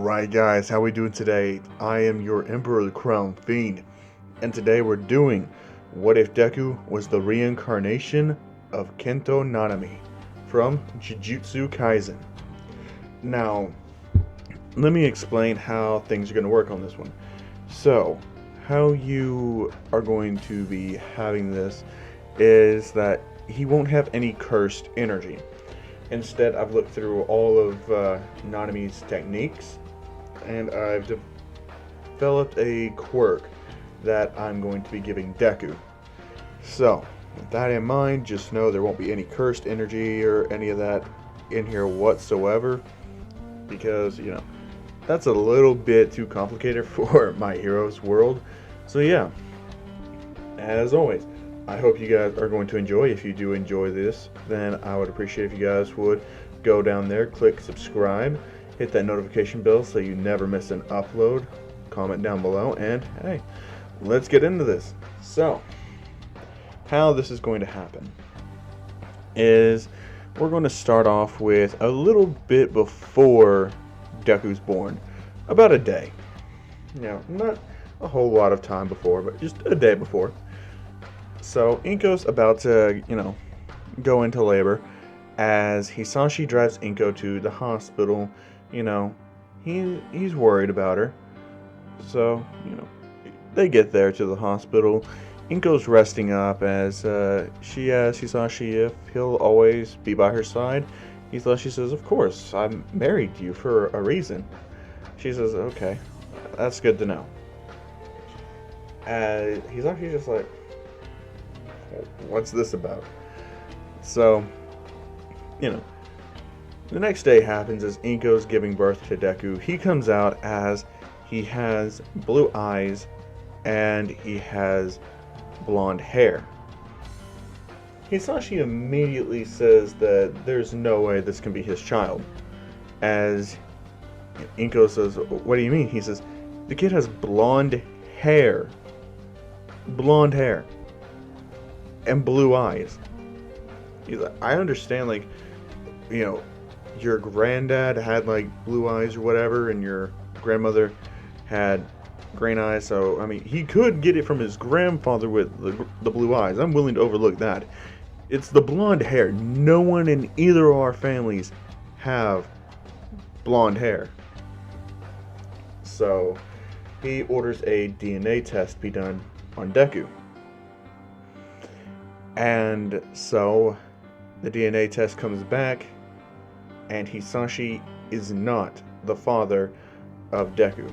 Alright guys, how we doing today? I am your Emperor of the Crown Fiend, and today we're doing What If Deku Was the Reincarnation of Kento Nanami from Jujutsu Kaisen. Now, let me explain how things are going to work on this one. So, how you are going to be having this is that he won't have any cursed energy. Instead, I've looked through all of Nanami's techniques, and I've developed a quirk that I'm going to be giving Deku. So, with that in mind, just know there won't be any cursed energy or any of that in here whatsoever, because, that's a little bit too complicated for my hero's world. So yeah, as always, I hope you guys are going to enjoy. If you do enjoy this, then I would appreciate if you guys would go down there, click subscribe, hit that notification bell so you never miss an upload, comment down below, and hey, let's get into this. So, how this is going to happen is we're going to start off with a little bit before Deku's born, about a day. Not a whole lot of time before, but just a day before. So Inko's about to, go into labor as Hisashi drives Inko to the hospital. He's worried about her. So, they get there to the hospital. Inko's resting up as she asks Hisashi if he'll always be by her side. Hisashi says, "Of course, I'm married to you for a reason." She says, "Okay, that's good to know." Hisashi's just like, what's this about? So, the next day happens as Inko's giving birth to Deku. He comes out as he has blue eyes and he has blonde hair. Hisashi immediately says that there's no way this can be his child. As Inko says, "What do you mean?" He says, "The kid has blonde hair. Blonde hair. And blue eyes." He's like, "I understand, your granddad had, blue eyes or whatever, and your grandmother had green eyes, so, he could get it from his grandfather with the blue eyes. I'm willing to overlook that. It's the blonde hair. No one in either of our families have blonde hair." So, he orders a DNA test be done on Deku. And so, the DNA test comes back, and Hisashi is not the father of Deku.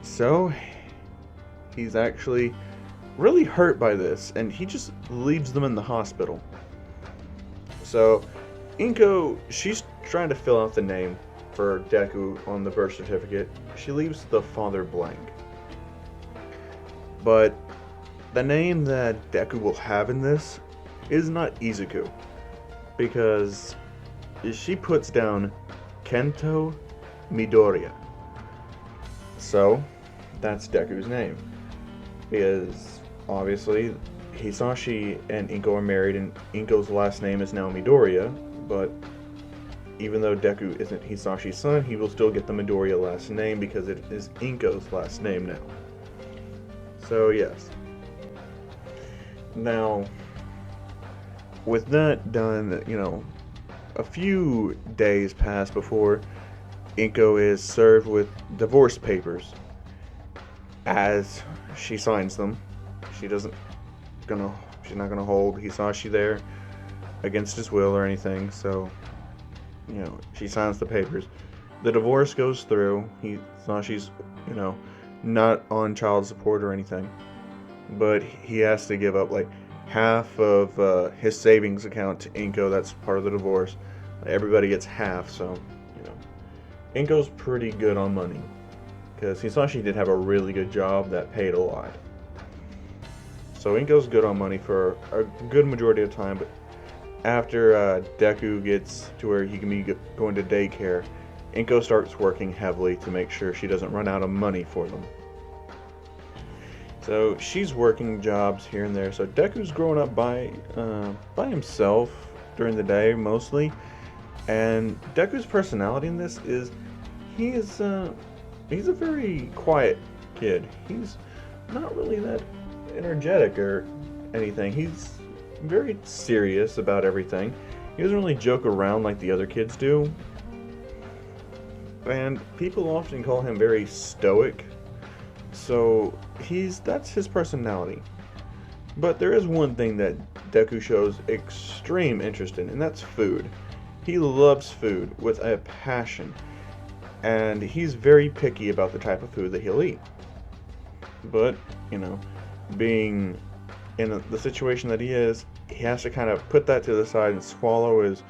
So, he's actually really hurt by this, and he just leaves them in the hospital. So, Inko, she's trying to fill out the name for Deku on the birth certificate. She leaves the father blank. But the name that Deku will have in this is not Izuku, because she puts down Kento Midoriya. So, that's Deku's name. Because, obviously, Hisashi and Inko are married, and Inko's last name is now Midoriya, but even though Deku isn't Hisashi's son, he will still get the Midoriya last name because it is Inko's last name now. So, yes. Now, with that done, a few days pass before Inko is served with divorce papers. As she signs them, she's not gonna hold Hisashi there against his will or anything. So, she signs the papers. The divorce goes through. Hisashi's, not on child support or anything, but he has to give up half of his savings account to Inko. That's part of the divorce. Everybody gets half, so Inko's pretty good on money, because Hisashi did have a really good job that paid a lot. So Inko's good on money for a good majority of time, but after Deku gets to where he can be going to daycare, Inko starts working heavily to make sure she doesn't run out of money for them. So she's working jobs here and there. So Deku's growing up by himself during the day mostly, And Deku's personality in this is he's a very quiet kid. He's not really that energetic or anything. He's very serious about everything. He doesn't really joke around like the other kids do. And people often call him very stoic. So that's his personality. But there is one thing that Deku shows extreme interest in, and that's food. He loves food with a passion, and he's very picky about the type of food that he'll eat. But, being in the situation that he is, he has to kind of put that to the side and swallow his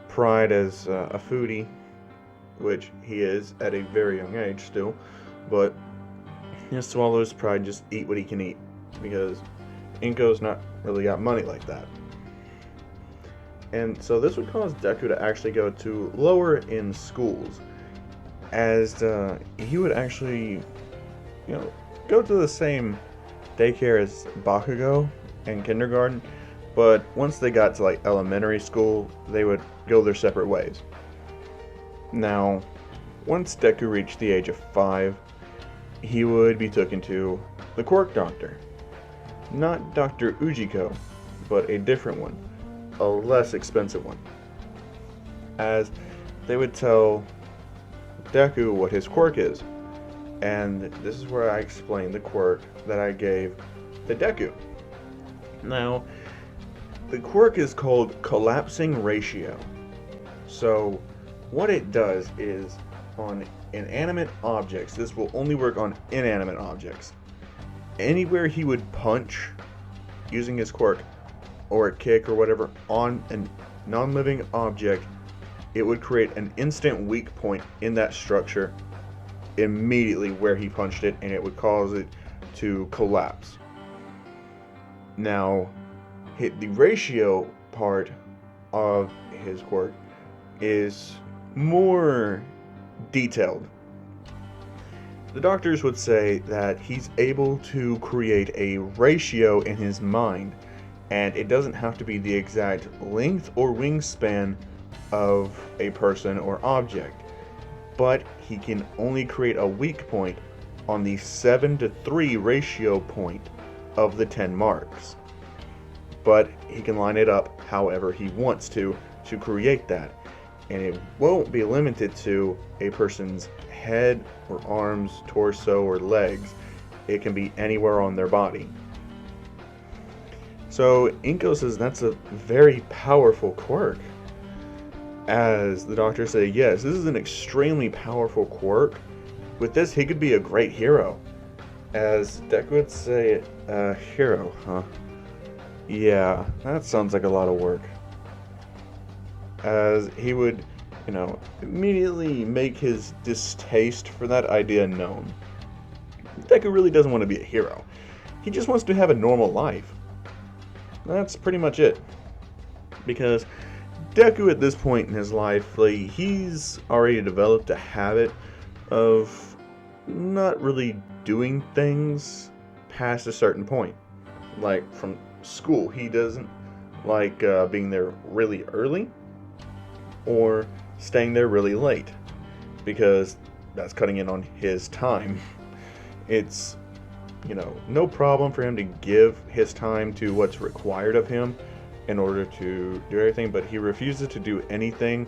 pride as a foodie, which he is at a very young age still. But he has to swallow his pride, just eat what he can eat, because Inko's not really got money like that. And so this would cause Deku to actually go to lower in schools, as he would actually, go to the same daycare as Bakugo and kindergarten, but once they got to like elementary school, they would go their separate ways. Now, once Deku reached the age of 5, he would be taken to the Quirk doctor. Not Dr. Ujiko, but a different one, a less expensive one. As they would tell Deku what his quirk is. And this is where I explain the quirk that I gave to Deku. Now, the quirk is called collapsing ratio. So, what it does is, on inanimate objects, this will only work on inanimate objects. Anywhere he would punch using his quirk, or a kick or whatever, on a non-living object, it would create an instant weak point in that structure immediately where he punched it, and it would cause it to collapse. Now, the ratio part of his quirk is more detailed. The doctors would say that he's able to create a ratio in his mind, and it doesn't have to be the exact length or wingspan of a person or object, but he can only create a weak point on the 7:3 ratio point of the 10 marks. But he can line it up however he wants to create that, and it won't be limited to a person's head or arms, torso, or legs. It can be anywhere on their body. So Inko says that's a very powerful quirk. As the doctors say, yes, this is an extremely powerful quirk. With this, he could be a great hero. As Deku would say, hero, huh? Yeah, that sounds like a lot of work. As he would, immediately make his distaste for that idea known. Deku really doesn't want to be a hero. He just wants to have a normal life. That's pretty much it. Because Deku at this point in his life, he's already developed a habit of not really doing things past a certain point. Like from school, he doesn't like being there really early or staying there really late, because that's cutting in on his time. It's, no problem for him to give his time to what's required of him in order to do everything, but he refuses to do anything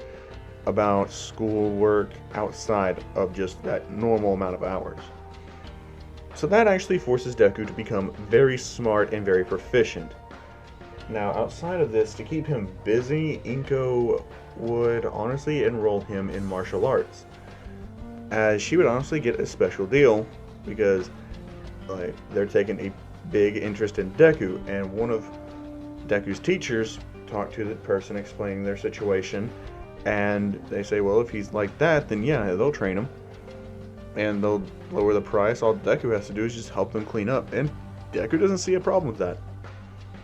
about school work outside of just that normal amount of hours. So that actually forces Deku to become very smart and very proficient. Now, outside of this, to keep him busy, Inko would honestly enroll him in martial arts, as she would honestly get a special deal because they're taking a big interest in Deku, and one of Deku's teachers talked to the person explaining their situation, and they say, well, if he's like that, then yeah, they'll train him and they'll lower the price. All Deku has to do is just help them clean up, and Deku doesn't see a problem with that.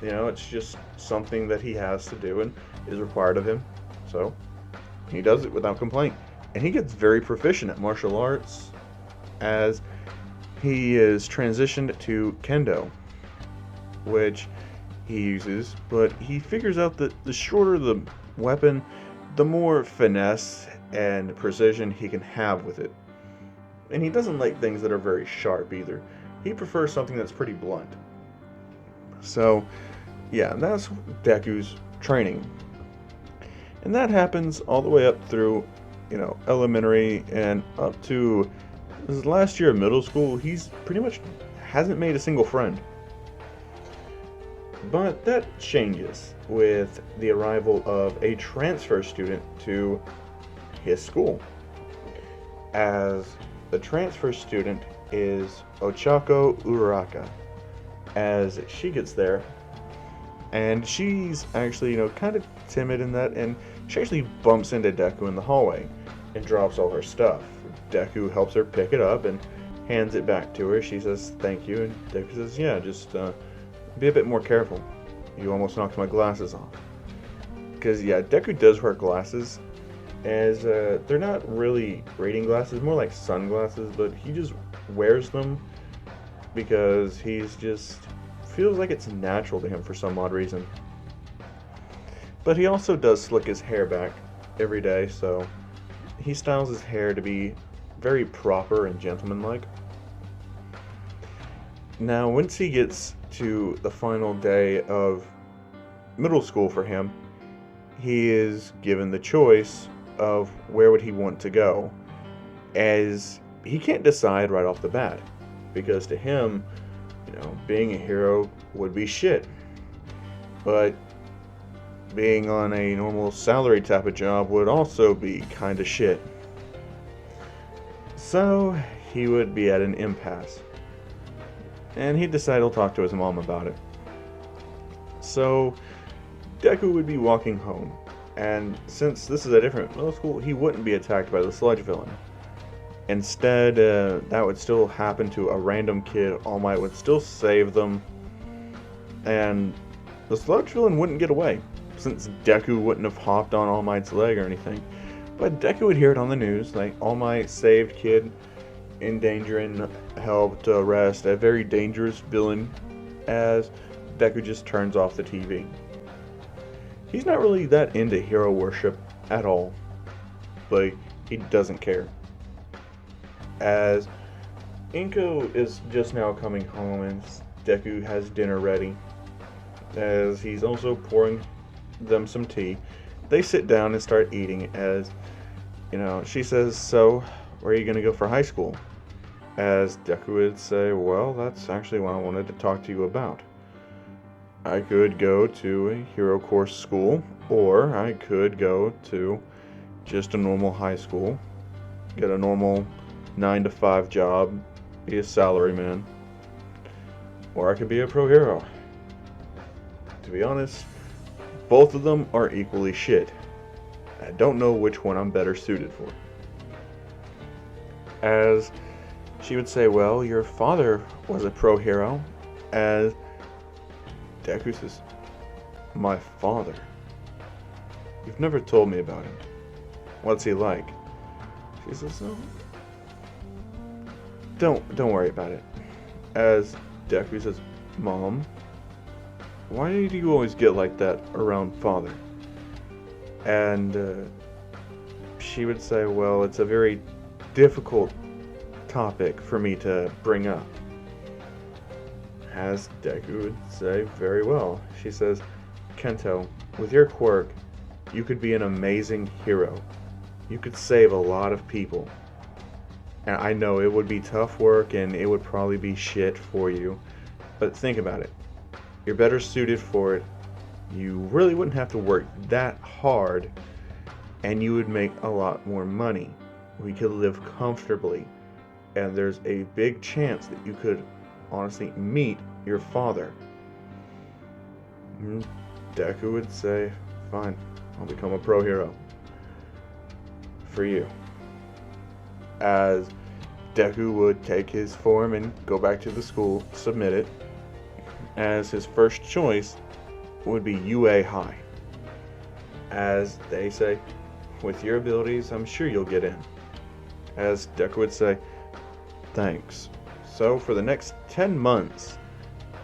It's just something that he has to do and is required of him, so he does it without complaint. And he gets very proficient at martial arts as he is transitioned to Kendo, which he uses, but he figures out that the shorter the weapon, the more finesse and precision he can have with it. And he doesn't like things that are very sharp either. He prefers something that's pretty blunt. So, yeah, that's Deku's training. And that happens all the way up through, elementary and up to his last year of middle school. He's pretty much hasn't made a single friend. But that changes with the arrival of a transfer student to his school. As the transfer student is Ochako Uraraka. As she gets there, and she's actually, kind of timid in that, and she actually bumps into Deku in the hallway and drops all her stuff. Deku helps her pick it up and hands it back to her. She says, "Thank you," and Deku says, "Yeah, just be a bit more careful. You almost knocked my glasses off." Because, yeah, Deku does wear glasses, as they're not really reading glasses, more like sunglasses, but he just wears them because he's just feels like it's natural to him for some odd reason. But he also does slick his hair back every day, so he styles his hair to be very proper and gentlemanlike. Now, once he gets to the final day of middle school for him, he is given the choice of where would he want to go, as he can't decide right off the bat, because to him, being a hero would be shit, but being on a normal salary type of job would also be kind of shit. So he would be at an impasse, and he'd decide he'll talk to his mom about it. So Deku would be walking home, and since this is a different middle school, he wouldn't be attacked by the sludge villain. Instead, that would still happen to a random kid. All Might would still save them, and the sludge villain wouldn't get away, since Deku wouldn't have hopped on All Might's leg or anything. But Deku would hear it on the news, like All Might saved kid in danger and helped arrest a very dangerous villain, as Deku just turns off the TV. He's not really that into hero worship at all, but he doesn't care. As Inko is just now coming home and Deku has dinner ready, as he's also pouring them some tea, they sit down and start eating. As she says, "So, where are you going to go for high school?" As Deku would say, "Well, that's actually what I wanted to talk to you about. I could go to a hero course school, or I could go to just a normal high school, get a normal 9-to-5 job, be a salaryman, or I could be a pro hero. To be honest, both of them are equally shit. I don't know which one I'm better suited for." As she would say, "Well, your father was a pro hero." As Deku says, "My father? You've never told me about him. What's he like?" She says, "Oh, don't worry about it." As Deku says, "Mom, why do you always get like that around father?" And she would say, "Well, it's a very difficult topic for me to bring up." As Deku would say, "Very well." She says, "Kento, with your quirk, you could be an amazing hero. You could save a lot of people. And I know it would be tough work and it would probably be shit for you, but think about it. You're better suited for it. You really wouldn't have to work that hard, and you would make a lot more money. We could live comfortably, and there's a big chance that you could honestly meet your father." And Deku would say, "Fine, I'll become a pro hero. For you." As Deku would take his form and go back to the school, submit it, as his first choice would be UA High. As they say, "With your abilities, I'm sure you'll get in." As Deku would say, "Thanks." So for the next 10 months,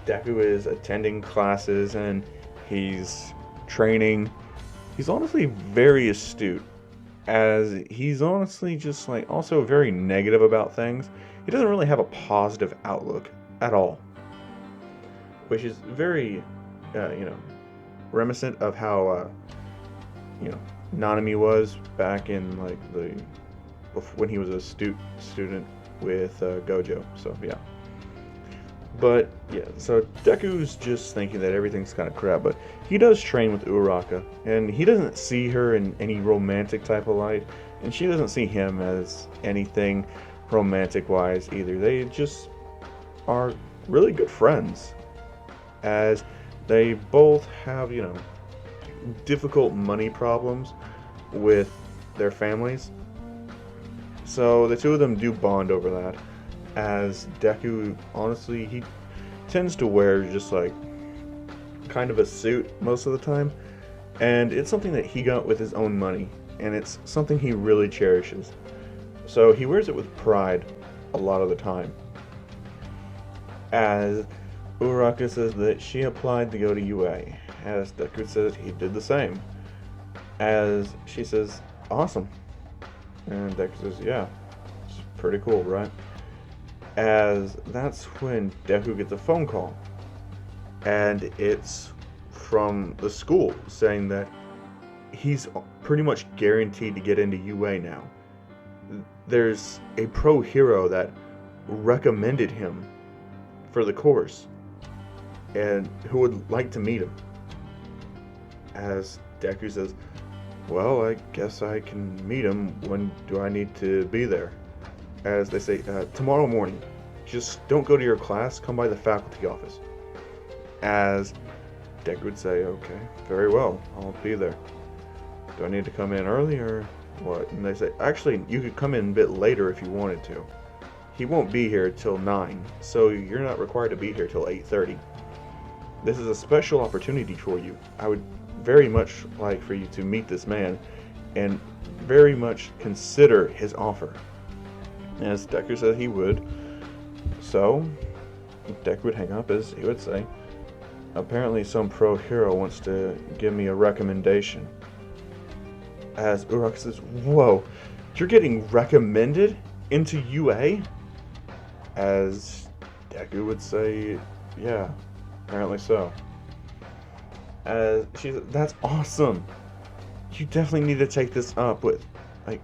Deku is attending classes and he's training He's honestly very astute, as he's honestly just like also very negative about things. He doesn't really have a positive outlook at all, which is very, you know, reminiscent of how, you know, Nanami was back in like when he was a student with Gojo. So yeah. But yeah, so Deku's just thinking that everything's kind of crap, but he does train with Uraka, and he doesn't see her in any romantic type of light, and she doesn't see him as anything romantic wise either. They just are really good friends, as they both have, you know, difficult money problems with their families. So the two of them do bond over that, as Deku, honestly, he tends to wear just like kind of a suit most of the time, and it's something that he got with his own money, and it's something he really cherishes. So he wears it with pride a lot of the time. As Uraka says that she applied to go to UA, as Deku says he did the same. As she says, awesome. And Deku says, yeah, it's pretty cool, right? As that's when Deku gets a phone call, and it's from the school saying that he's pretty much guaranteed to get into UA now. There's a pro hero that recommended him for the course and who would like to meet him. As Deku says, well, I guess I can meet him. When do I need to be there? As they say, tomorrow morning. Just don't go to your class, come by the faculty office. As Deku would say, okay, very well, I'll be there. Do I need to come in early or what? And they say, actually, you could come in a bit later if you wanted to. He won't be here till 9, so you're not required to be here till 8:30. This is a special opportunity for you. I would very much like for you to meet this man and very much consider his offer. As Deku said he would. So, Deku would hang up, as he would say, apparently some pro hero wants to give me a recommendation. As Uraka says, whoa, you're getting recommended into UA? As Deku would say, yeah, apparently so. As she said, that's awesome. You definitely need to take this up with, like,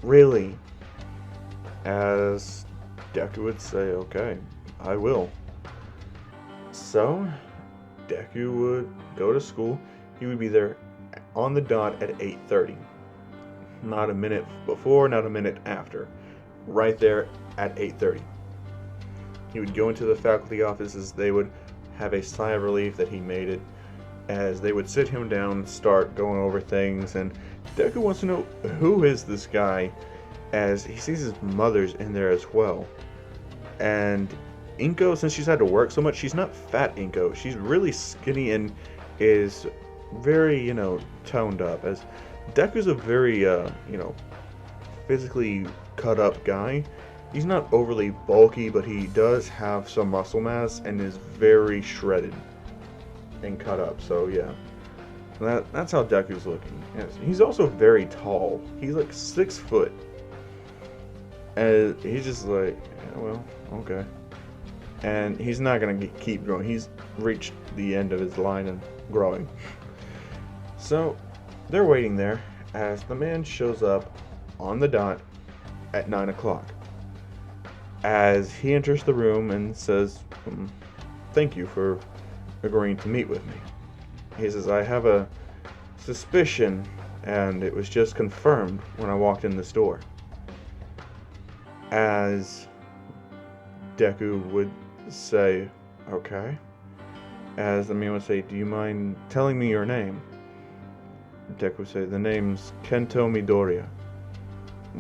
really. As Deku would say, okay, I will. So, Deku would go to school. He would be there on the dot at 8:30. Not a minute before, not a minute after. Right there at 8:30. He would go into the faculty offices. They would have a sigh of relief that he made it, as they would sit him down, start going over things, and Deku wants to know, who is this guy, as he sees his mother's in there as well. And Inko, since she's had to work so much, she's not fat Inko. She's really skinny and is very, you know, toned up, as Deku's a very, you know, physically cut up guy. He's not overly bulky, but he does have some muscle mass and is very shredded and cut up. So yeah, that's how Deku's looking. Yes. He's also very tall. He's like 6 foot, and he's just like, yeah, well, okay. And he's not gonna keep growing. He's reached the end of his line and growing. So they're waiting there as the man shows up on the dot at 9 o'clock. As he enters the room and says, thank you for agreeing to meet with me. He says, I have a suspicion, and it was just confirmed when I walked in this door. As Deku would say, okay. As the man would say, do you mind telling me your name? Deku would say, the name's Kento Midoriya.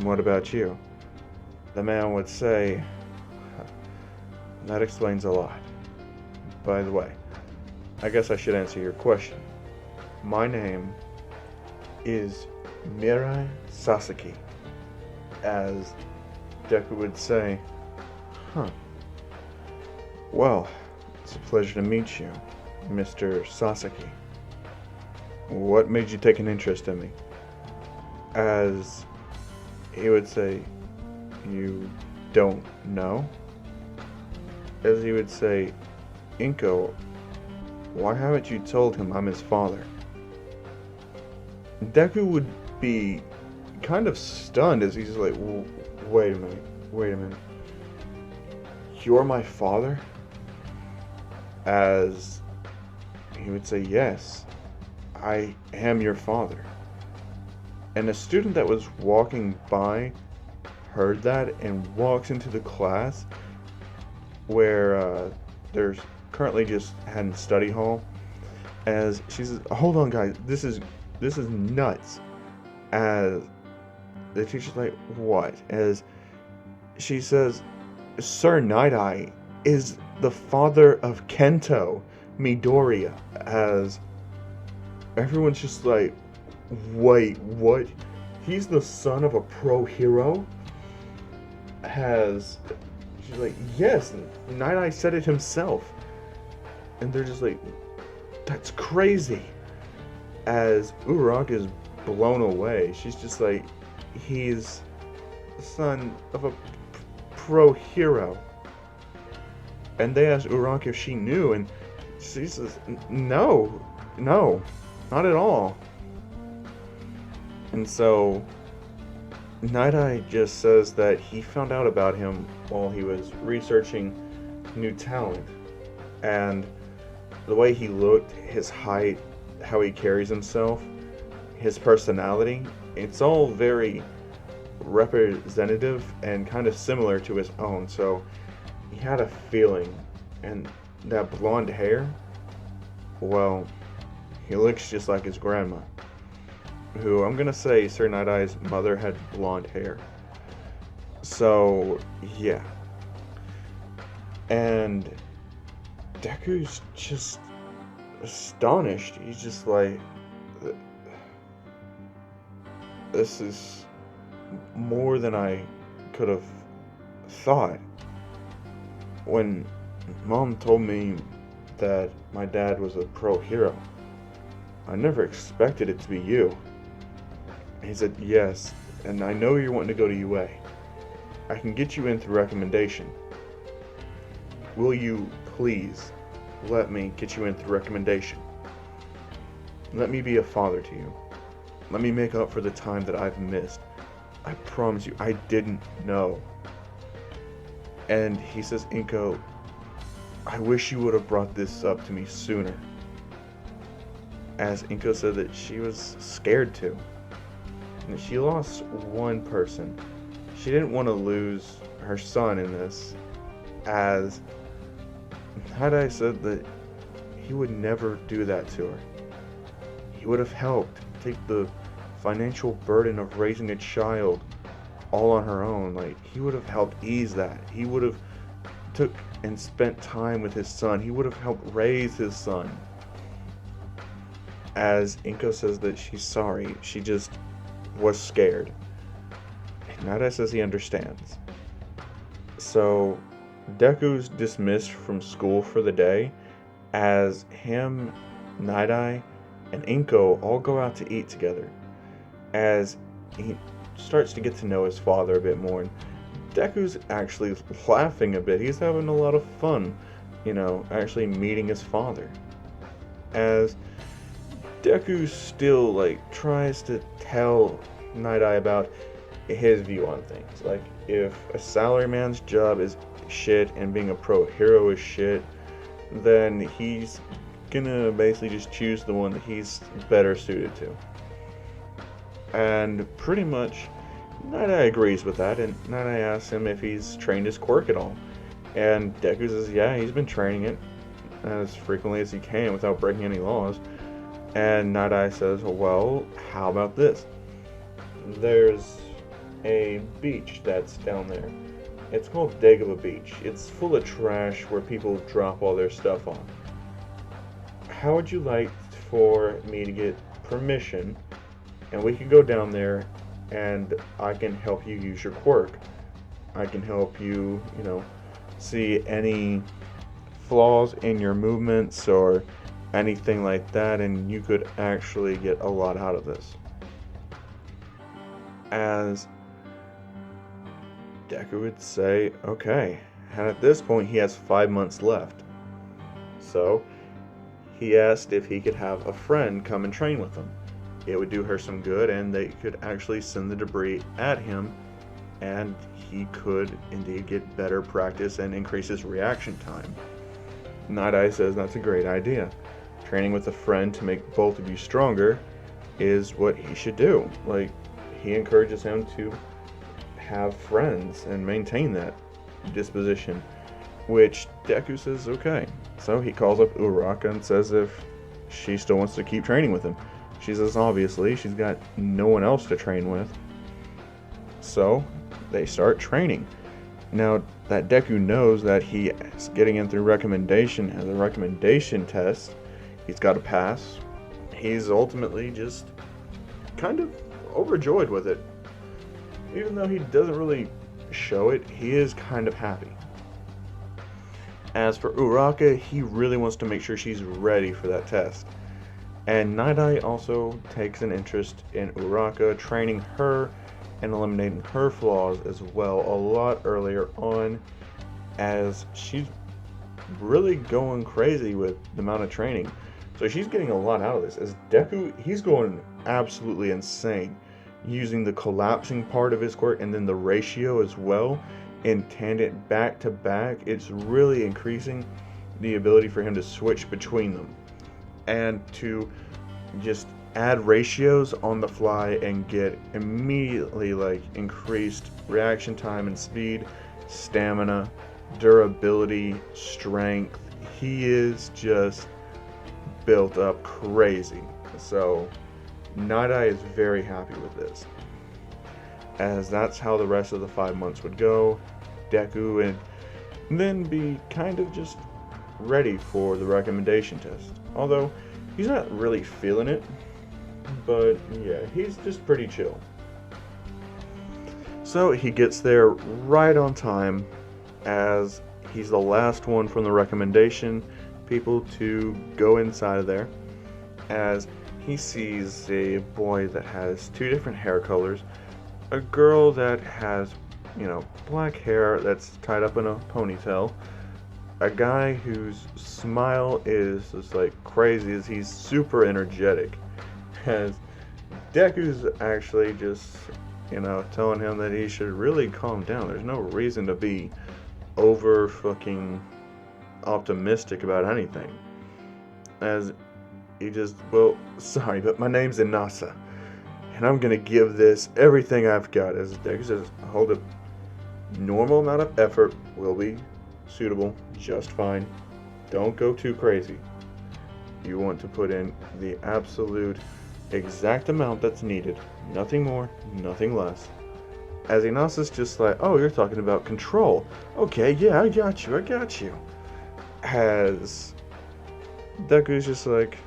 What about you? The man would say, that explains a lot. By the way, I guess I should answer your question. My name is Mirai Sasaki. As Deku would say, huh. Well, it's a pleasure to meet you, Mr. Sasaki. what made you take an interest in me? As he would say, you don't know? As he would say, Inko, why haven't you told him I'm his father? Deku would be kind of stunned as he's like, wait a minute. You're my father? As he would say, yes, I am your father. And a student that was walking by heard that and walks into the class where there's currently just had in study hall. As she says, hold on guys, this is nuts. As the teacher's like, what? As she says, Sir Night-Eye is the father of Kento Midoriya. As everyone's just like, wait, what? He's the son of a pro hero? She's like, yes, Night-Eye said it himself. And they're just like, that's crazy. As Uraraka is blown away, she's just like, he's the son of a pro hero. And they asked Uraraka if she knew, and she says, no, not at all. And so Night-Eye just says that he found out about him while he was researching new talent. And the way he looked, his height, how he carries himself, his personality, it's all very representative and kind of similar to his own. So he had a feeling. And that blonde hair, well, he looks just like his grandma, who I'm gonna say Sir Night-Eye's mother had blonde hair. So yeah. And Deku's just astonished. He's just like, this is more than I could have thought. When Mom told me that my dad was a pro hero, I never expected it to be you. He said, yes, and I know you're wanting to go to UA. I can get you in through recommendation. Will you please let me get you in through recommendation? Let me be a father to you. Let me make up for the time that I've missed. I promise you, I didn't know. And he says, Inko, I wish you would have brought this up to me sooner. As Inko said that she was scared to. And she lost one person. She didn't want to lose her son in this. As Night-Eye said that he would never do that to her. He would have helped take the financial burden of raising a child all on her own. Like, he would have helped ease that. He would have took and spent time with his son. He would have helped raise his son. As Inko says that she's sorry, she just was scared. And Night-Eye says he understands. So Deku's dismissed from school for the day, as him, Night-Eye, and Inko all go out to eat together. As he starts to get to know his father a bit more, and Deku's actually laughing a bit. He's having a lot of fun, actually meeting his father. As Deku still tries to tell Night-Eye about his view on things. Like, if a salaryman's job is shit and being a pro hero is shit, then he's gonna basically just choose the one that he's better suited to. And pretty much Night-Eye agrees with that, and Night-Eye asks him if he's trained his quirk at all. And Deku says, yeah, he's been training it as frequently as he can without breaking any laws. And Night-Eye says, well, how about this? There's a beach that's down there. It's called Dagova Beach. It's full of trash where people drop all their stuff on. How would you like for me to get permission, and we can go down there and I can help you use your quirk? I can help you, see any flaws in your movements or anything like that, and you could actually get a lot out of this. As Deku would say, okay, and at this point he has 5 months left. So he asked if he could have a friend come and train with him. It would do her some good, and they could actually send the debris at him, and he could indeed get better practice and increase his reaction time. Night Eye says that's a great idea. Training with a friend to make both of you stronger is what he should do. Like, he encourages him to have friends and maintain that disposition, which Deku says okay. So he calls up Uraraka and says if she still wants to keep training with him. She says obviously she's got no one else to train with. So they start training. Now that Deku knows that he is getting in through recommendation as a recommendation test, he's got to pass. He's ultimately just kind of overjoyed with it. Even though he doesn't really show it, he is kind of happy. As for Uraraka, he really wants to make sure she's ready for that test. And Night Eye also takes an interest in Uraraka, training her and eliminating her flaws as well a lot earlier on, as she's really going crazy with the amount of training. So she's getting a lot out of this. As Deku, he's going absolutely insane, using the collapsing part of his quirk and then the ratio as well in tandem back to back. It's really increasing the ability for him to switch between them and to just add ratios on the fly and get immediately like increased reaction time and speed, stamina, durability, strength. He is just built up crazy. So Night Eye is very happy with this, as that's how the rest of the 5 months would go. Deku and then be kind of just ready for the recommendation test. Although he's not really feeling it, but yeah, he's just pretty chill. So he gets there right on time, as he's the last one from the recommendation people to go inside of there, as he sees a boy that has 2 different hair colors, a girl that has, black hair that's tied up in a ponytail, a guy whose smile is just like crazy, as he's super energetic, as Deku's actually just, telling him that he should really calm down. There's no reason to be over fucking optimistic about anything. As he just, well, sorry, but my name's Inasa, and I'm gonna give this everything I've got. As Deku says, hold up, normal amount of effort will be suitable, just fine. Don't go too crazy. You want to put in the absolute exact amount that's needed, nothing more, nothing less. As Inasa's just like, oh, you're talking about control. Okay, yeah, I got you. As Deku's just like,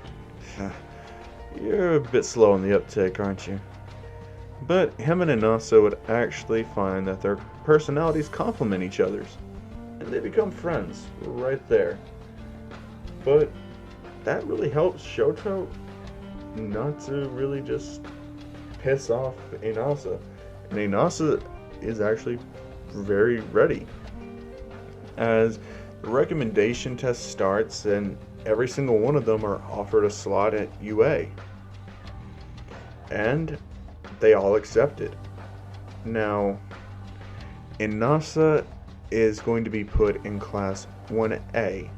you're a bit slow on the uptake, aren't you? But him and Inasa would actually find that their personalities complement each other's, and they become friends right there. But that really helps Shoto not to really just piss off Inasa. And Inasa is actually very ready. As the recommendation test starts, and every single one of them are offered a slot at UA. And they all accepted. Now, Inasa is going to be put in class 1A,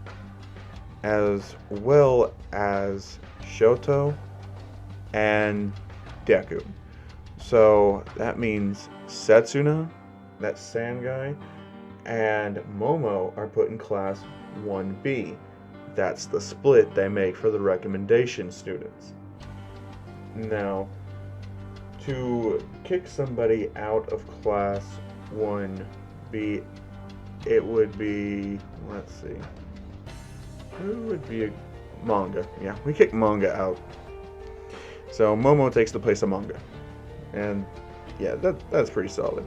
as well as Shoto and Deku. So that means Setsuna, that sand guy, and Momo are put in class 1B. That's the split they make for the recommendation students. Now, to kick somebody out of class 1B, it would be, let's see, who would be a manga? Yeah, we kick manga out. So Momo takes the place of manga. And yeah, that's pretty solid.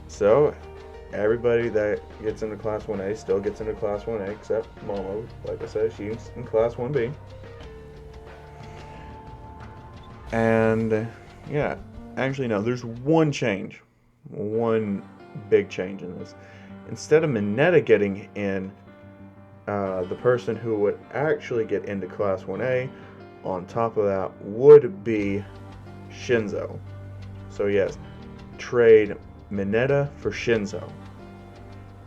So everybody that gets into Class 1A still gets into Class 1A, except Momo. Like I said, she's in Class 1B. And, yeah, actually, no, there's one change. One big change in this. Instead of Mineta getting in, the person who would actually get into Class 1A, on top of that, would be Shinzo. So, yes, trade Mineta for Shinzo.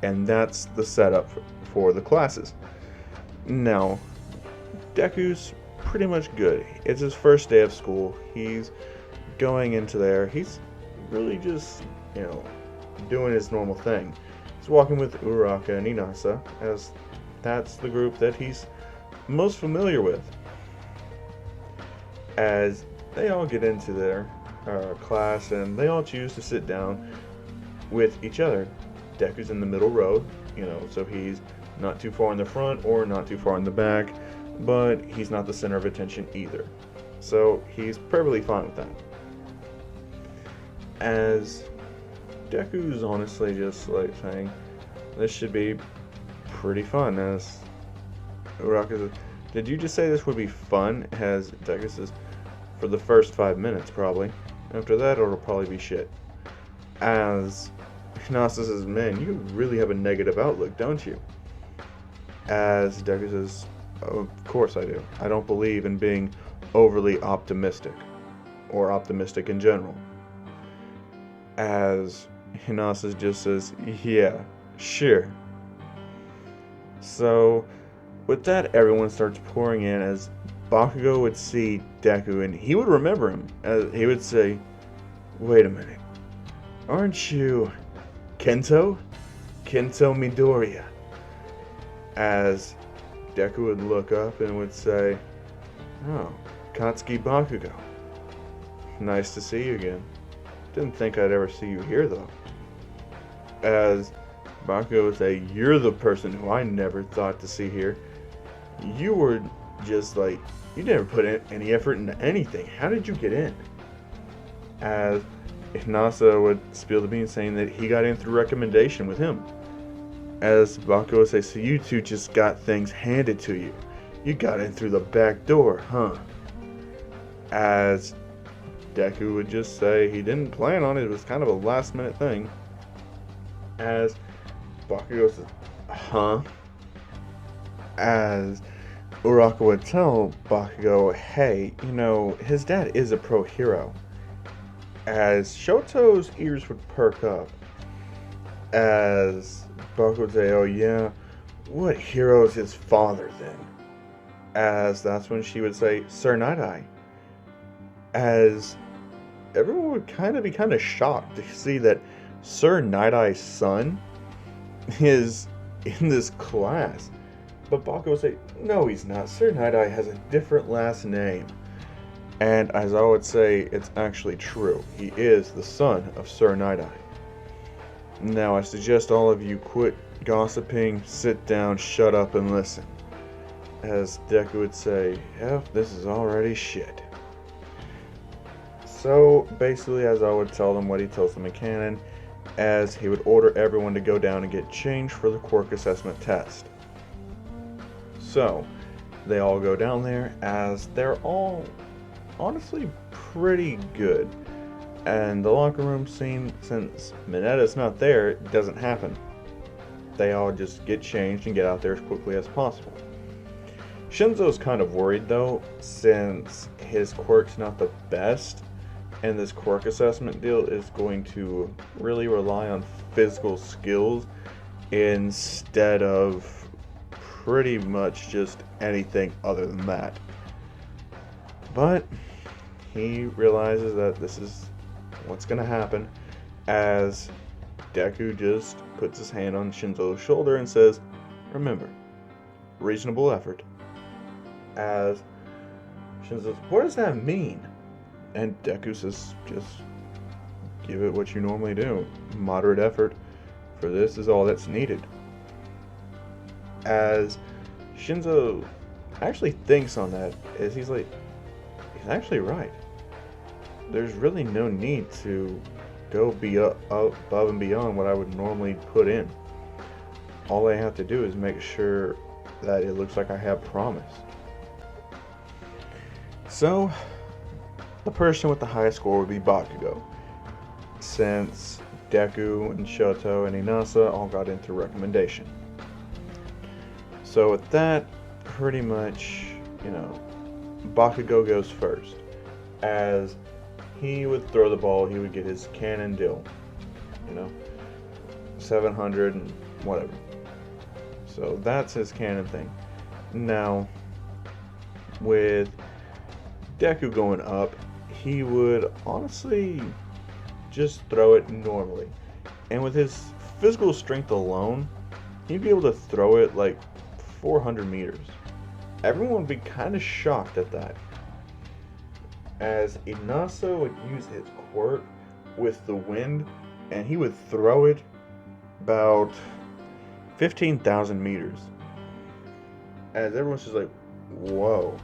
And that's the setup for the classes. Now, Deku's pretty much good. It's his first day of school. He's going into there. He's really just, doing his normal thing. He's walking with Uraraka and Inasa, as that's the group that he's most familiar with. As they all get into their class, and they all choose to sit down with each other. Deku's in the middle row, so he's not too far in the front or not too far in the back, but he's not the center of attention either. So he's perfectly fine with that. As Deku's honestly just like saying, this should be pretty fun. As Uraraka says, did you just say this would be fun? As Deku says, for the first 5 minutes probably. After that it'll probably be shit. As Hinasa says, man, you really have a negative outlook, don't you? As Deku says, of course I do. I don't believe in being overly optimistic, or optimistic in general. As Hinasa just says, yeah, sure. So, with that, everyone starts pouring in as Bakugo would see Deku, and he would remember him. As he would say, wait a minute, aren't you Kento? Kento Midoriya. As Deku would look up and would say, oh, Katsuki Bakugo. Nice to see you again. Didn't think I'd ever see you here, though. As Bakugo would say, you're the person who I never thought to see here. You were just like, you never put in any effort into anything. How did you get in? As Hinasa would spill the beans saying that he got in through recommendation with him. As Bakugo would say, so you two just got things handed to you. You got in through the back door, huh? As Deku would just say he didn't plan on it. It was kind of a last minute thing. As Bakugo says, huh? As Uraraka would tell Bakugo, hey, his dad is a pro hero. As Shoto's ears would perk up. As Bakugo would say, oh yeah, what hero is his father then? As that's when she would say, Sir Night-Eye. As everyone would be kind of shocked to see that Sir Night-Eye's son is in this class. But Bakugo would say, no he's not. Sir Night-Eye has a different last name. And as I would say, it's actually true. He is the son of Sir Night-Eye. Now I suggest all of you quit gossiping, sit down, shut up, and listen. As Deku would say, yeah, this is already shit. So basically, as I would tell them what he tells them in canon, as he would order everyone to go down and get changed for the Quirk assessment test. So, they all go down there, as they're all honestly pretty good. And the locker room scene, since Mineta's not there, it doesn't happen. They all just get changed and get out there as quickly as possible. Shinzo's kind of worried though, since his quirk's not the best, and this quirk assessment deal is going to really rely on physical skills instead of pretty much just anything other than that. But he realizes that this is what's going to happen, as Deku just puts his hand on Shinzo's shoulder and says, remember, reasonable effort. As Shinzo says, what does that mean? And Deku says, just give it what you normally do. Moderate effort for this is all that's needed. As Shinzo actually thinks on that, is he's actually right. There's really no need to go above and beyond what I would normally put in. All I have to do is make sure that it looks like I have promise. So, the person with the highest score would be Bakugo, since Deku and Shoto and Inasa all got into recommendation. So with that, pretty much, Bakugo goes first. As he would throw the ball, he would get his cannon deal. 700 and whatever. So that's his cannon thing. Now, with Deku going up, he would honestly just throw it normally. And with his physical strength alone, he'd be able to throw it like 400 meters. Everyone would be kind of shocked at that, as Inasa would use his quirk with the wind, and he would throw it about 15,000 meters. As everyone's just like, whoa.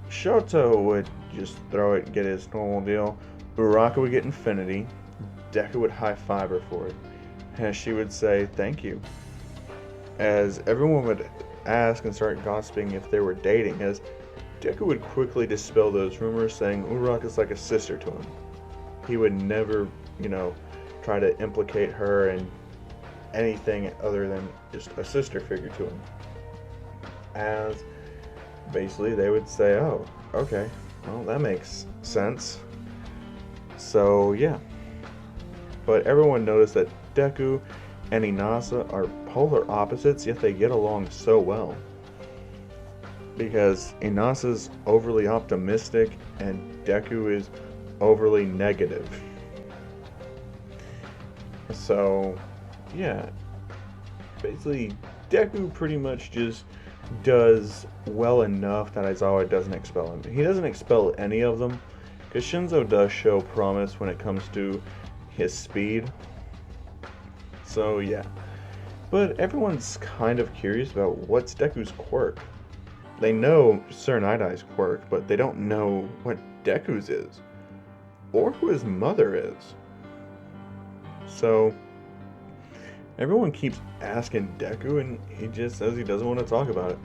Shoto would just throw it and get his normal deal. Uraka would get infinity. Deku would high five her for it, and she would say thank you. As everyone would ask and start gossiping if they were dating, as Deku would quickly dispel those rumors, saying Uraka's like a sister to him. He would never, try to implicate her in anything other than just a sister figure to him. As basically they would say, oh, okay, well, that makes sense. So yeah. But everyone noticed that Deku and Inasa are polar opposites, yet they get along so well. Because Inasa's overly optimistic and Deku is overly negative. So, yeah. Basically, Deku pretty much just does well enough that Aizawa doesn't expel him. He doesn't expel any of them, because Shinzo does show promise when it comes to his speed. So yeah. But everyone's kind of curious about what's Deku's quirk. They know Sir Night-Eye's quirk, but they don't know what Deku's is, or who his mother is. So everyone keeps asking Deku, and he just says he doesn't want to talk about it.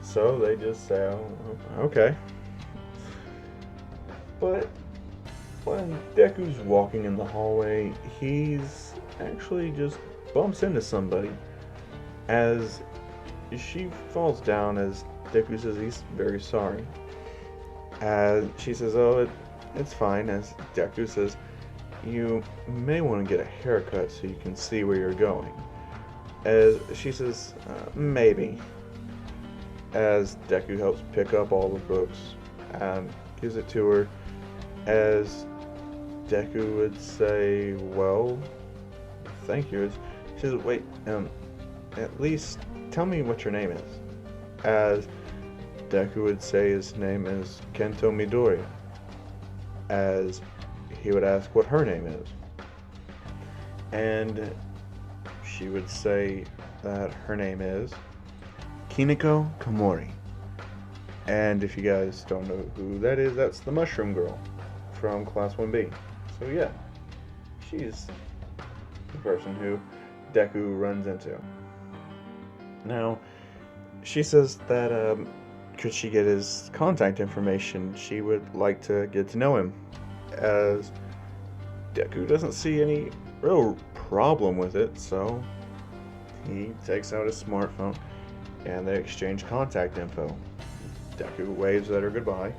So they just say, oh, okay. But when Deku's walking in the hallway, he's actually just bumps into somebody. As she falls down, as Deku says he's very sorry. As she says, oh, it's fine. As Deku says, you may want to get a haircut so you can see where you're going. As she says, maybe. As Deku helps pick up all the books and gives it to her. As Deku would say, well, thank you. She says, wait, at least tell me what your name is. As Deku would say his name is Kento Midoriya. As he would ask what her name is. And she would say that her name is Kiniko Komori. And if you guys don't know who that is, that's the Mushroom Girl from Class 1B. So yeah, she's the person who Deku runs into. Now, she says that could she get his contact information? She would like to get to know him, as Deku doesn't see any real problem with it, so he takes out his smartphone and they exchange contact info. Deku waves at her goodbye,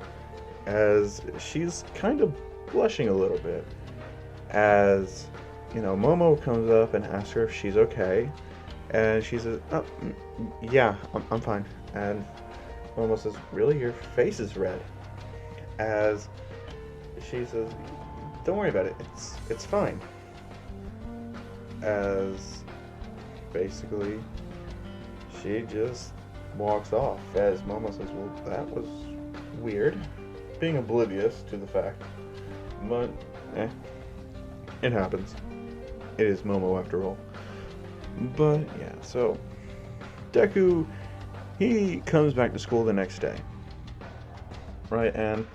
as she's kind of blushing a little bit, as Momo comes up and asks her if she's okay, and she says, oh, yeah, I'm fine. And Momo says, really, your face is red? As she says, don't worry about it, it's fine. As basically she just walks off, as Momo says, well, that was weird, being oblivious to the fact, but it happens. It is Momo after all. But yeah, so Deku, he comes back to school the next day, right? And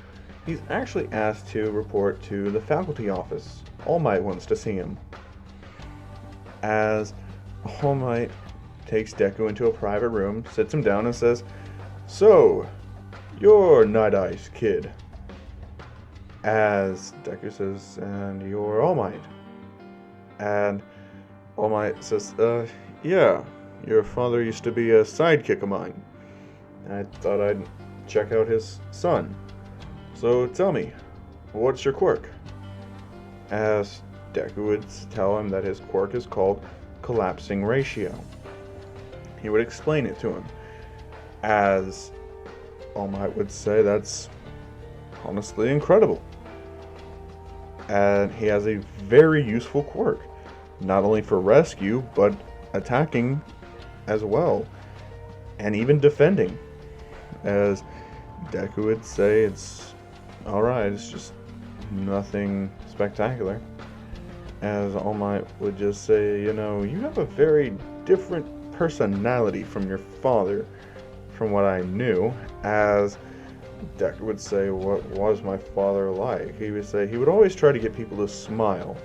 he's actually asked to report to the faculty office. All Might wants to see him. As All Might takes Deku into a private room, sits him down, and says, "So, you're Night Ice, kid." As Deku says, "And you're All Might." And All Might says, "Yeah, your father used to be a sidekick of mine. I thought I'd check out his son. So tell me, what's your quirk?" As Deku would tell him that his quirk is called Collapsing Ratio. He would explain it to him. As All Might would say, "That's honestly incredible." And he has a very useful quirk, not only for rescue, but attacking as well, and even defending. As Deku would say, "It's alright, it's just nothing spectacular." As All Might would just say, "You know, you have a very different personality from your father, from what I knew." As Deku would say, "What was my father like?" He would say he would always try to get people to smile.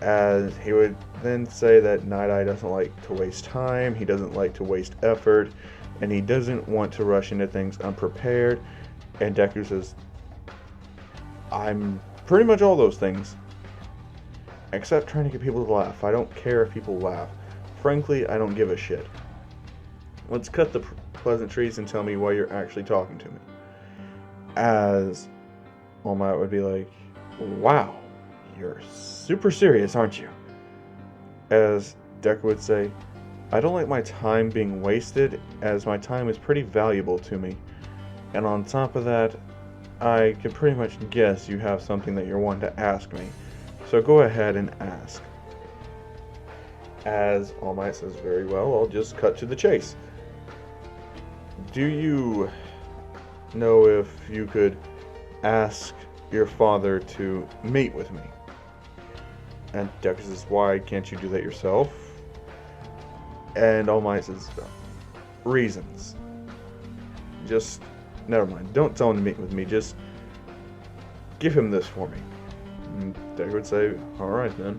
As he would then say that Night Eye doesn't like to waste time, he doesn't like to waste effort, and he doesn't want to rush into things unprepared. And Deku says, "I'm pretty much all those things, except trying to get people to laugh. I don't care if people laugh. Frankly, I don't give a shit. Let's cut the pleasantries and tell me why you're actually talking to me." As All Might would be like, "Wow, you're super serious, aren't you?" As Deku would say, "I don't like my time being wasted, as my time is pretty valuable to me. And on top of that, I can pretty much guess you have something that you're wanting to ask me. So go ahead and ask." As All Might says, "Very well, I'll just cut to the chase. Do you know if you could ask your father to meet with me?" And Deku says, "Why can't you do that yourself?" And All Might says, "Reasons. Just, never mind. Don't tell him to meet with me. Just give him this for me." And Deku would say, "Alright then."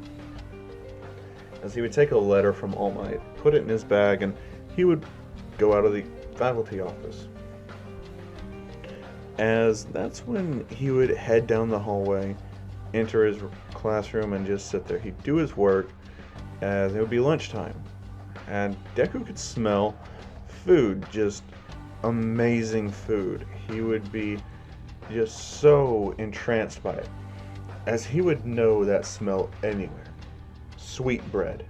As he would take a letter from All Might, put it in his bag, and he would go out of the faculty office. As that's when he would head down the hallway, enter his classroom, and just sit there. He'd do his work, as it would be lunchtime. And Deku could smell food, just amazing food. He would be just so entranced by it, as he would know that smell anywhere. Sweet bread.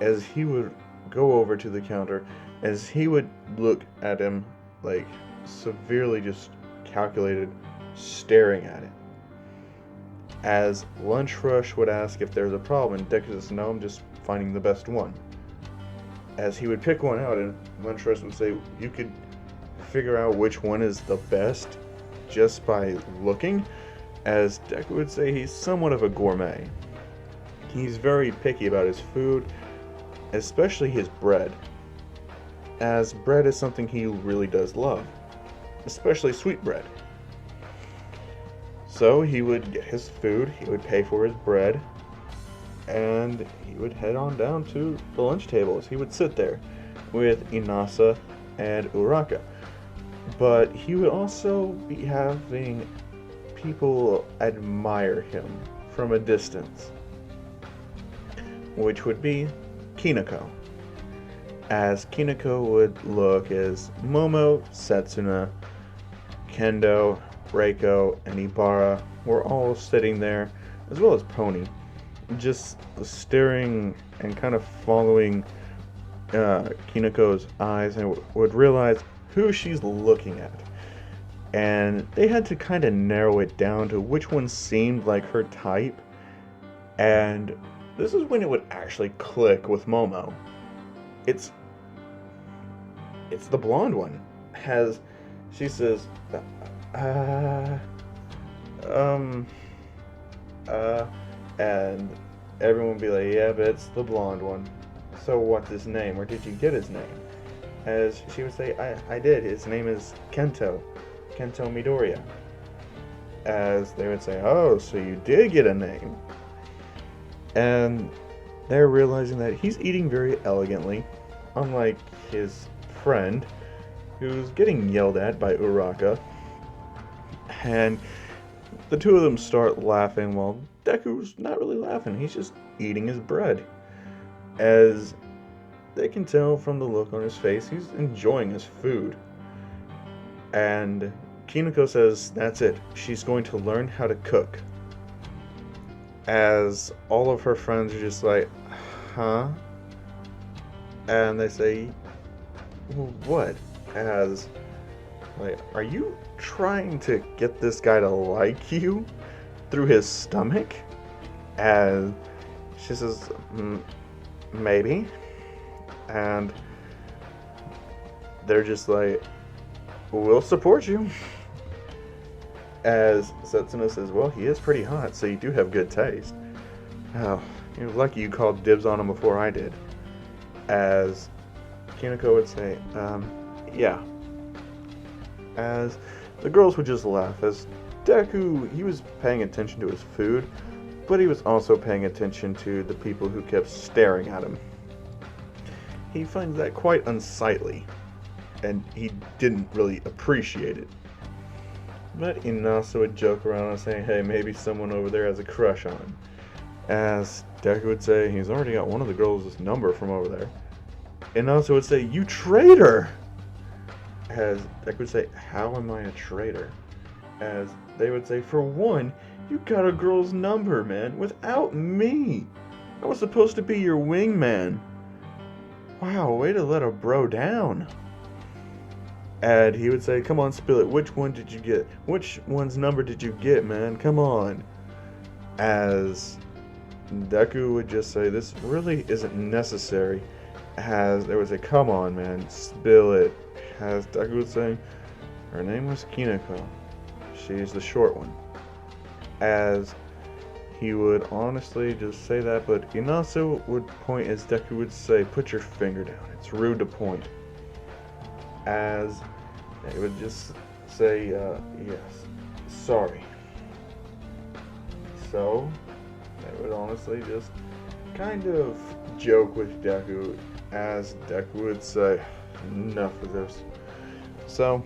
As he would go over to the counter, as he would look at him like severely just calculated, staring at it. As Lunch Rush would ask if there's a problem, and Deku says, "No, I'm just finding the best one." As he would pick one out, and Lunch Rush would say, "You could figure out which one is the best just by looking." As Deku would say, he's somewhat of a gourmet. He's very picky about his food, especially his bread, as bread is something he really does love, especially sweet bread. So he would get his food, he would pay for his bread, and he would head on down to the lunch tables. He would sit there with Inasa and Uraka. But he would also be having people admire him from a distance, which would be Kinako. As Kinako would look as Momo, Setsuna, Kendo, Reiko, and Ibara were all sitting there, as well as Pony, just staring and kind of following Kinako's eyes, and would realize who she's looking at. And they had to kind of narrow it down to which one seemed like her type. And this is when it would actually click with Momo. It's the blonde one. As she says, and everyone would be like, "Yeah, but it's the blonde one. So what's his name? Where did you get his name?" As she would say, I did. His name is Kento Midoriya." as they would say, oh, so you did get a name. And they're realizing that he's eating very elegantly, unlike his friend, who's getting yelled at by Uraka. And the two of them start laughing while Deku's not really laughing, he's just eating his bread. As they can tell from the look on his face, he's enjoying his food. And Kinako says that's it, she's going to learn how to cook. As all of her friends are just like, huh? And they say, well, what? As, like, are you trying to get this guy to like you through his stomach? And she says, maybe. And they're just like, we'll support you. As Setsuna says, well, he is pretty hot, so you do have good taste. Oh, you're lucky you called dibs on him before I did. As Kinako would say, yeah. As the girls would just laugh, as Deku, he was paying attention to his food, but he was also paying attention to the people who kept staring at him. He finds that quite unsightly, and he didn't really appreciate it. But Inasa would joke around and say, hey, maybe someone over there has a crush on him. As Deku would say, he's already got one of the girls' number from over there. Inasa would say, you traitor! As Deku would say, how am I a traitor? As they would say, for one, you got a girl's number, man, without me. I was supposed to be your wingman. Wow, way to let a bro down. And he would say, come on, spill it. Which one did you get? Which one's number did you get, man? Come on. As Deku would just say, this really isn't necessary. As there was a, come on, man, spill it. As Deku would say, her name was Kinako. She's the short one. As he would honestly just say that, but Inasa would point as Deku would say, put your finger down. It's rude to point. As they would just say, yes, sorry. So, they would honestly just kind of joke with Deku, as Deku would say, enough of this. So,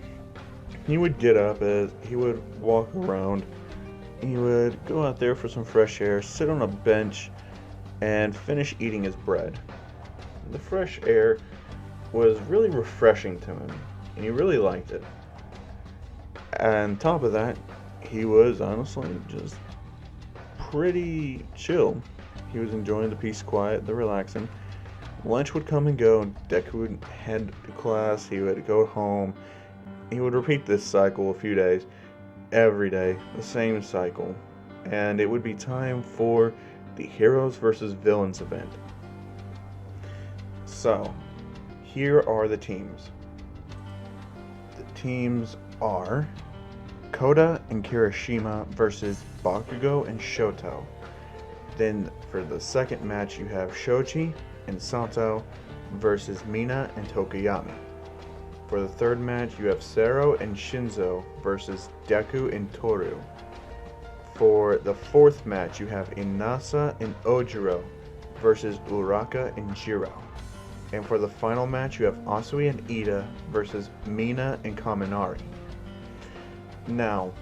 he would get up, as he would walk around, he would go out there for some fresh air, sit on a bench, and finish eating his bread. The fresh air was really refreshing to him, and he really liked it. And on top of that, he was honestly just pretty chill. He was enjoying the peace, quiet, the relaxing. Lunch would come and go, and Deku would head to class, he would go home. He would repeat this cycle a few days, every day, the same cycle. And it would be time for the Heroes vs. Villains event. So, here are the teams. The teams are Koda and Kirishima versus Bakugo and Shoto. Then for the second match you have Shoji and Sato versus Mina and Tokoyami. For the third match you have Sero and Shinzo versus Deku and Toru. For the fourth match you have Inasa and Ojiro versus Uraka and Jiro. And for the final match you have Asui and Ida versus Mina and Kaminari. Now,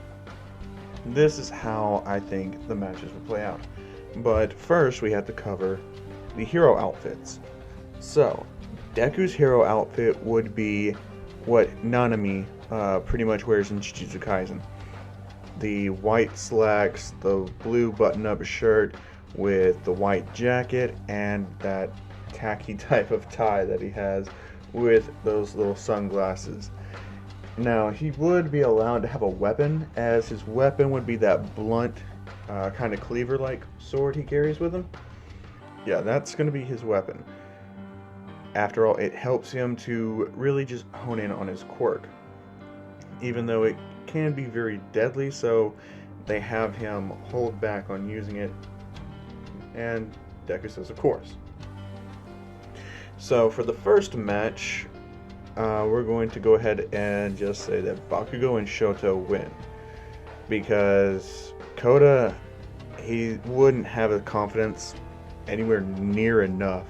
this is how I think the matches will play out. But first we have to cover the hero outfits. So, Deku's hero outfit would be what Nanami pretty much wears in Jujutsu Kaisen. The white slacks, the blue button-up shirt with the white jacket, and that tacky type of tie that he has with those little sunglasses. Now, he would be allowed to have a weapon, as his weapon would be that blunt, kind of cleaver-like sword he carries with him. Yeah, that's going to be his weapon. After all, it helps him to really just hone in on his quirk. Even though it can be very deadly, so they have him hold back on using it. And Deku says, of course. So for the first match, we're going to go ahead and just say that Bakugo and Shoto win. because Kota, he wouldn't have the confidence anywhere near enough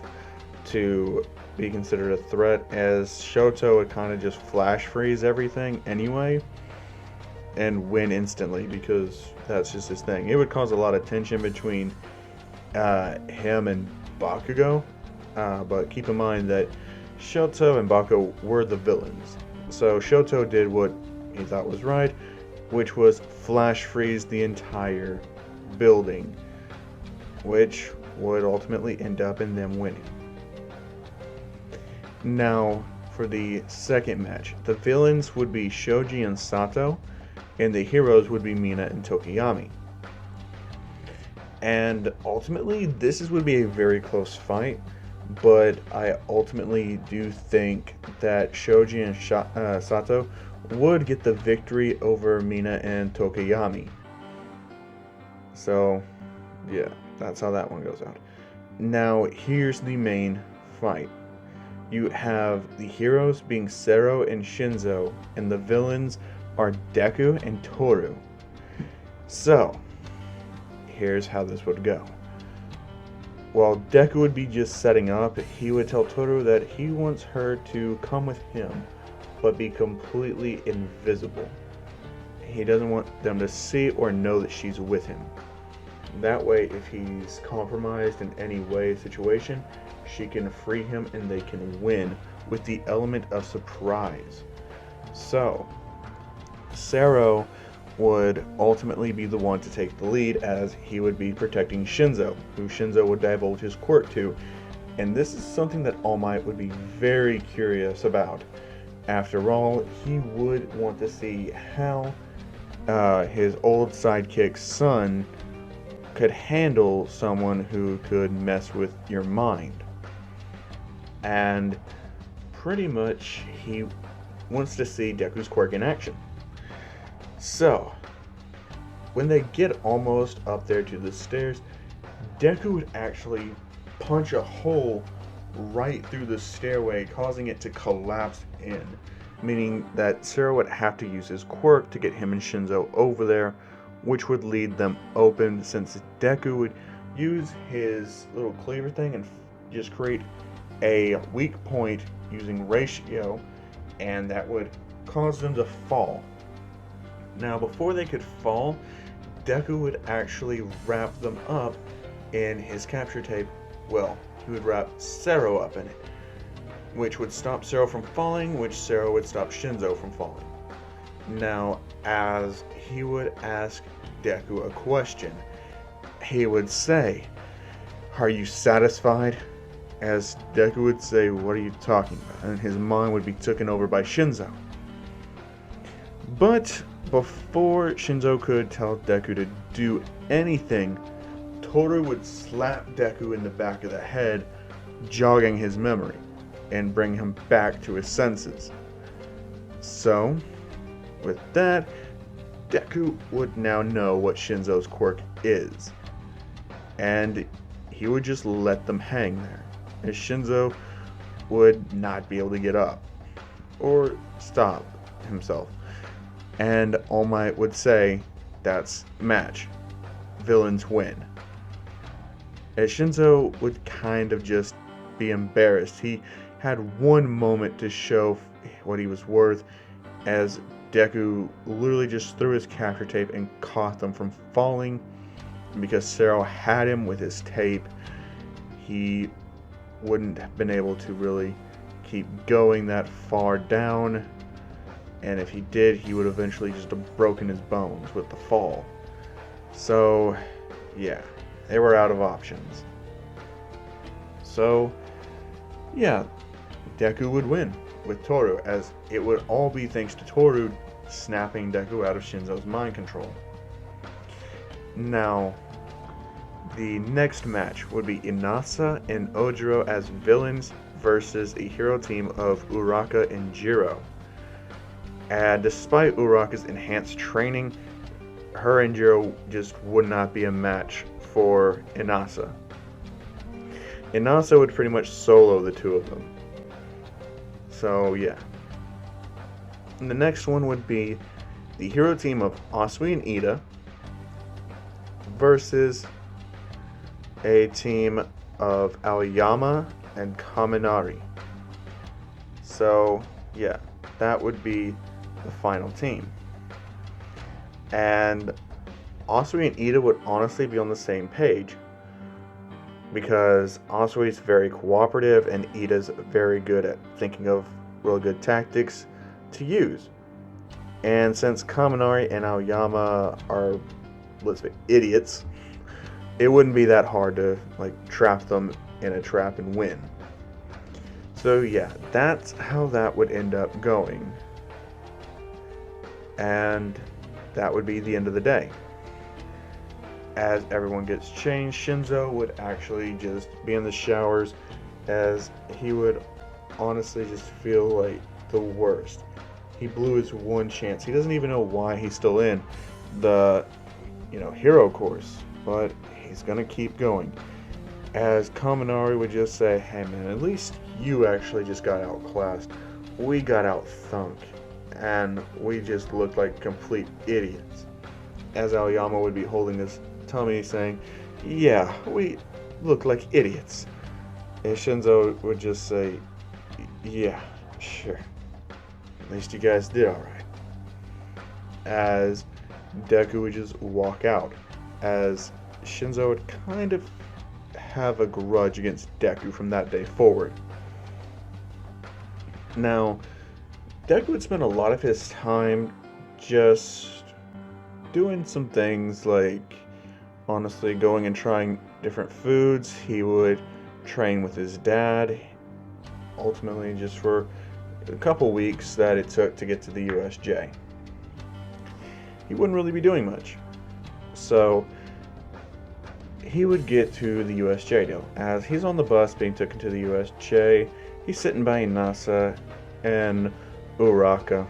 to be considered a threat, as Shoto would kind of just flash freeze everything anyway and win instantly because that's just his thing. It would cause a lot of tension between him and Bakugo, but keep in mind that Shoto and Bakugo were the villains. So Shoto did what he thought was right, which was flash freeze the entire building, which would ultimately end up in them winning. Now, for the second match, the villains would be Shoji and Sato, and the heroes would be Mina and Tokiyami. And ultimately, would be a very close fight, but I ultimately do think that Shoji and Sato would get the victory over Mina and Tokiyami. So, yeah, that's how that one goes out. Now, here's the main fight. You have the heroes being Sero and Shinzo, and the villains are Deku and Toru. So, here's how this would go. While Deku would be just setting up, he would tell Toru that he wants her to come with him, but be completely invisible. He doesn't want them to see or know that she's with him. That way, if he's compromised in any way, situation, she can free him and they can win with the element of surprise. So, Sero would ultimately be the one to take the lead, as he would be protecting Shinzo, who Shinzo would divulge his quirk to. And this is something that All Might would be very curious about. After all, he would want to see how his old sidekick's son could handle someone who could mess with your mind. And pretty much he wants to see Deku's quirk in action. So, when they get almost up there to the stairs, Deku would actually punch a hole right through the stairway, causing it to collapse in, meaning that Sero would have to use his quirk to get him and Shinzo over there, which would lead them open, since Deku would use his little cleaver thing and just create a weak point using ratio, and that would cause them to fall. Now, before they could fall, Deku would actually wrap them up in his capture tape. Well, he would wrap Sero up in it, which would stop Sero from falling, which Sero would stop Shinzo from falling. Now, as he would ask Deku a question, he would say, "Are you satisfied?" As Deku would say, "What are you talking about?" And his mind would be taken over by Shinzo. But before Shinzo could tell Deku to do anything, Toru would slap Deku in the back of the head, jogging his memory, and bring him back to his senses. So, with that, Deku would now know what Shinzo's quirk is, and he would just let them hang there, as Shinzo would not be able to get up, or stop himself. And All Might would say, "That's match. Villains win." As Shinzo would kind of just be embarrassed. He had one moment to show what he was worth, as Deku literally just threw his capture tape and caught them from falling. Because Sero had him with his tape, he wouldn't have been able to really keep going that far down. And if he did, he would eventually just have broken his bones with the fall. So, yeah, they were out of options. So, yeah, Deku would win with Toru, as it would all be thanks to Toru snapping Deku out of Shinzo's mind control. Now, the next match would be Inasa and Ojiro as villains versus a hero team of Uraka and Jiro. And despite Uraka's enhanced training, her and Jiro just would not be a match for Inasa. Inasa would pretty much solo the two of them. So yeah. And the next one would be the hero team of Asui and Ida versus a team of Aoyama and Kaminari. So, yeah, that would be the final team. And Asui and Ida would honestly be on the same page, because Asui's very cooperative and Ida's very good at thinking of real good tactics to use. And since Kaminari and Aoyama are, let's say, idiots, it wouldn't be that hard to trap them in a trap and win. So yeah, that's how that would end up going. And that would be the end of the day. As everyone gets changed, Shinzo would actually just be in the showers, as he would honestly just feel like the worst. He blew his one chance. He doesn't even know why he's still in the, hero course, but he's gonna keep going. As Kaminari would just say, "Hey man, at least you actually just got outclassed. We got outthunk, and we just looked like complete idiots." As Aoyama would be holding his tummy saying, "Yeah, we look like idiots." And Shinzo would just say, "Yeah, sure. At least you guys did alright." As Deku would just walk out, as Shinzo would kind of have a grudge against Deku from that day forward. Now, Deku would spend a lot of his time just doing some things like, honestly, going and trying different foods. He would train with his dad, ultimately just for a couple weeks that it took to get to the USJ. He wouldn't really be doing much. So he would get to the USJ though. As he's on the bus being taken to the USJ, he's sitting by Inasa and Uraka,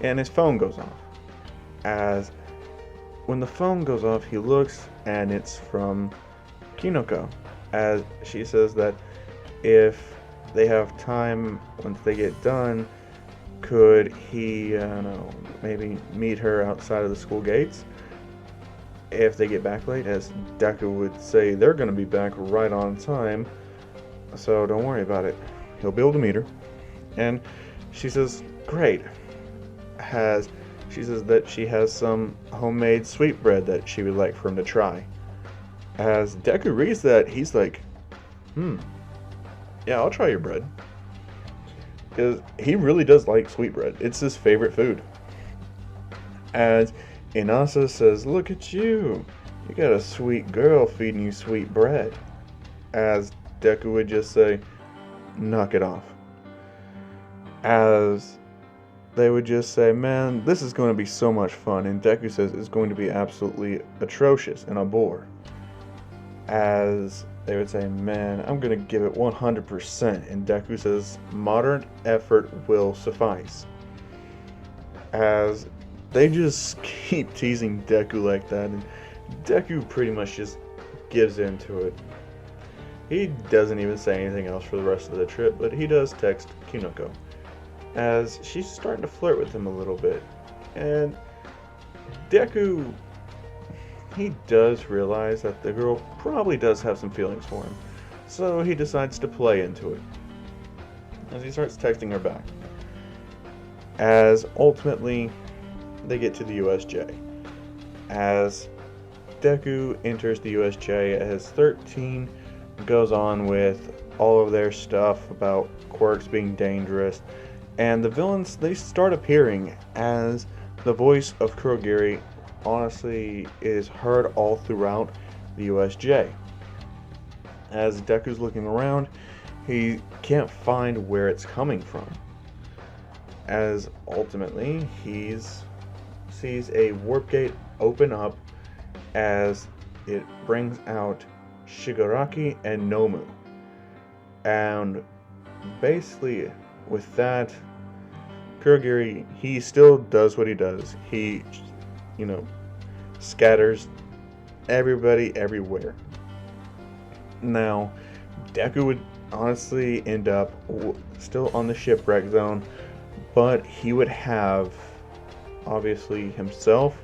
and his phone goes off. As when the phone goes off, he looks, and it's from Kinoko, as she says that if they have time once they get done, could he, maybe meet her outside of the school gates if they get back late, as Deku would say they're going to be back right on time, so don't worry about it. He'll be able to meet her. And she says, great. She says that she has some homemade sweetbread that she would like for him to try. As Deku reads that, he's like, yeah, I'll try your bread. Because he really does like sweetbread. It's his favorite food. As Inasa says, look at you. You got a sweet girl feeding you sweet bread. As Deku would just say, knock it off. As they would just say, man, this is going to be so much fun. And Deku says it's going to be absolutely atrocious and a bore. As they would say, man, I'm going to give it 100%. And Deku says, moderate effort will suffice. As they just keep teasing Deku like that. And Deku pretty much just gives into it. He doesn't even say anything else for the rest of the trip, but he does text Kinoko, as she's starting to flirt with him a little bit. And Deku, he does realize that the girl probably does have some feelings for him, so he decides to play into it, as he starts texting her back. As ultimately, they get to the USJ. As Deku enters the USJ, as 13 goes on with all of their stuff about quirks being dangerous, and the villains, they start appearing, as the voice of Kurogiri honestly is heard all throughout the USJ. As Deku's looking around, he can't find where it's coming from, as ultimately he sees a warp gate open up, as it brings out Shigaraki and Nomu. And basically with that, Kurogiri, he still does what he does. He, scatters everybody everywhere. Now, Deku would honestly end up still on the shipwreck zone, but he would have obviously himself,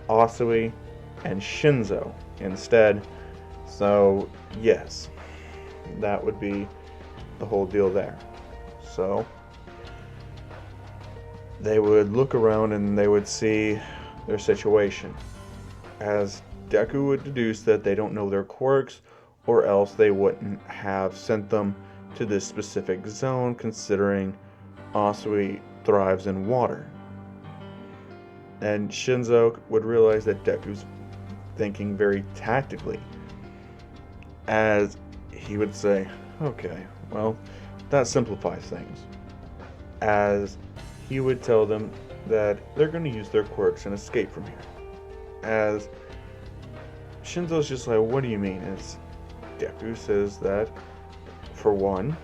Asui, and Shinzo instead. So, yes, that would be the whole deal there. So, they would look around and they would see their situation, as Deku would deduce that they don't know their quirks, or else they wouldn't have sent them to this specific zone, considering Asui thrives in water. And Shinzo would realize that Deku's thinking very tactically, as he would say, okay, well, that simplifies things. As he would tell them that they're going to use their quirks and escape from here. As Shinzo's just like, what do you mean? As Deku says that, for one,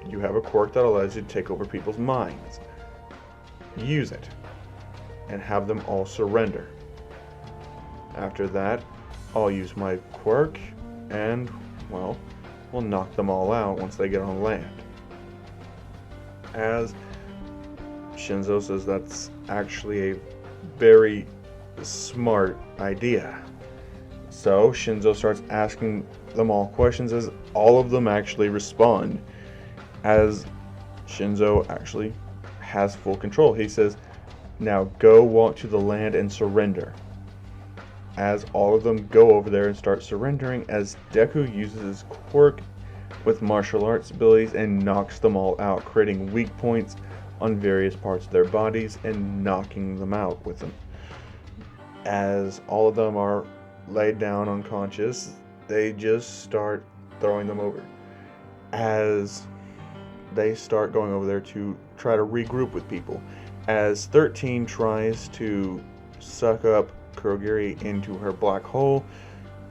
you have a quirk that allows you to take over people's minds. Use it, and have them all surrender. After that, I'll use my quirk, and, well, we'll knock them all out once they get on land. As Shinzo says that's actually a very smart idea. So Shinzo starts asking them all questions, as all of them actually respond, as Shinzo actually has full control. He says, now go walk to the land and surrender. As all of them go over there and start surrendering, as Deku uses his quirk with martial arts abilities and knocks them all out, creating weak points on various parts of their bodies and knocking them out with them. As all of them are laid down unconscious, they just start throwing them over. As they start going over there to try to regroup with people. As 13 tries to suck up Kurogiri into her black hole,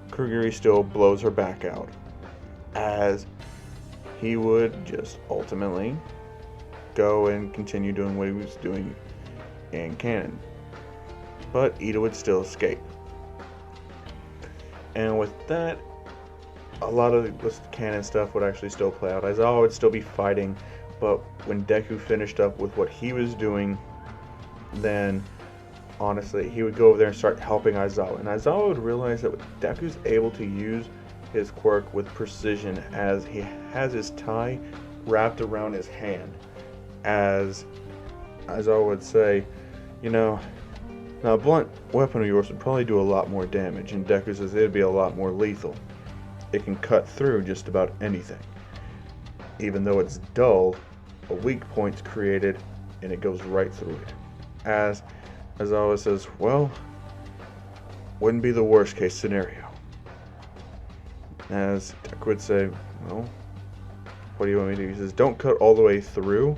Kurogiri still blows her back out. As he would just ultimately go and continue doing what he was doing in canon. But Ida would still escape. And with that, a lot of the canon stuff would actually still play out. Aizawa would still be fighting, but when Deku finished up with what he was doing, then honestly, he would go over there and start helping Aizawa. And Aizawa would realize that Deku's able to use his quirk with precision, as he has his tie wrapped around his hand. As Aizawa would say, you know, now a blunt weapon of yours would probably do a lot more damage, and Deku says it'd be a lot more lethal. It can cut through just about anything. Even though it's dull, a weak point's created and it goes right through it. As Aizawa says, well, wouldn't be the worst case scenario. As Deku would say, well, what do you want me to do? He says, don't cut all the way through,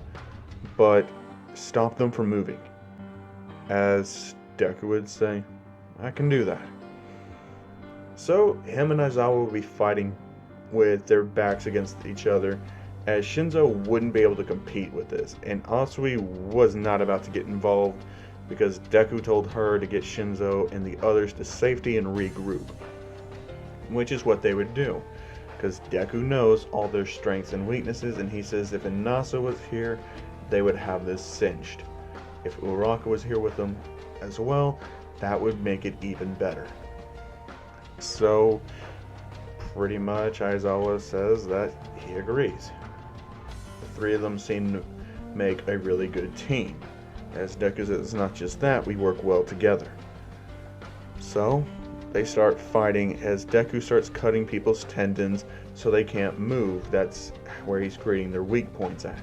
but stop them from moving. As Deku would say, I can do that. So him and Aizawa would be fighting with their backs against each other, as Shinzo wouldn't be able to compete with this, and Asui was not about to get involved because Deku told her to get Shinzo and the others to safety and regroup, which is what they would do, because Deku knows all their strengths and weaknesses, and he says if Inasa was here, they would have this cinched. If Uraraka was here with them as well, that would make it even better. So, pretty much Aizawa says that he agrees. The three of them seem to make a really good team. As Deku says, it's not just that, we work well together. So, they start fighting as Deku starts cutting people's tendons so they can't move. That's where he's creating their weak points at.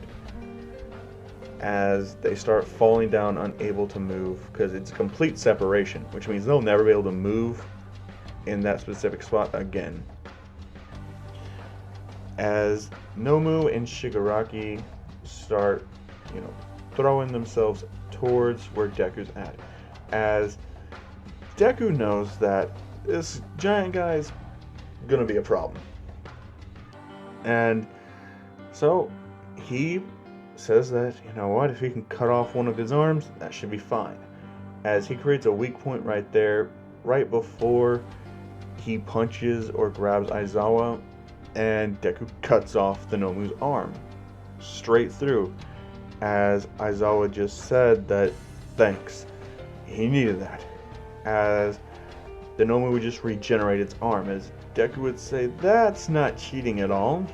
As they start falling down unable to move, because it's complete separation, which means they'll never be able to move in that specific spot again. As Nomu and Shigaraki start, throwing themselves towards where Deku's at. As Deku knows that this giant guy's gonna be a problem. And so he says that, if he can cut off one of his arms, that should be fine. As he creates a weak point right there, right before he punches or grabs Aizawa, and Deku cuts off the Nomu's arm straight through, as Aizawa just said that thanks. he needed that, as the Nomu would just regenerate its arm, as Deku would say, that's not cheating at all.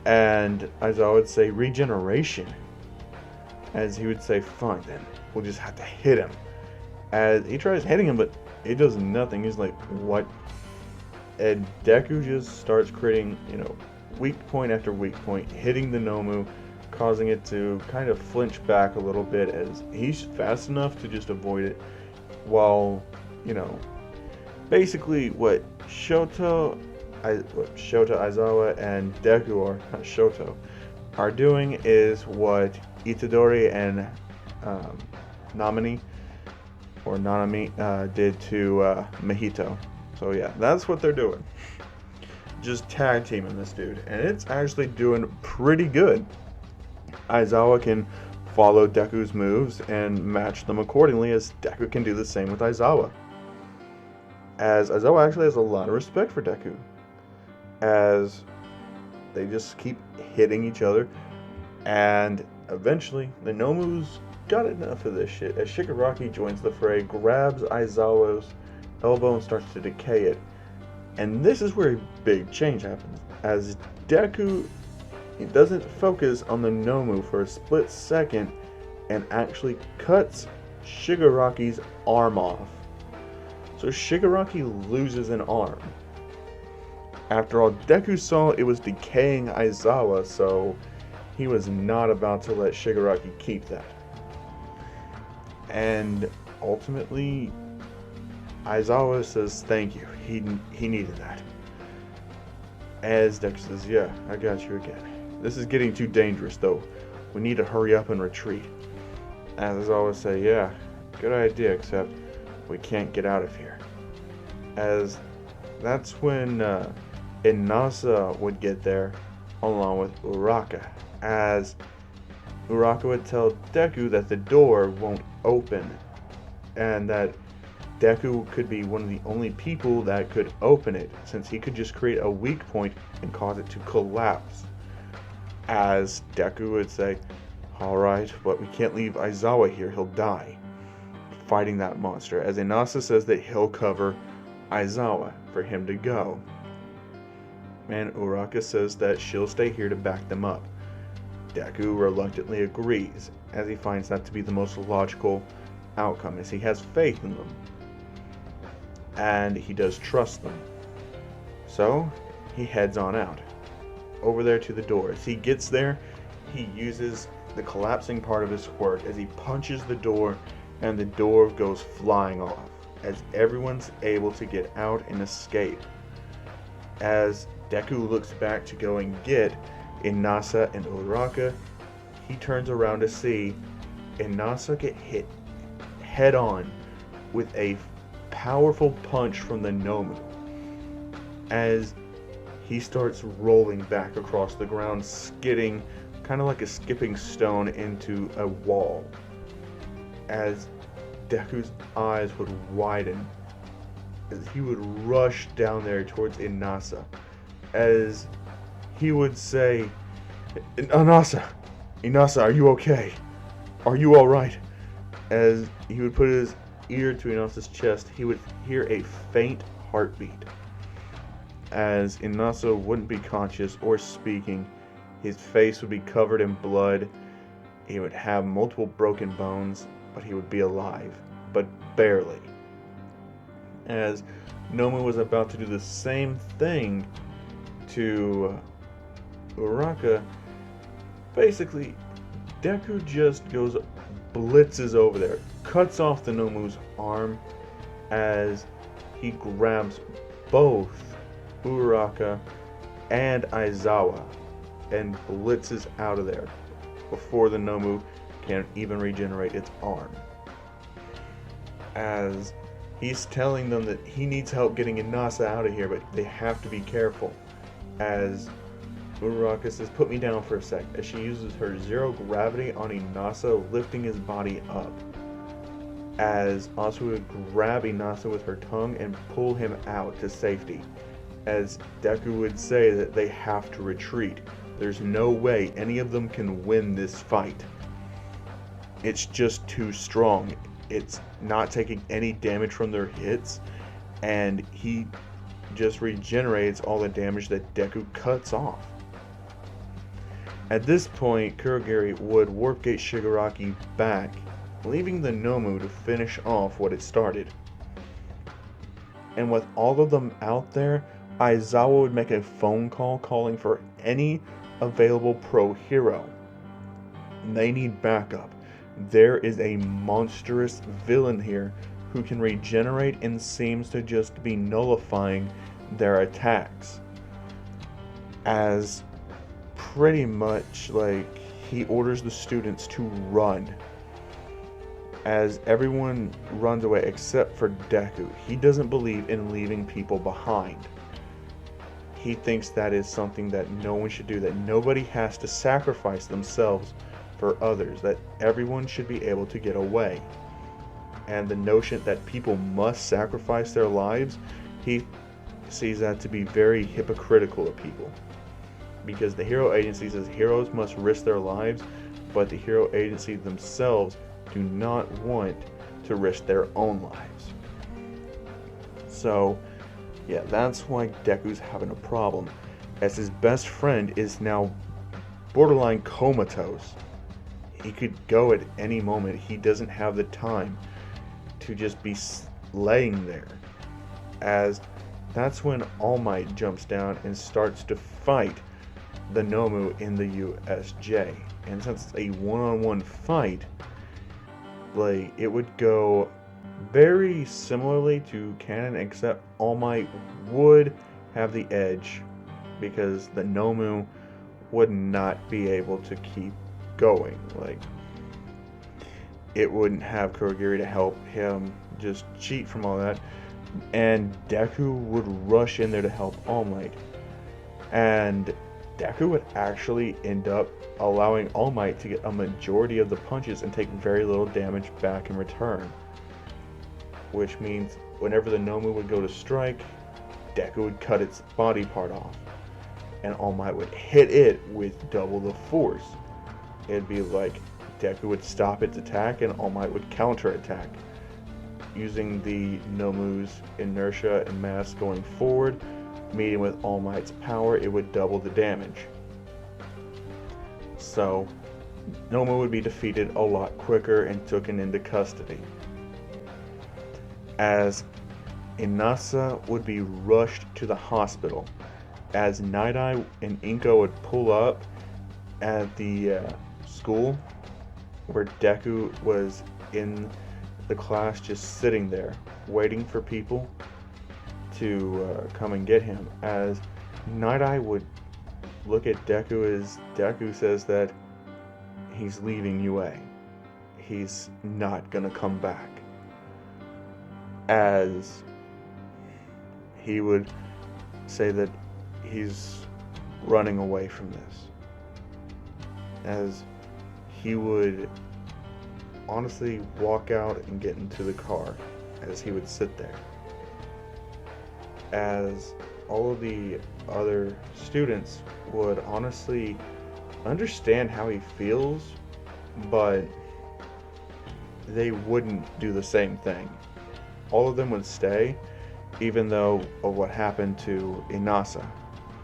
And Aizawa would say, regeneration. As he would say, fine then, we'll just have to hit him. As he tries hitting him, but it does nothing. He's like, what? And Deku just starts creating, weak point after weak point, hitting the Nomu, causing it to kind of flinch back a little bit, as he's fast enough to just avoid it, while, basically what Shoto, Aizawa, and Deku are doing is what Itadori and Nanami did to Mahito. So yeah, that's what they're doing. Just tag teaming this dude, and it's actually doing pretty good. Aizawa can follow Deku's moves and match them accordingly, as Deku can do the same with Aizawa. As Aizawa actually has a lot of respect for Deku, as they just keep hitting each other, and eventually the Nomu's got enough of this shit, as Shigaraki joins the fray, grabs Aizawa's elbow and starts to decay it. And this is where a big change happens, as Deku, he doesn't focus on the Nomu for a split second and actually cuts Shigaraki's arm off. So Shigaraki loses an arm. After all, Deku saw it was decaying Aizawa, so he was not about to let Shigaraki keep that. And ultimately, Aizawa says thank you. He needed that. As Deku says, yeah, I got you again. This is getting too dangerous though. We need to hurry up and retreat. As Aizawa say, yeah, good idea, except we can't get out of here. As that's when Inasa would get there, along with Uraka. As Uraka would tell Deku that the door won't open, and that Deku could be one of the only people that could open it, since he could just create a weak point and cause it to collapse. As Deku would say, alright, but we can't leave Aizawa here, he'll die fighting that monster, as Inasa says that he'll cover Aizawa for him to go. And Uraka says that she'll stay here to back them up. Deku reluctantly agrees, as he finds that to be the most logical outcome, as he has faith in them. And he does trust them. So, he heads on out, over there to the door. As he gets there, he uses the collapsing part of his quirk as he punches the door, and the door goes flying off, as everyone's able to get out and escape. As Deku looks back to go and get Inasa and Uraka, he turns around to see Inasa get hit head on with a powerful punch from the Nomu, as he starts rolling back across the ground, skidding kind of like a skipping stone into a wall, as Deku's eyes would widen as he would rush down there towards Inasa, as he would say, Inasa, are you okay? Are you alright? As he would put his ear to Inasa's chest, he would hear a faint heartbeat. As Inasa wouldn't be conscious or speaking, his face would be covered in blood, he would have multiple broken bones, but he would be alive, but barely. As Nomu was about to do the same thing to Uraka, basically, Deku just blitzes over there, cuts off the Nomu's arm, as he grabs both Uraka and Aizawa and blitzes out of there before the Nomu can even regenerate its arm. As he's telling them that he needs help getting Inasa out of here, but they have to be careful. As Uraka says, put me down for a sec, as she uses her zero gravity on Inasa, lifting his body up. As Asu would grab Inasa with her tongue and pull him out to safety. As Deku would say that they have to retreat. There's no way any of them can win this fight. It's just too strong. it's not taking any damage from their hits, and he just regenerates all the damage that Deku cuts off. At this point, Kurogiri would warp-gate Shigaraki back, leaving the Nomu to finish off what it started. And with all of them out there, Aizawa would make a phone call calling for any available pro hero. They need backup. There is a monstrous villain here who can regenerate and seems to just be nullifying their attacks. As pretty much like he orders the students to run. As everyone runs away except for Deku. He doesn't believe in leaving people behind. He thinks that is something that no one should do, that nobody has to sacrifice themselves for others, that everyone should be able to get away. And the notion that people must sacrifice their lives, he sees that to be very hypocritical of people. Because the hero agency says heroes must risk their lives, but the hero agency themselves do not want to risk their own lives. So, yeah, that's why Deku's having a problem, as his best friend is now borderline comatose. He could go at any moment. He doesn't have the time to just be laying there. As that's when All Might jumps down and starts to fight the Nomu in the USJ. And since it's a one-on-one fight, like, it would go very similarly to canon, except All Might would have the edge because the Nomu would not be able to keep going. Like, it wouldn't have Kurogiri to help him just cheat from all that, and Deku would rush in there to help All Might, and Deku would actually end up allowing All Might to get a majority of the punches and take very little damage back in return. Which means whenever the Nomu would go to strike, Deku would cut its body part off. And All Might would hit it with double the force. It'd be like Deku would stop its attack and All Might would counter-attack. Using the Nomu's inertia and mass going forward, meeting with All Might's power, it would double the damage. So, Nomu would be defeated a lot quicker and taken into custody. As Inasa would be rushed to the hospital, as Night Eye and Inko would pull up at the school where Deku was in the class just sitting there waiting for people to come and get him. As Night Eye would look at Deku as Deku says that he's leaving UA. He's not gonna come back. As he would say that he's running away from this. As he would honestly walk out and get into the car as he would sit there. As all of the other students would honestly understand how he feels, but they wouldn't do the same thing. All of them would stay, even though of what happened to Inasa,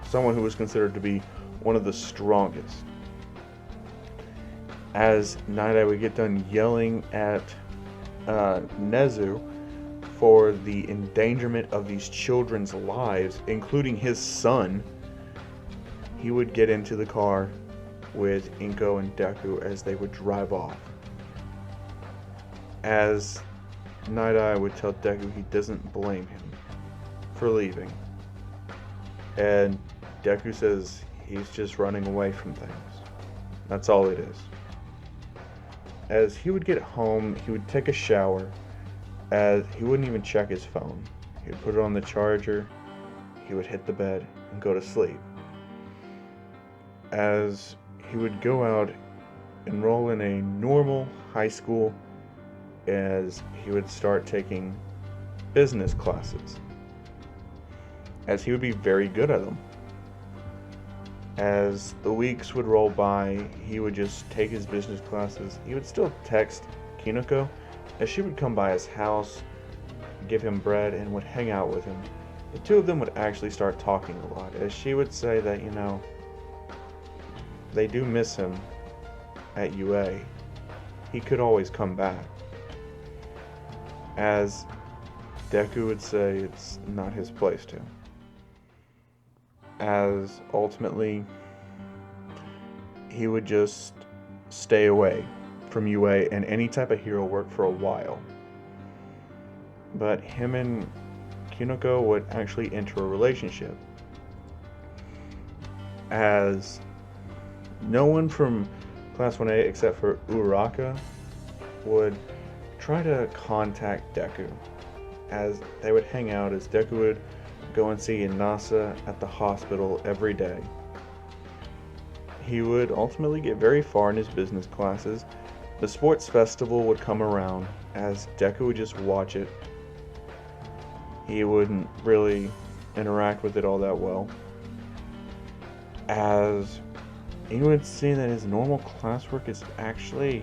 someone who was considered to be one of the strongest. As Night Eye would get done yelling at Nezu for the endangerment of these children's lives, including his son, he would get into the car with Inko and Deku as they would drive off. As Night Eye would tell Deku he doesn't blame him for leaving. And Deku says he's just running away from things. That's all it is. As he would get home, he would take a shower, as he wouldn't even check his phone. He would put it on the charger, he would hit the bed, and go to sleep. As he would go out, enroll in a normal high school, as he would start taking business classes. As he would be very good at them. As the weeks would roll by, he would just take his business classes. He would still text Kinoko, as she would come by his house, give him bread, and would hang out with him, the two of them would actually start talking a lot, as she would say that, they do miss him at UA. He could always come back. As Deku would say it's not his place to. As ultimately, he would just stay away from UA and any type of hero work for a while. But him and Kinoko would actually enter a relationship, as no one from Class 1A except for Uraraka would try to contact Deku, as they would hang out, as Deku would go and see Inasa at the hospital every day. He would ultimately get very far in his business classes. The sports festival would come around, as Deku would just watch it. He wouldn't really interact with it all that well, as he would see that his normal classwork is actually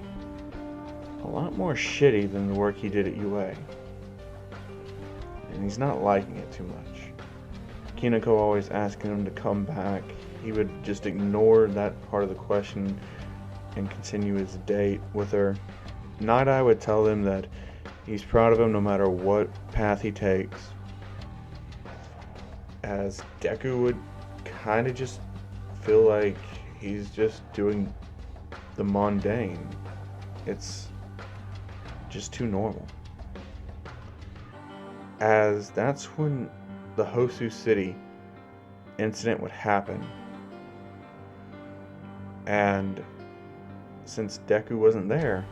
a lot more shitty than the work he did at UA. And he's not liking it too much. Kinoko always asking him to come back. He would just ignore that part of the question and continue his date with her. Night Eye would tell him that he's proud of him no matter what path he takes, as Deku would kind of just feel like he's just doing the mundane. It's just too normal. As that's when the Hosu City incident would happen. And since Deku wasn't there,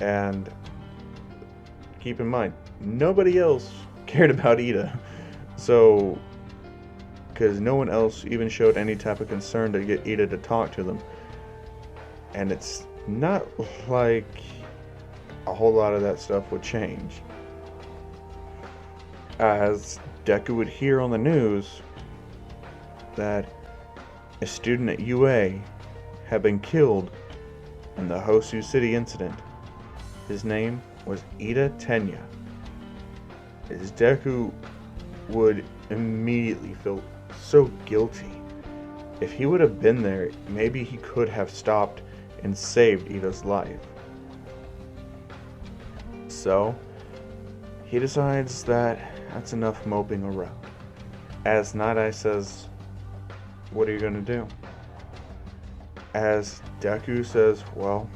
and keep in mind, nobody else cared about Ida. So, because no one else even showed any type of concern to get Ida to talk to them. And it's not like a whole lot of that stuff would change, as Deku would hear on the news that a student at UA had been killed in the Hosu City incident. His name was Ida Tenya. As Deku would immediately feel so guilty. If he would have been there, maybe he could have stopped and saved Ida's life. So, he decides that that's enough moping around. As Night Eye says, "What are you gonna do?" As Deku says, "Well,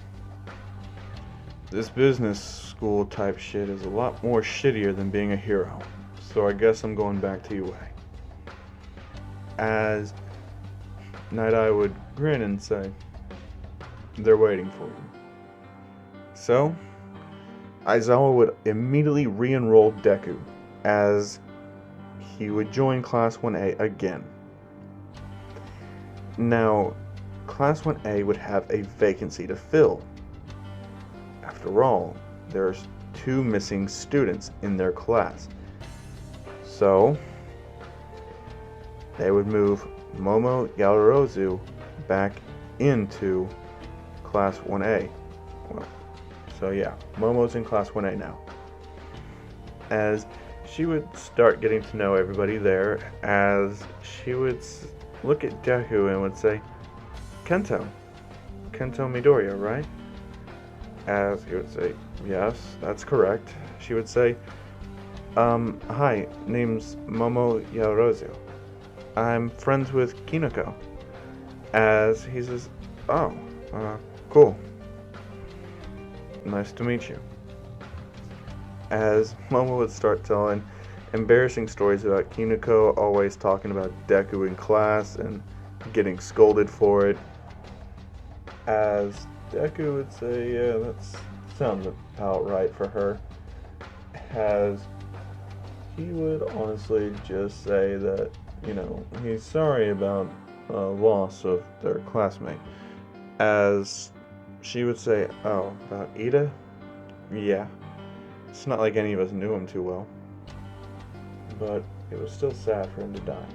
this business school type shit is a lot more shittier than being a hero, so I guess I'm going back to UA." As Night Eye would grin and say, "They're waiting for you." So, Aizawa would immediately re-enroll Deku, as he would join Class 1A again. Now, Class 1A would have a vacancy to fill. After all, there's 2 missing students in their class. So, they would move Momo Yaoyorozu back into Class 1A. Well, so yeah, Momo's in Class 1A now. As she would start getting to know everybody there, as she would look at Deku and would say, Kento Midoriya, right?" As he would say, "Yes, that's correct." She would say, "Hi, name's Momo Yaoyorozu. I'm friends with Kinoko." As he says, "Oh, cool. Nice to meet you." As Momo would start telling embarrassing stories about Kinoko always talking about Deku in class and getting scolded for it. As Deku would say, "Yeah, that sounds about right for her." As he would honestly just say that, he's sorry about loss of their classmate. As she would say, "Oh, about Ida? Yeah. It's not like any of us knew him too well. But it was still sad for him to die."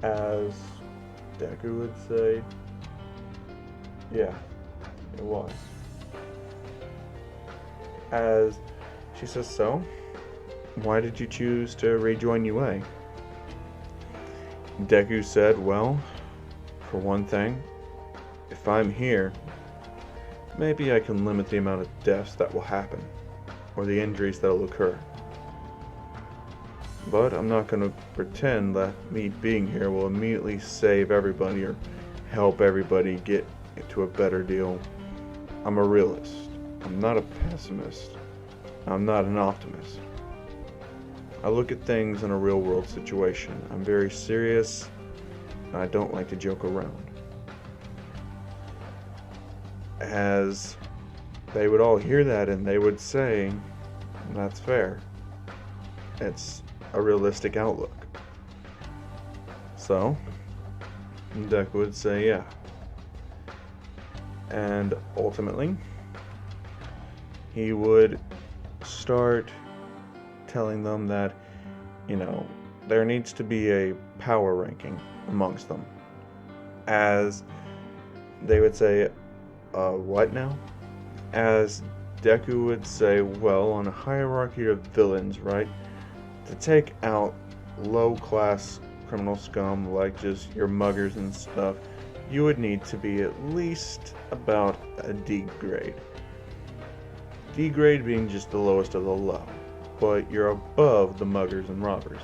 As Deku would say, "Yeah, it was." As she says, so, why did you choose to rejoin UA? Deku said, well, for one thing, if I'm here, maybe I can limit the amount of deaths that will happen, or the injuries that will occur. But I'm not going to pretend that me being here will immediately save everybody or help everybody get to a better deal. I'm a realist. I'm not a pessimist. I'm not an optimist. I look at things in a real world situation. I'm very serious, and I don't like to joke around. As they would all hear that and they would say, that's fair. It's a realistic outlook. So, Deku would say, yeah. And ultimately, he would start telling them that, there needs to be a power ranking amongst them. As they would say, what now? As Deku would say, well, on a hierarchy of villains, right? To take out low-class criminal scum like just your muggers and stuff, you would need to be at least about a D grade. D grade being just the lowest of the low, but you're above the muggers and robbers.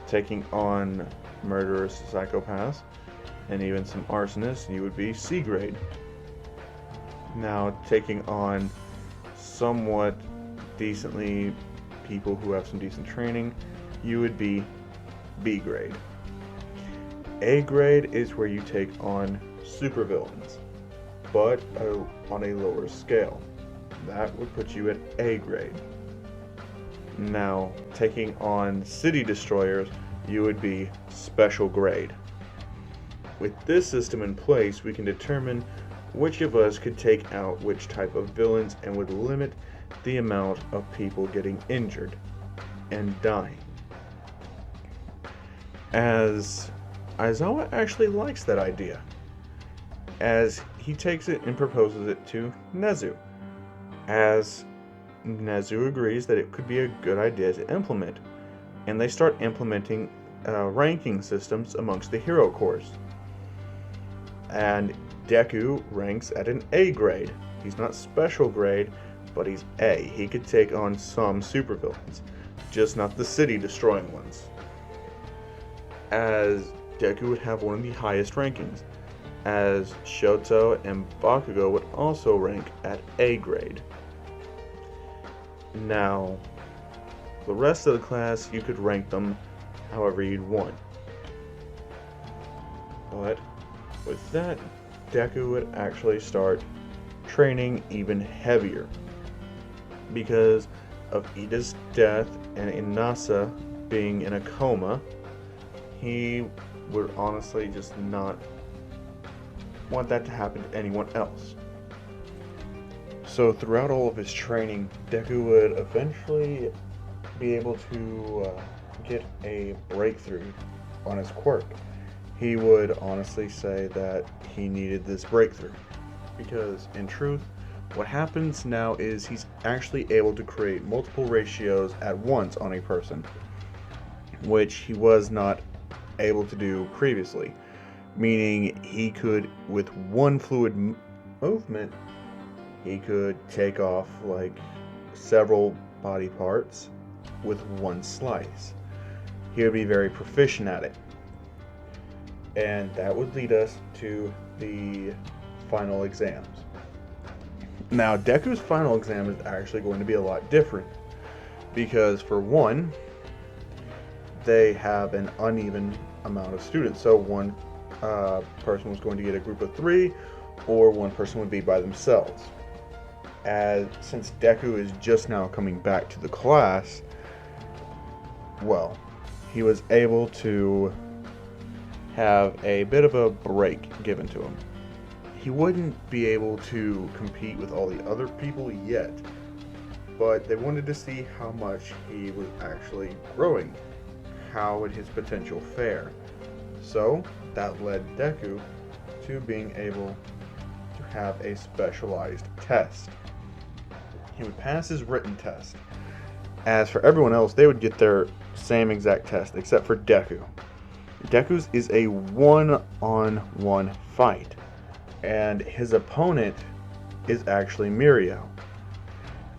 Taking on murderers, psychopaths, and even some arsonists, you would be C grade. Now, taking on somewhat decently people who have some decent training, you would be B grade. A grade is where you take on supervillains, but on a lower scale. That would put you at A grade. Now, taking on city destroyers, you would be special grade. With this system in place, we can determine which of us could take out which type of villains and would limit the amount of people getting injured and dying. As Aizawa actually likes that idea, as he takes it and proposes it to Nezu, as Nezu agrees that it could be a good idea to implement, and they start implementing ranking systems amongst the hero corps. And Deku ranks at an A grade. He's not special grade, but he's A. He could take on some supervillains, just not the city-destroying ones. As Deku would have one of the highest rankings, as Shoto and Bakugo would also rank at A grade. Now, the rest of the class, you could rank them however you'd want. But with that, Deku would actually start training even heavier. Because of Ida's death and Inasa being in a coma, he would honestly just not want that to happen to anyone else. So throughout all of his training, Deku would eventually be able to get a breakthrough on his quirk. He would honestly say that he needed this breakthrough because, in truth, what happens now is he's actually able to create multiple ratios at once on a person, which he was not able to do previously, meaning he could, with one fluid movement, he could take off like several body parts with one slice. He would be very proficient at it. And that would lead us to the final exams. Now, Deku's final exam is actually going to be a lot different because, for one, they have an uneven amount of students. So one person was going to get a group of 3, or one person would be by themselves. Since Deku is just now coming back to the class, well, he was able to have a bit of a break given to him. He wouldn't be able to compete with all the other people yet, but they wanted to see how much he was actually growing. How would his potential fare? So that led Deku to being able to have a specialized test. He would pass his written test. As for everyone else, they would get their same exact test, except for Deku. Deku's is a one-on-one fight, and his opponent is actually Mirio.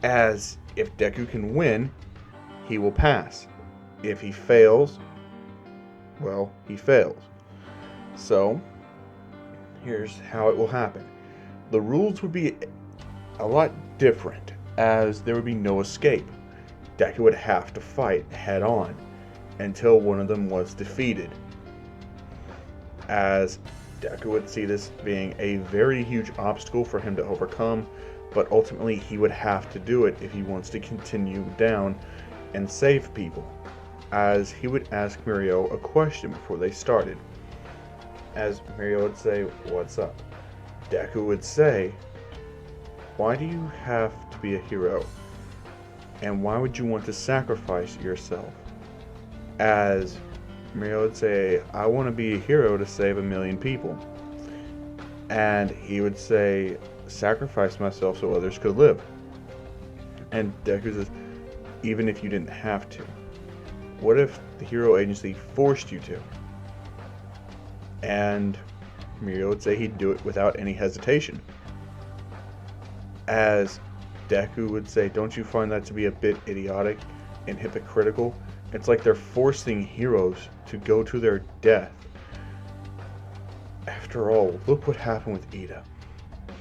As if Deku can win, he will pass. If he fails, well, he fails. So, here's how it will happen. The rules would be a lot different, as there would be no escape. Deku would have to fight head on until one of them was defeated, as Deku would see this being a very huge obstacle for him to overcome, but ultimately he would have to do it if he wants to continue down and save people, as he would ask Mirio a question before they started. As Mirio would say, "What's up?" Deku would say, "Why do you have to be a hero? And why would you want to sacrifice yourself?" As Mirio would say, "I want to be a hero to save 1,000,000 people." And he would say, "Sacrifice myself so others could live." And Deku says, "Even if you didn't have to, what if the hero agency forced you to?" And Mirio would say he'd do it without any hesitation. As Deku would say, "Don't you find that to be a bit idiotic and hypocritical? It's like they're forcing heroes to go to their death. After all, look what happened with Ida.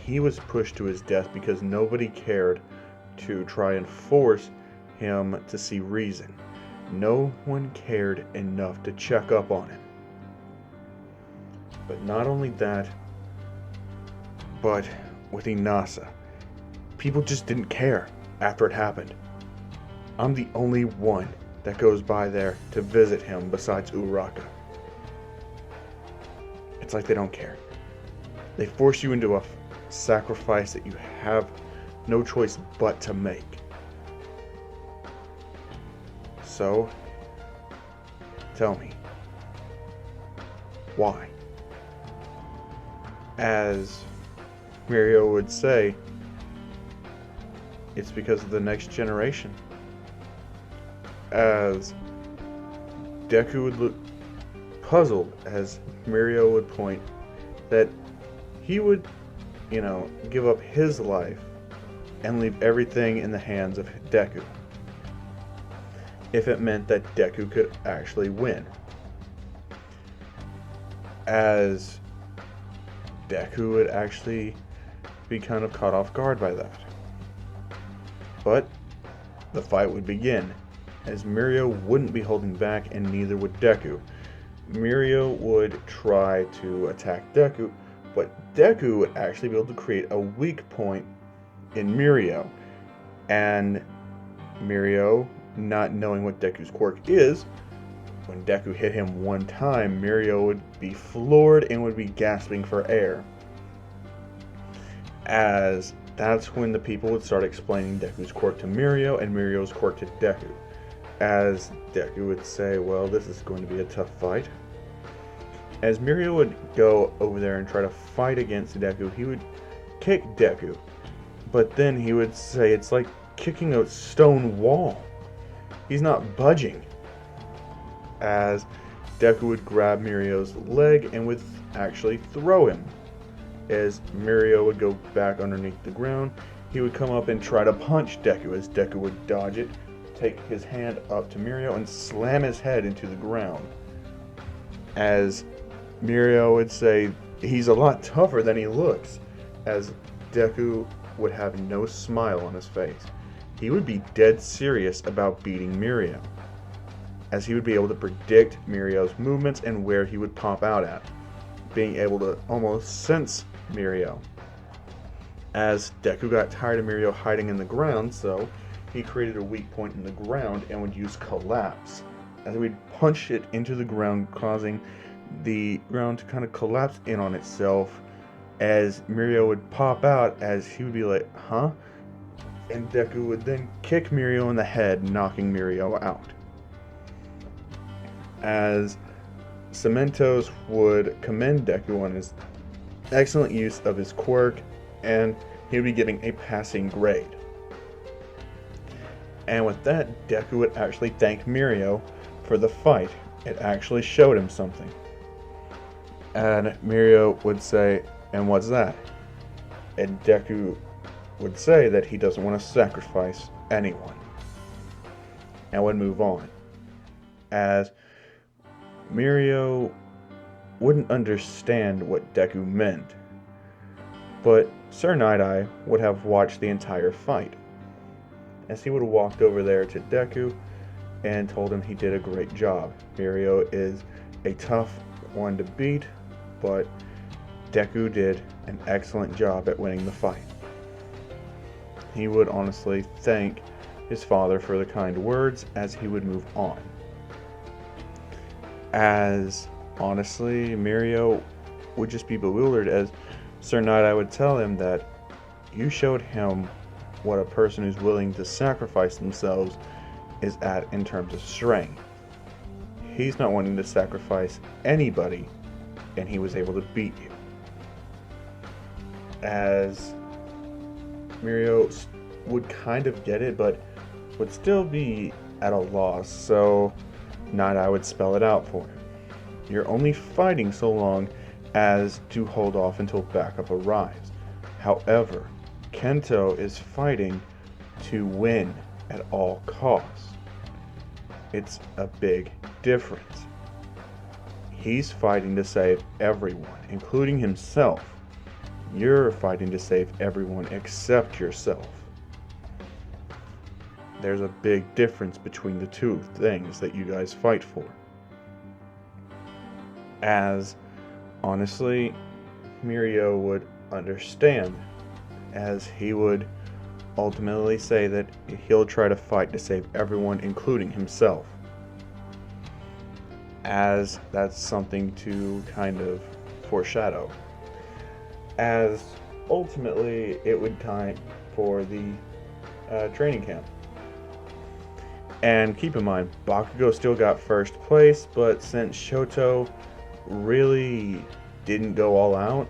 He was pushed to his death because nobody cared to try and force him to see reason. No one cared enough to check up on him. But not only that, but with Inasa, people just didn't care after it happened. I'm the only one that goes by there to visit him besides Uraka. It's like they don't care. They force you into a sacrifice that you have no choice but to make. So, tell me, why?" As Mirio would say, "It's because of the next generation." As Deku would look puzzled, as Mirio would point that he would, give up his life and leave everything in the hands of Deku, if it meant that Deku could actually win. As Deku would actually be kind of caught off guard by that. But the fight would begin, as Mirio wouldn't be holding back, and neither would Deku. Mirio would try to attack Deku, but Deku would actually be able to create a weak point in Mirio. And Mirio, not knowing what Deku's quirk is, when Deku hit him one time, Mirio would be floored and would be gasping for air. As that's when the people would start explaining Deku's quirk to Mirio and Mirio's quirk to Deku. As Deku would say, "Well, this is going to be a tough fight." As Mirio would go over there and try to fight against Deku, he would kick Deku. But then he would say it's like kicking a stone wall. He's not budging. As Deku would grab Mirio's leg and would actually throw him. As Mirio would go back underneath the ground, he would come up and try to punch Deku, as Deku would dodge it, take his hand up to Mirio and slam his head into the ground. As Mirio would say he's a lot tougher than he looks, as Deku would have no smile on his face. He would be dead serious about beating Mirio, as he would be able to predict Mirio's movements and where he would pop out at, being able to almost sense Mirio. As Deku got tired of Mirio hiding in the ground, so he created a weak point in the ground and would use Collapse, as he would punch it into the ground, causing the ground to kind of collapse in on itself, as Mirio would pop out, as he would be like, "Huh?" And Deku would then kick Mirio in the head, knocking Mirio out. As Cementos would commend Deku on his excellent use of his quirk, and he would be getting a passing grade. And with that, Deku would actually thank Mirio for the fight. It actually showed him something. And Mirio would say, "And what's that?" And Deku would say that he doesn't want to sacrifice anyone. And would move on. As Mirio wouldn't understand what Deku meant. But Sir Night-Eye would have watched the entire fight. As he would have walked over there to Deku and told him he did a great job. Mirio is a tough one to beat, but Deku did an excellent job at winning the fight. He would honestly thank his father for the kind words as he would move on. As honestly, Mirio would just be bewildered as Sir Night-Eye would tell him that you showed him what a person who's willing to sacrifice themselves is at in terms of strength. He's not wanting to sacrifice anybody, and he was able to beat you. As Mirio would kind of get it, but would still be at a loss, so Night-Eye would spell it out for him. You're only fighting so long as to hold off until backup arrives. However, Kento is fighting to win at all costs. It's a big difference. He's fighting to save everyone, including himself. You're fighting to save everyone except yourself. There's a big difference between the two things that you guys fight for. As honestly, Mirio would understand, as he would ultimately say that he'll try to fight to save everyone, including himself. As that's something to kind of foreshadow. As ultimately it would time for the training camp. And keep in mind, Bakugo still got first place, but since Shoto really didn't go all out,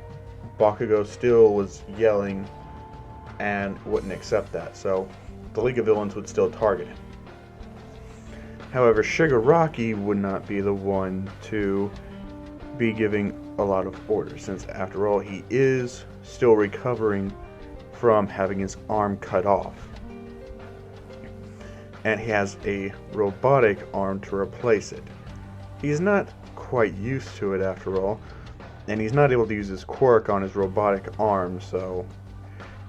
Bakugo still was yelling and wouldn't accept that, so the League of Villains would still target him. However, Shigaraki would not be the one to be giving a lot of orders, since after all, he is still recovering from having his arm cut off. And he has a robotic arm to replace it. He's not quite used to it after all, and he's not able to use his quirk on his robotic arm, so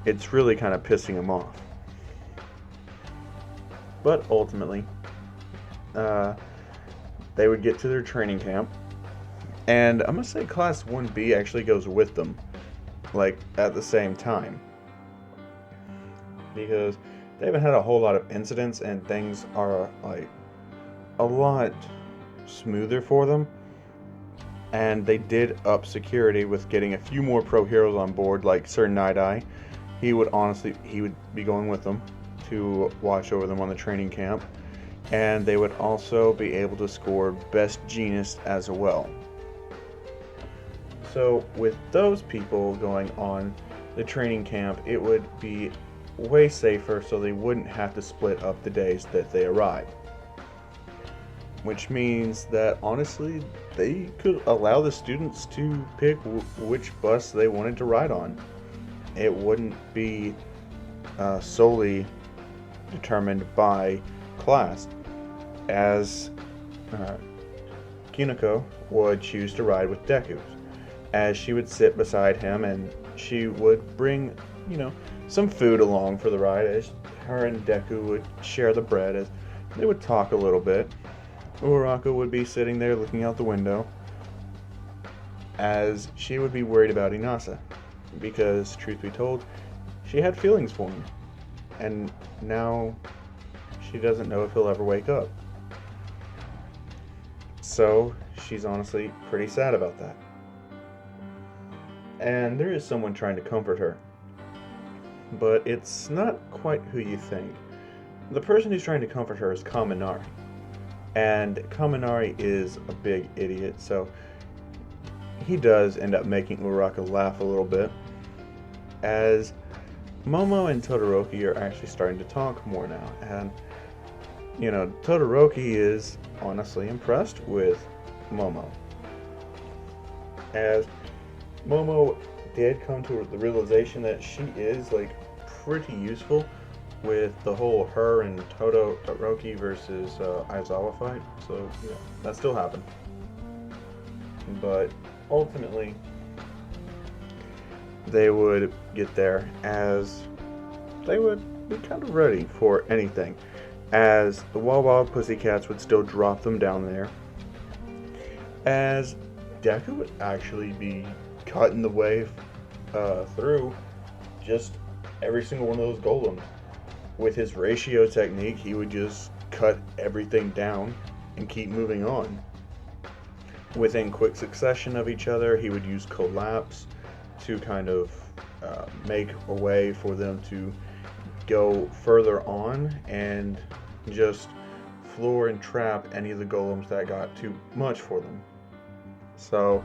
it's really kind of pissing him off. But ultimately, they would get to their training camp, and I'm gonna say Class 1B actually goes with them, like at the same time, because they haven't had a whole lot of incidents and things are like a lot smoother for them. And they did up security with getting a few more pro heroes on board, like Sir Night-Eye. He would be going with them to watch over them on the training camp. And they would also be able to score Best Genius as well. So with those people going on the training camp, it would be way safer, so they wouldn't have to split up the days that they arrive. Which means that honestly, they could allow the students to pick which bus they wanted to ride on. It wouldn't be solely determined by class, as Kinoko would choose to ride with Deku, as she would sit beside him and she would bring, some food along for the ride, as her and Deku would share the bread, as they would talk a little bit. Uraraka would be sitting there looking out the window, as she would be worried about Inasa, because, truth be told, she had feelings for him, and now she doesn't know if he'll ever wake up. So, she's honestly pretty sad about that. And there is someone trying to comfort her, but it's not quite who you think. The person who's trying to comfort her is Kaminari. And Kaminari is a big idiot, so he does end up making Uraraka laugh a little bit, as Momo and Todoroki are actually starting to talk more now, and Todoroki is honestly impressed with Momo, as Momo did come to the realization that she is like pretty useful with the whole her and Todoroki versus Aizawa fight. So yeah, that still happened, but ultimately they would get there as they would be kind of ready for anything, as the Wild Wild Pussycats would still drop them down there, as Deku would actually be cutting the way through just every single one of those golems. With his ratio technique, he would just cut everything down and keep moving on. Within quick succession of each other, he would use collapse to kind of make a way for them to go further on and just floor and trap any of the golems that got too much for them. So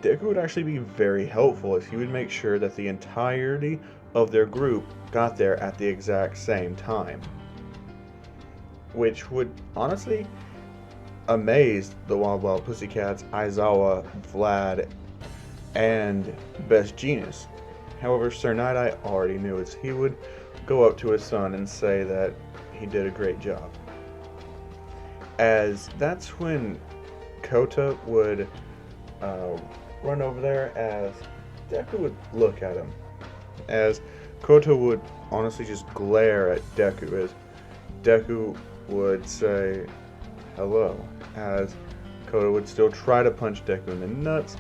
Deku would actually be very helpful, as he would make sure that the entirety of their group got there at the exact same time, which would honestly amaze the Wild Wild Pussycats, Aizawa, Vlad, and Best Genius. However, Sir Night-Eye already knew, as he would go up to his son and say that he did a great job. As that's when Kota would run over there, as Deku would look at him. As Kota would honestly just glare at Deku, as Deku would say hello, as Kota would still try to punch Deku in the nuts,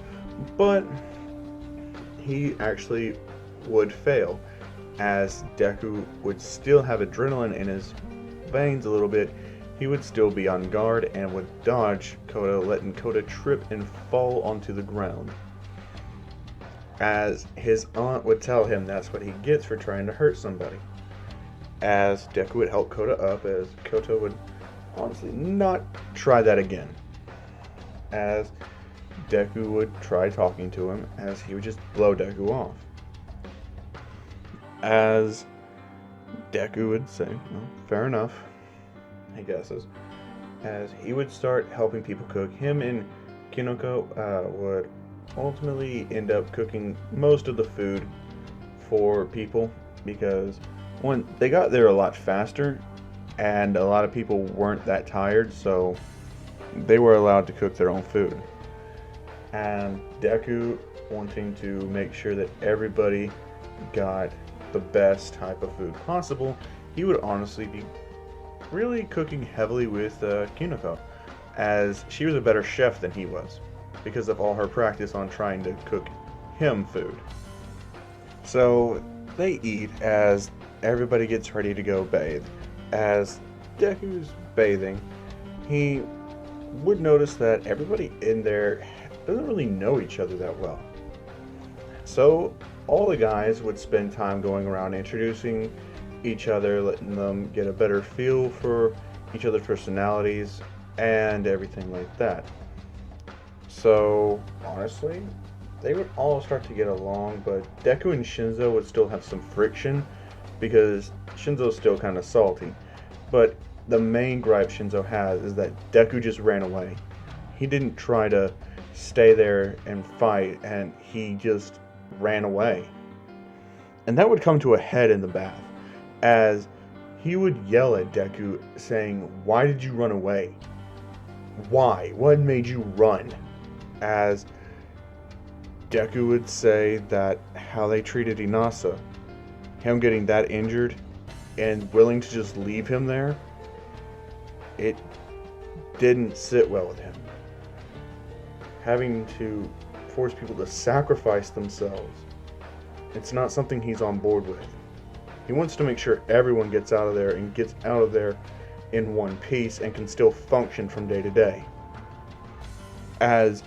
but he actually would fail, as Deku would still have adrenaline in his veins a little bit. He would still be on guard and would dodge Kota, letting Kota trip and fall onto the ground, as his aunt would tell him that's what he gets for trying to hurt somebody. As Deku would help Kota up, as Kota would honestly not try that again, as Deku would try talking to him, as he would just blow Deku off. As Deku would say, well, fair enough, he guesses, as he would start helping people cook. Him and Kinoko would ultimately end up cooking most of the food for people, because one, they got there a lot faster and a lot of people weren't that tired, so they were allowed to cook their own food. And Deku, wanting to make sure that everybody got the best type of food possible, he would honestly be really cooking heavily with Kinoko, as she was a better chef than he was, because of all her practice on trying to cook him food. So they eat as everybody gets ready to go bathe. As Deku's bathing, he would notice that everybody in there doesn't really know each other that well. So all the guys would spend time going around introducing each other, letting them get a better feel for each other's personalities and everything like that. So honestly, they would all start to get along, but Deku and Shinzo would still have some friction, because Shinzo's still kind of salty. But the main gripe Shinzo has is that Deku just ran away. He didn't try to stay there and fight, and he just ran away. And that would come to a head in the bath, as he would yell at Deku saying, "Why did you run away? Why? What made you run?" As Deku would say that how they treated Inasa, him getting that injured and willing to just leave him there, it didn't sit well with him. Having to force people to sacrifice themselves, it's not something he's on board with. He wants to make sure everyone gets out of there and gets out of there in one piece and can still function from day to day. As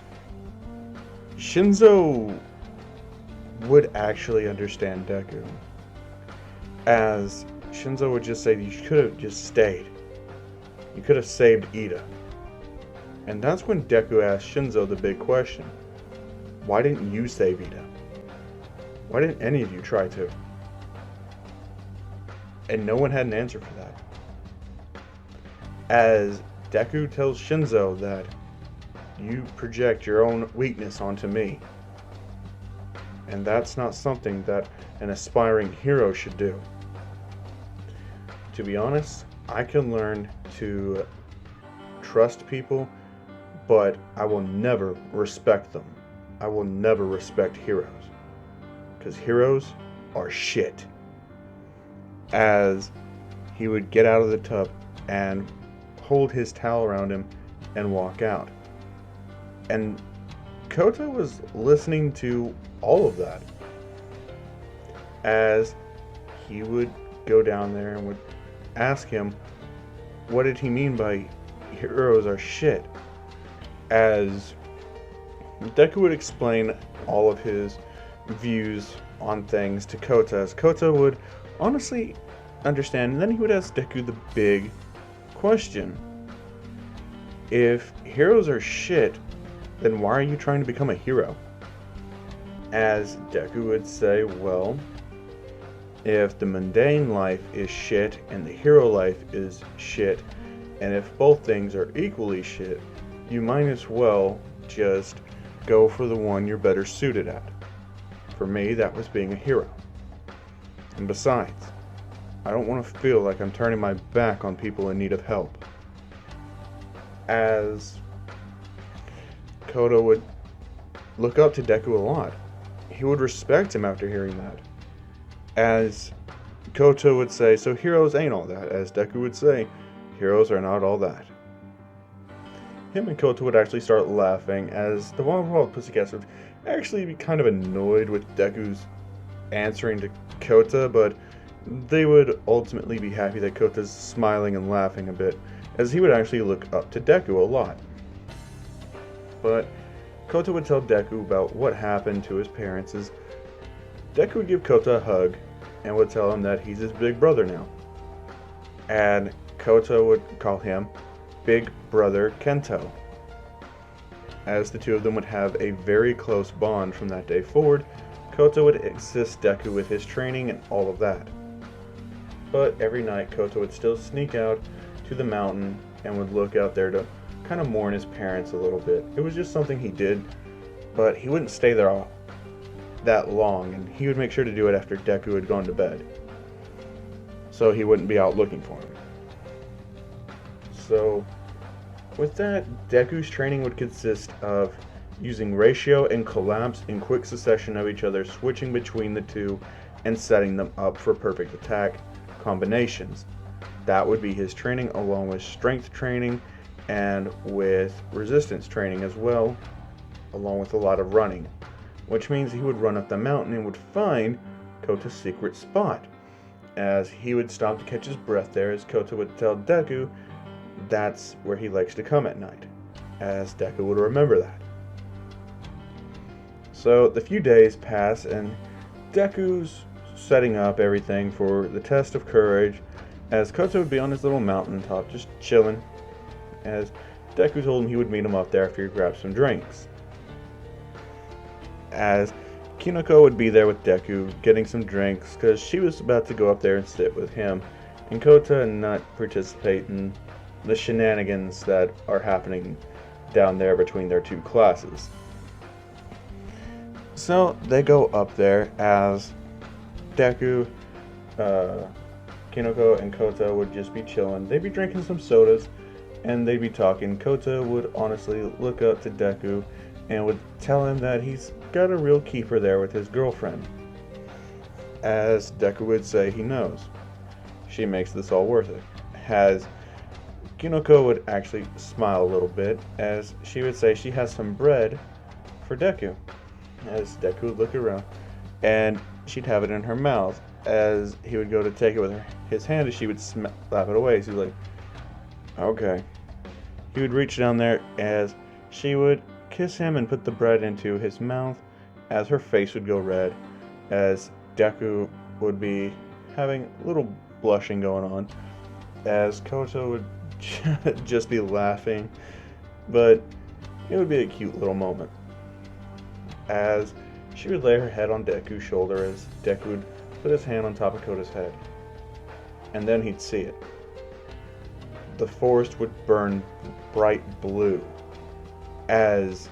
Shinzo would actually understand Deku, as Shinzo would just say, "You could have just stayed. You could have saved Ida." And that's when Deku asked Shinzo the big question: why didn't you save Ida? Why didn't any of you try to? And no one had an answer for that. as Deku tells Shinzo that you project your own weakness onto me. And that's not something that an aspiring hero should do. To be honest, I can learn to trust people, but I will never respect them. I will never respect heroes. Because heroes are shit. As he would get out of the tub and hold his towel around him and walk out. And Kota was listening to all of that. As he would go down there and would ask him, what did he mean by heroes are shit? As Deku would explain all of his views on things to Kota, as Kota would honestly understand, and then he would ask Deku the big question. If heroes are shit, then why are you trying to become a hero? As Deku would say, well, if the mundane life is shit and the hero life is shit, and if both things are equally shit, you might as well just go for the one you're better suited at. For me, that was being a hero. And besides, I don't want to feel like I'm turning my back on people in need of help. As Kota would look up to Deku a lot. He would respect him after hearing that. As Kota would say, so heroes ain't all that. As Deku would say, heroes are not all that. Him and Kota would actually start laughing, as the Wild Pussycats would actually be kind of annoyed with Deku's answering to Kota, but they would ultimately be happy that Kota's smiling and laughing a bit, as he would actually look up to Deku a lot. But Kota would tell Deku about what happened to his parents, as Deku would give Kota a hug and would tell him that he's his big brother now. And Kota would call him Big Brother Kento. As the two of them would have a very close bond from that day forward, Kota would assist Deku with his training and all of that. But every night Kota would still sneak out to the mountain and would look out there to kind of mourn his parents a little bit. It was just something he did, but he wouldn't stay there all that long, and he would make sure to do it after Deku had gone to bed, so he wouldn't be out looking for him. So with that, Deku's training would consist of using ratio and collapse in quick succession of each other, switching between the two and setting them up for perfect attack combinations. That would be his training, along with strength training and with resistance training as well, along with a lot of running, which means he would run up the mountain and would find Kota's secret spot, as he would stop to catch his breath there, as Kota would tell Deku that's where he likes to come at night, as Deku would remember that. So the few days pass, and Deku's setting up everything for the test of courage, as Kota would be on his little mountaintop just chilling, as Deku told him he would meet him up there after he grabbed some drinks. As Kinoko would be there with Deku getting some drinks, because she was about to go up there and sit with him, and Kota not participate in the shenanigans that are happening down there between their two classes. So they go up there as Deku, Kinoko, and Kota would just be chilling. They'd be drinking some sodas and they'd be talking. Kota would honestly look up to Deku and would tell him that he's got a real keeper there with his girlfriend. As Deku would say he knows. She makes this all worth it. As Kinoko would actually smile a little bit, as she would say she has some bread for Deku. As Deku would look around, and she'd have it in her mouth, as he would go to take it with his hand, as she would slap it away. So he was like, okay. He would reach down there, as she would kiss him and put the bread into his mouth, as her face would go red, as Deku would be having a little blushing going on, as Kota would just be laughing, but it would be a cute little moment. As she would lay her head on Deku's shoulder, as Deku would put his hand on top of Kota's head, and then he'd see it. the forest would burn bright blue. As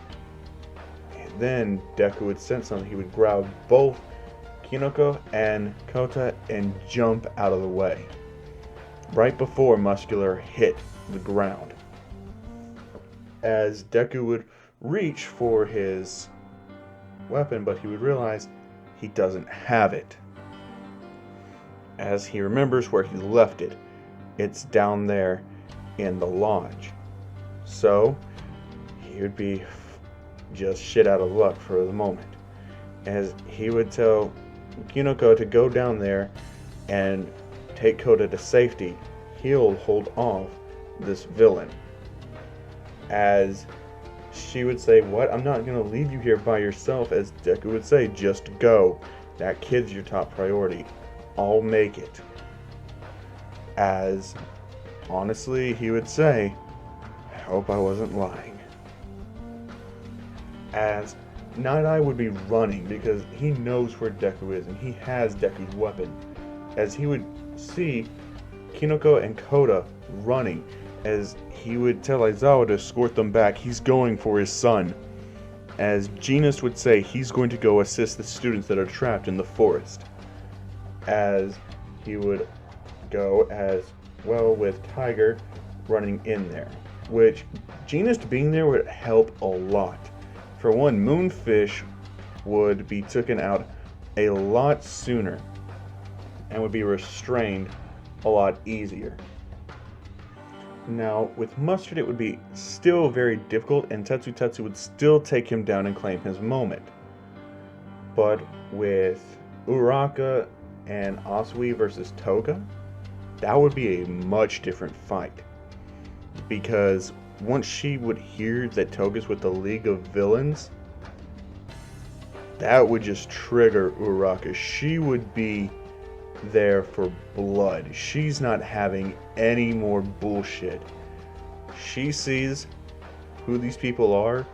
then Deku would sense something, he would grab both Kinoko and Kota and jump out of the way, right before Muscular hit the ground. As Deku would reach for his weapon, but he would realize he doesn't have it. As he remembers where he left it, it's down there in the lodge. So he would be just shit out of luck for the moment, as he would tell Kinoko to go down there and take Kota to safety. He'll hold off this villain. As she would say, "What? I'm not going to leave you here by yourself." As Deku would say, "Just go. That kid's your top priority. I'll make it." As honestly, he would say, "I hope I wasn't lying." As Night Eye would be running because he knows where Deku is and he has Deku's weapon. As he would see Kinoko and Kota running, as he would tell Aizawa to escort them back. He's going for his son. As Genis would say, he's going to go assist the students that are trapped in the forest. As he would go as well with Tiger running in there, which Genis being there would help a lot. For one, Moonfish would be taken out a lot sooner and would be restrained a lot easier. Now, with Mustard, it would be still very difficult, and Tetsu would still take him down and claim his moment. But with Uraka and Asui versus Toga, that would be a much different fight. Because once she would hear that Toga's with the League of Villains, that would just trigger Uraka. She would be there for blood. She's not having any more bullshit. She sees who these people are,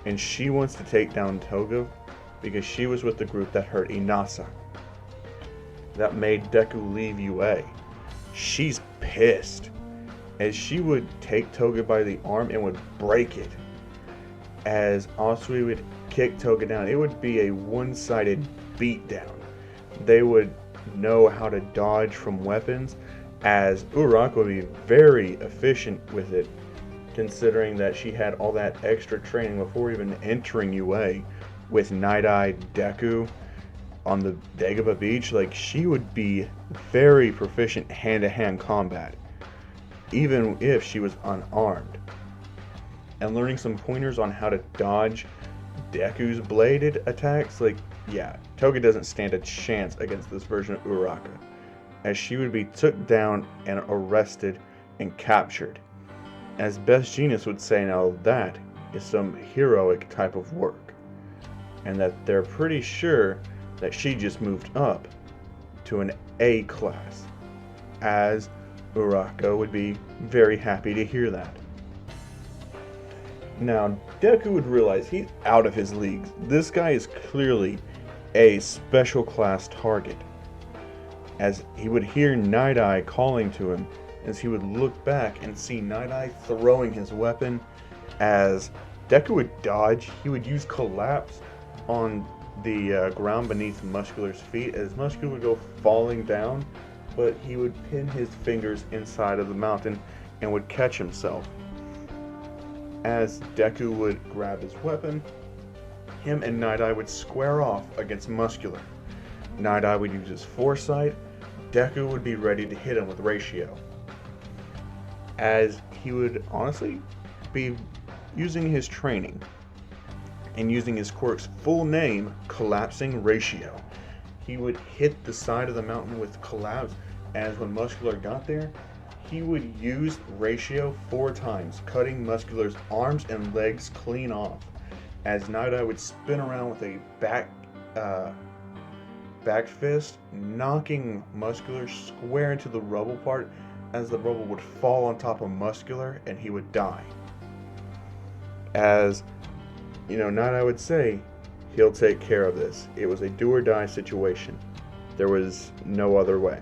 and she wants to take down Toga because she was with the group that hurt Inasa, that made Deku leave UA. She's pissed, as she would take Toga by the arm and would break it. As Asui would kick Toga down, it would be a one-sided beatdown. They would know how to dodge from weapons, as Uraka would be very efficient with it, considering that she had all that extra training before even entering UA with Night Eye Deku on the Dagobah Beach. Like, she would be very proficient hand-to-hand combat, even if she was unarmed. And learning some pointers on how to dodge Deku's bladed attacks, like, yeah, Toga doesn't stand a chance against this version of Uraka, as she would be took down and arrested and captured. As Best Genius would say, now that is some heroic type of work, and that they're pretty sure that she just moved up to an A class, as Uraka would be very happy to hear that. Now, Deku would realize he's out of his league. This guy is clearly a special class target, as he would hear Night Eye calling to him, as he would look back and see Night Eye throwing his weapon. As Deku would dodge, he would use Collapse on the ground beneath Muscular's feet, as Muscular would go falling down, but he would pin his fingers inside of the mountain and would catch himself. As Deku would grab his weapon, him and Night Eye would square off against Muscular. Night Eye would use his foresight. Deku would be ready to hit him with Ratio, as he would honestly be using his training and using his quirk's full name, Collapsing Ratio. He would hit the side of the mountain with Collapse, as when Muscular got there, he would use Ratio 4 times, cutting Muscular's arms and legs clean off, as Night Eye would spin around with a back fist, knocking Muscular square into the rubble part, as the rubble would fall on top of Muscular and he would die. As, Night Eye would say, he'll take care of this. It was a do or die situation. There was no other way.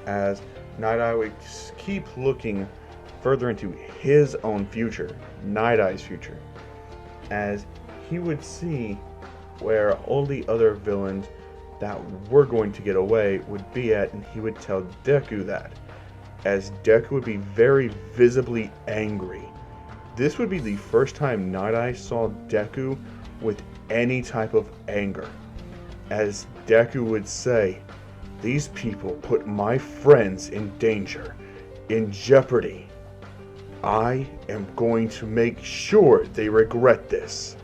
As Night Eye would keep looking further into his own future, Night Eye's future, as he would see where all the other villains that were going to get away would be at, and he would tell Deku that, as Deku would be very visibly angry. This would be the first time Night Eye saw Deku with any type of anger, as Deku would say, "These people put my friends in danger, in jeopardy. I am going to make sure they regret this."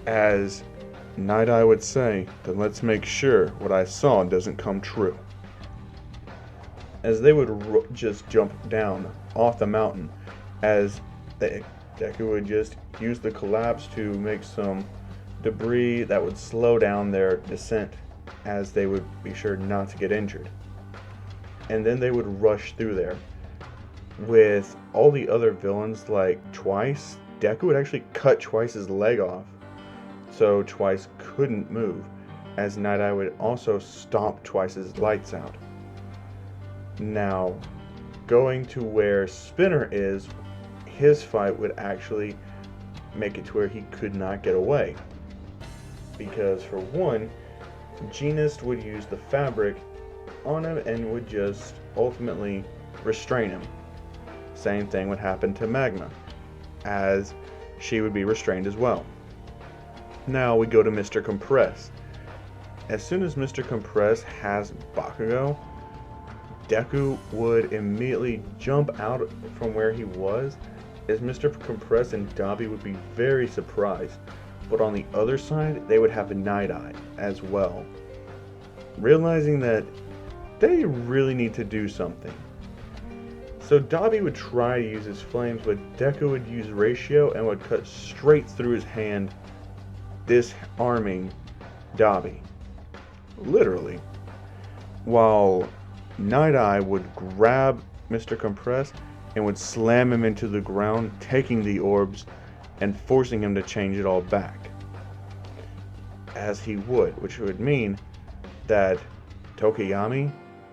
As Night Eye would say, "Then let's make sure what I saw doesn't come true." As they would just jump down off the mountain, as Deku would just use the collapse to make some debris that would slow down their descent, as they would be sure not to get injured. And then they would rush through there. With all the other villains like Twice, Deku would actually cut Twice's leg off, so Twice couldn't move, as Night Eye would also stomp Twice's lights out. Now, going to where Spinner is, his fight would actually make it to where he could not get away. Because for one, Genist would use the fabric on him and would just ultimately restrain him. Same thing would happen to Magma, as she would be restrained as well. Now we go to Mr. Compress. As soon as Mr. Compress has Bakugo, Deku would immediately jump out from where he was, as Mr. Compress and Dabi would be very surprised. But on the other side, they would have Night Eye as well, realizing that they really need to do something. So Dabi would try to use his flames, but Deku would use Ratio and would cut straight through his hand, disarming Dabi. Literally. While Night Eye would grab Mr. Compress and would slam him into the ground, taking the orbs and forcing him to change it all back. As he would, which would mean that Tokiyami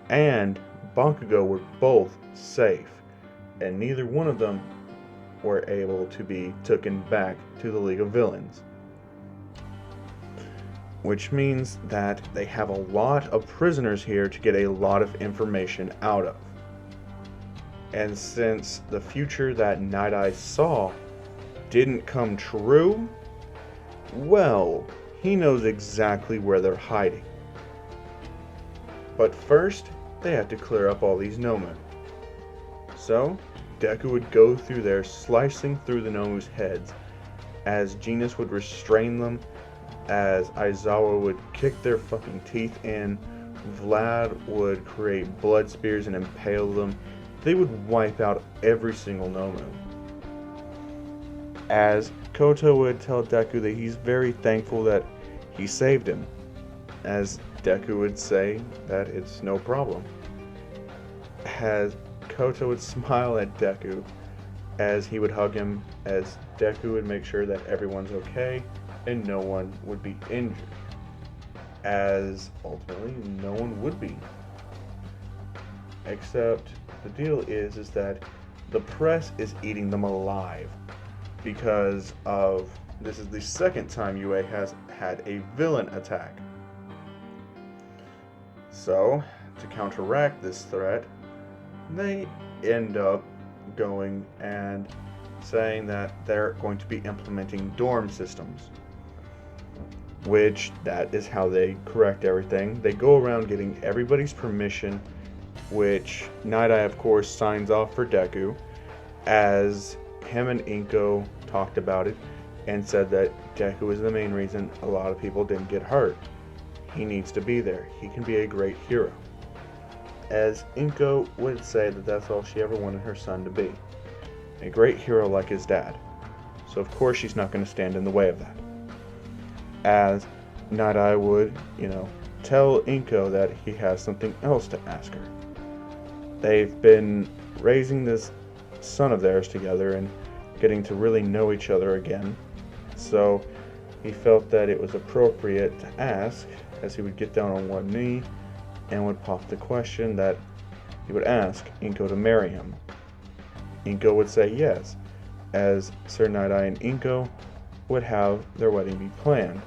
and Bakugo were both safe, and neither one of them were able to be taken back to the League of Villains. Which means that they have a lot of prisoners here to get a lot of information out of. And since the future that Night Eye saw didn't come true, well, he knows exactly where they're hiding. But first, they have to clear up all these Nomu. So, Deku would go through there, slicing through the Nomu's heads, as Genist would restrain them, as Aizawa would kick their fucking teeth in, Vlad would create blood spears and impale them. They would wipe out every single Nomu. As Koto would tell Deku that he's very thankful that he saved him, as Deku would say that it's no problem. As Koto would smile at Deku as he would hug him, as Deku would make sure that everyone's okay and no one would be injured, as ultimately no one would be. Except the deal is that the press is eating them alive, because of this is the second time UA has had a villain attack. So, to counteract this threat, they end up going and saying that they're going to be implementing dorm systems, which that is how they correct everything. They go around getting everybody's permission, which Night Eye of course signs off for Deku, as him and Inko talked about it and said that Deku is the main reason a lot of people didn't get hurt. He needs to be there. He can be a great hero. As Inko would say that that's all she ever wanted her son to be. A great hero like his dad. So of course she's not going to stand in the way of that. As Night Eye would, tell Inko that he has something else to ask her. They've been raising this son of theirs together and getting to really know each other again. So he felt that it was appropriate to ask, as he would get down on one knee and would pop the question that he would ask Inko to marry him. Inko would say yes, as Sir Night-Eye and Inko would have their wedding be planned,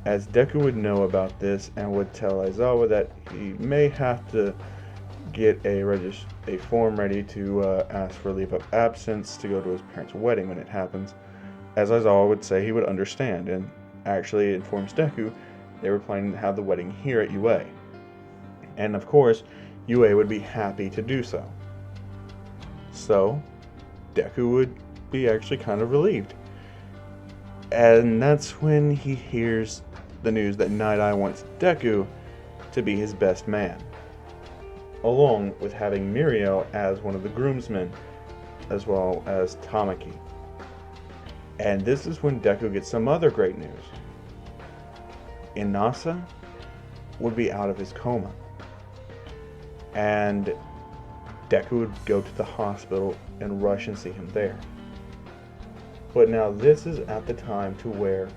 as Deku would know about this and would tell Aizawa that he may have to get a form ready to ask for leave of absence to go to his parents' wedding when it happens, as Aizawa would say he would understand, and actually informs Deku they were planning to have the wedding here at UA. And of course, UA would be happy to do so. So, Deku would be actually kind of relieved. And that's when he hears the news that Night-Eye wants Deku to be his best man, along with having Mirio as one of the groomsmen, as well as Tamaki. And this is when Deku gets some other great news. Inasa would be out of his coma, and Deku would go to the hospital and rush and see him there. But now this is at the time to where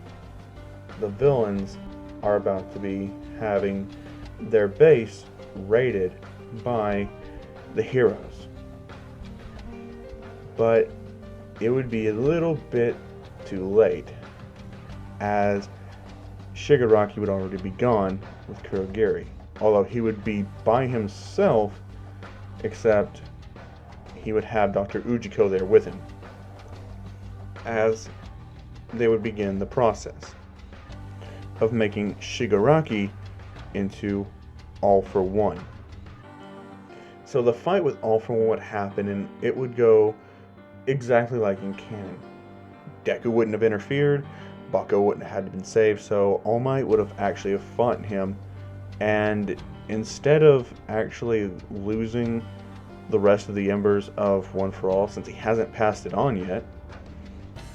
the villains are about to be having their base raided by the heroes. But it would be a little bit too late, as Shigaraki would already be gone with Kurogiri, although he would be by himself, except he would have Dr. Ujiko there with him, as they would begin the process of making Shigaraki into All for One. So the fight with All for One would happen, and it would go exactly like in canon. Deku wouldn't have interfered, Bako wouldn't have been saved, so All Might would have actually fought him, and instead of actually losing the rest of the embers of One for All, since he hasn't passed it on yet,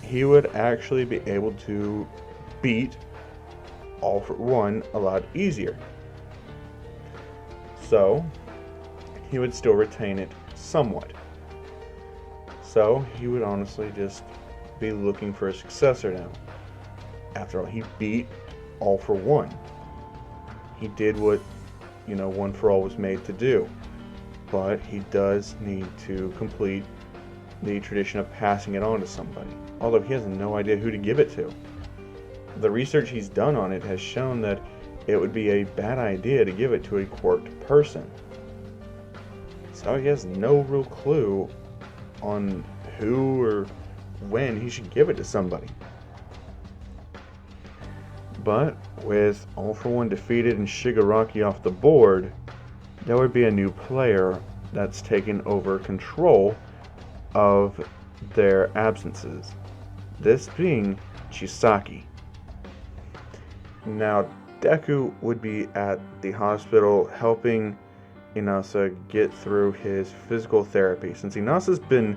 he would actually be able to beat All for One a lot easier. So he would still retain it somewhat. So he would honestly just be looking for a successor now. After all, he beat All for One. He did what, One for All was made to do. But he does need to complete the tradition of passing it on to somebody, although he has no idea who to give it to. The research he's done on it has shown that it would be a bad idea to give it to a quirked person. So he has no real clue on who or when he should give it to somebody. But with All for One defeated and Shigaraki off the board, there would be a new player that's taken over control of their absences. This being Chisaki. Now, Deku would be at the hospital helping Inasa get through his physical therapy, since Inasa's been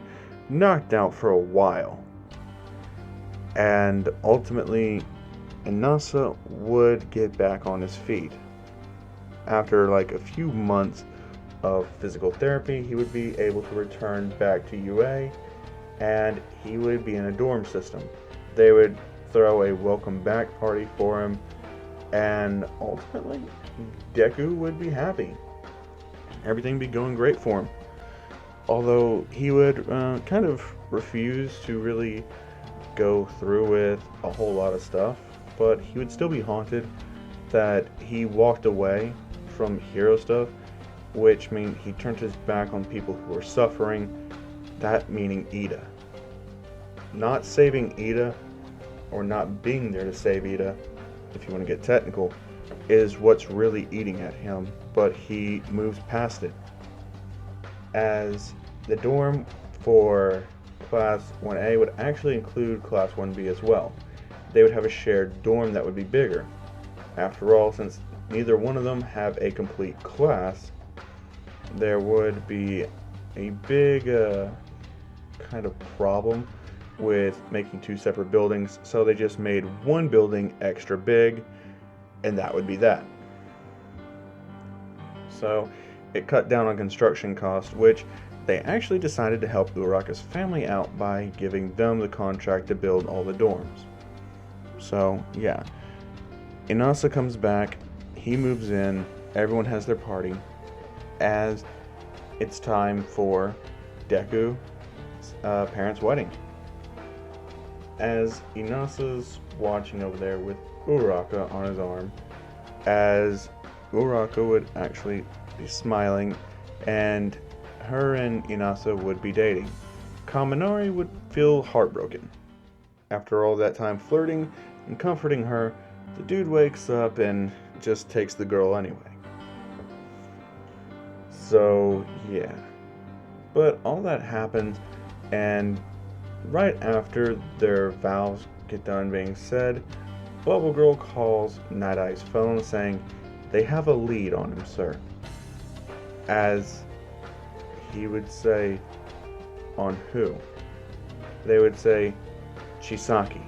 knocked out for a while. And ultimately, Inasa would get back on his feet. After like a few months of physical therapy, he would be able to return back to UA, and he would be in a dorm system. They would throw a welcome back party for him, and ultimately, Deku would be happy. Everything would be going great for him. Although he would kind of refuse to really go through with a whole lot of stuff, but he would still be haunted that he walked away from hero stuff, which means he turned his back on people who were suffering, that meaning Ida. Not saving Ida, or not being there to save Ida, if you want to get technical, is what's really eating at him, but he moves past it. As the dorm for Class 1A would actually include Class 1B as well. They would have a shared dorm that would be bigger. After all, since neither one of them have a complete class, there would be a big kind of problem with making two separate buildings, so they just made one building extra big, and that would be that. So it cut down on construction costs, which they actually decided to help Uraraka's family out by giving them the contract to build all the dorms. So yeah, Inasa comes back, he moves in, everyone has their party, as it's time for Deku's parents' wedding. As Inasa's watching over there with Uraka on his arm, as Uraka would actually be smiling, and her and Inasa would be dating. Kaminari would feel heartbroken. After all that time flirting and comforting her, the dude wakes up and just takes the girl anyway. So, yeah. But all that happens, and right after their vows get done being said, Bubble Girl calls Night Eye's phone saying they have a lead on him, sir. As he would say, on who? They would say, Chisaki.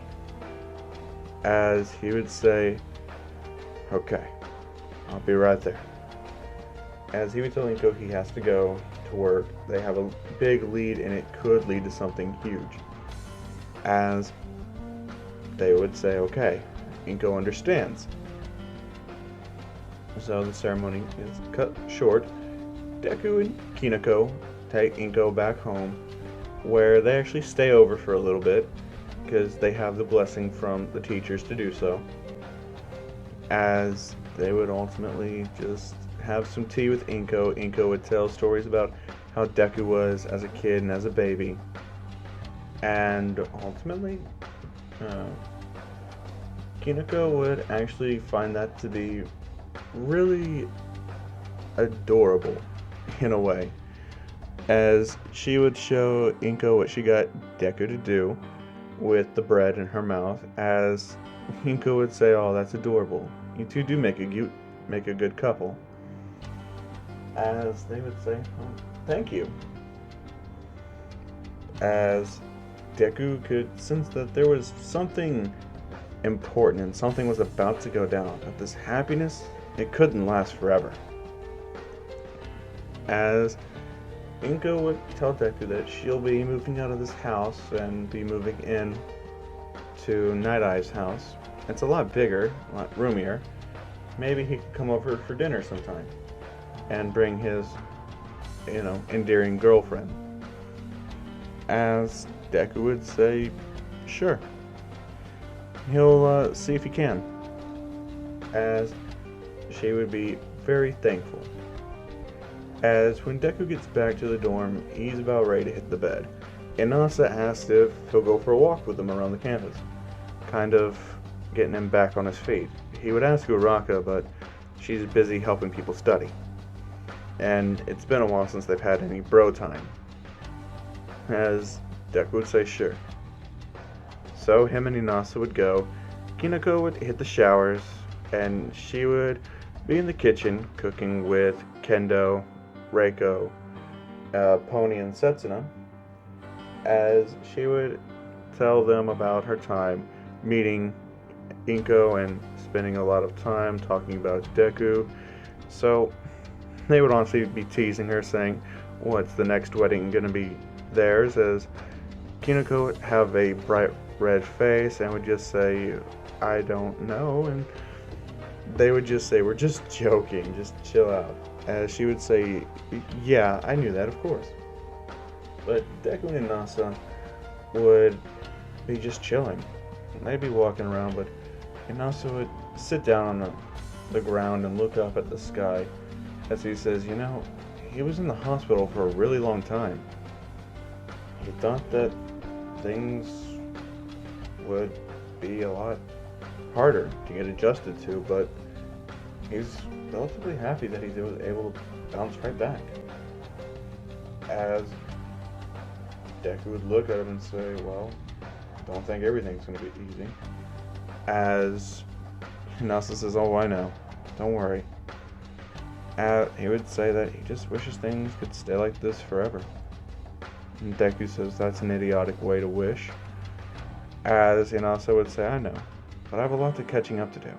As he would say, okay, I'll be right there. As he would tell Inko he has to go to work, they have a big lead and it could lead to something huge. As they would say, okay, Inko understands. So the ceremony is cut short. Deku and Kinako take Inko back home, where they actually stay over for a little bit, because they have the blessing from the teachers to do so. As they would ultimately just have some tea with Inko. Inko would tell stories about how Deku was as a kid and as a baby. And ultimately, Kinako would actually find that to be really adorable in a way, as she would show Inko what she got Deku to do with the bread in her mouth, as Inko would say, oh, that's adorable. You two do make a good couple. As they would say, oh, thank you. As Deku could sense that there was something important and something was about to go down, that this happiness, it couldn't last forever. As Inko would tell Deku that she'll be moving out of this house and be moving in to Night Eye's house. It's a lot bigger, a lot roomier. Maybe he could come over for dinner sometime and bring his, endearing girlfriend. As Deku would say, sure. He'll see if he can. As she would be very thankful. As when Deku gets back to the dorm, he's about ready to hit the bed. Inasa asked if he'll go for a walk with him around the campus, kind of getting him back on his feet. He would ask Uraka, but she's busy helping people study. And it's been a while since they've had any bro time. As Deku would say sure. So him and Inasa would go. Kinako would hit the showers, and she would be in the kitchen cooking with Kendo, Reiko, Pony, and Setsuna, as she would tell them about her time meeting Inko and spending a lot of time talking about Deku. So they would honestly be teasing her, saying, what's the next wedding going to be theirs? As Kinako would have a bright red face and would just say, I don't know, and they would just say, we're just joking, just chill out. As she would say, yeah, I knew that, of course. But Deku and Inasa would be just chilling. They'd be walking around, but Inasa would sit down on the ground and look up at the sky as he says, he was in the hospital for a really long time. He thought that things would be a lot harder to get adjusted to, but he's relatively happy that he's able to bounce right back. As Deku would look at him and say, well, don't think everything's going to be easy. As Inasa says, oh, I know, don't worry. He would say that he just wishes things could stay like this forever. And Deku says that's an idiotic way to wish. As Inasa would say, I know, but I have a lot of catching up to do.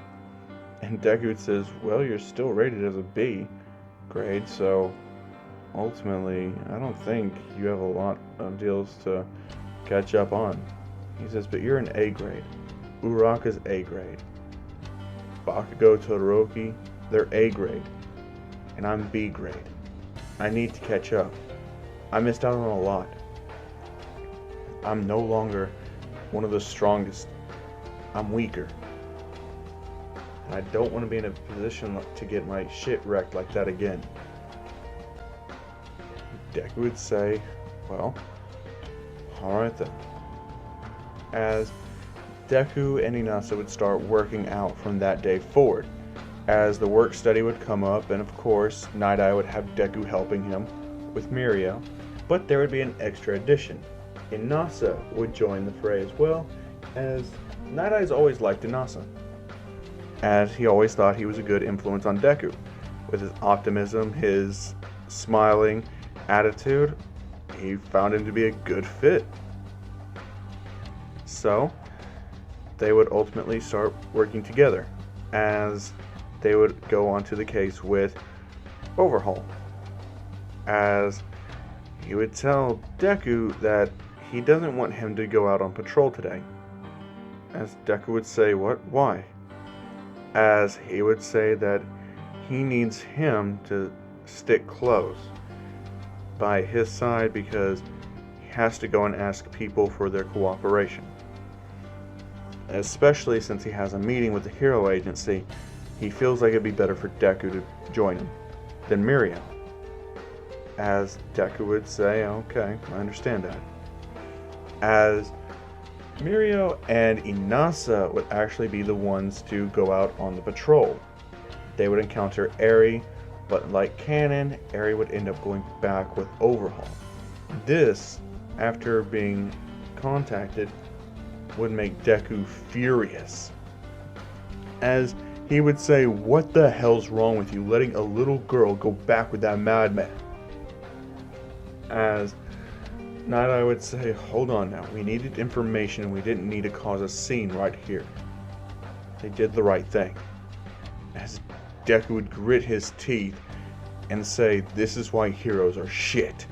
And Deku says, well, you're still rated as a B grade, so ultimately, I don't think you have a lot of deals to catch up on. He says, but you're an A grade. Uraka's A grade. Bakugo, Todoroki, they're A grade. And I'm B grade. I need to catch up. I missed out on a lot. I'm no longer one of the strongest. I'm weaker. And I don't want to be in a position to get my shit wrecked like that again. Deku would say, well, alright then. As Deku and Inasa would start working out from that day forward. As the work study would come up, and of course, Night Eye would have Deku helping him with Mirio, but there would be an extra addition. Inasa would join the fray as well, as Night Eye's always liked Inasa, as he always thought he was a good influence on Deku. With his optimism, his smiling attitude, he found him to be a good fit. So, they would ultimately start working together, as they would go on to the case with Overhaul, as he would tell Deku that he doesn't want him to go out on patrol today. As Deku would say, what? Why? As he would say that he needs him to stick close by his side because he has to go and ask people for their cooperation. Especially since he has a meeting with the Hero Agency, he feels like it'd be better for Deku to join him than Mirio. As Deku would say, okay, I understand that. As Mirio and Inasa would actually be the ones to go out on the patrol. They would encounter Eri, but like canon, Eri would end up going back with Overhaul. This, after being contacted, would make Deku furious, as he would say, what the hell's wrong with you letting a little girl go back with that madman? As Night Eye would say, hold on now, we needed information and we didn't need to cause a scene right here. They did the right thing. As Deku would grit his teeth and say, this is why heroes are shit.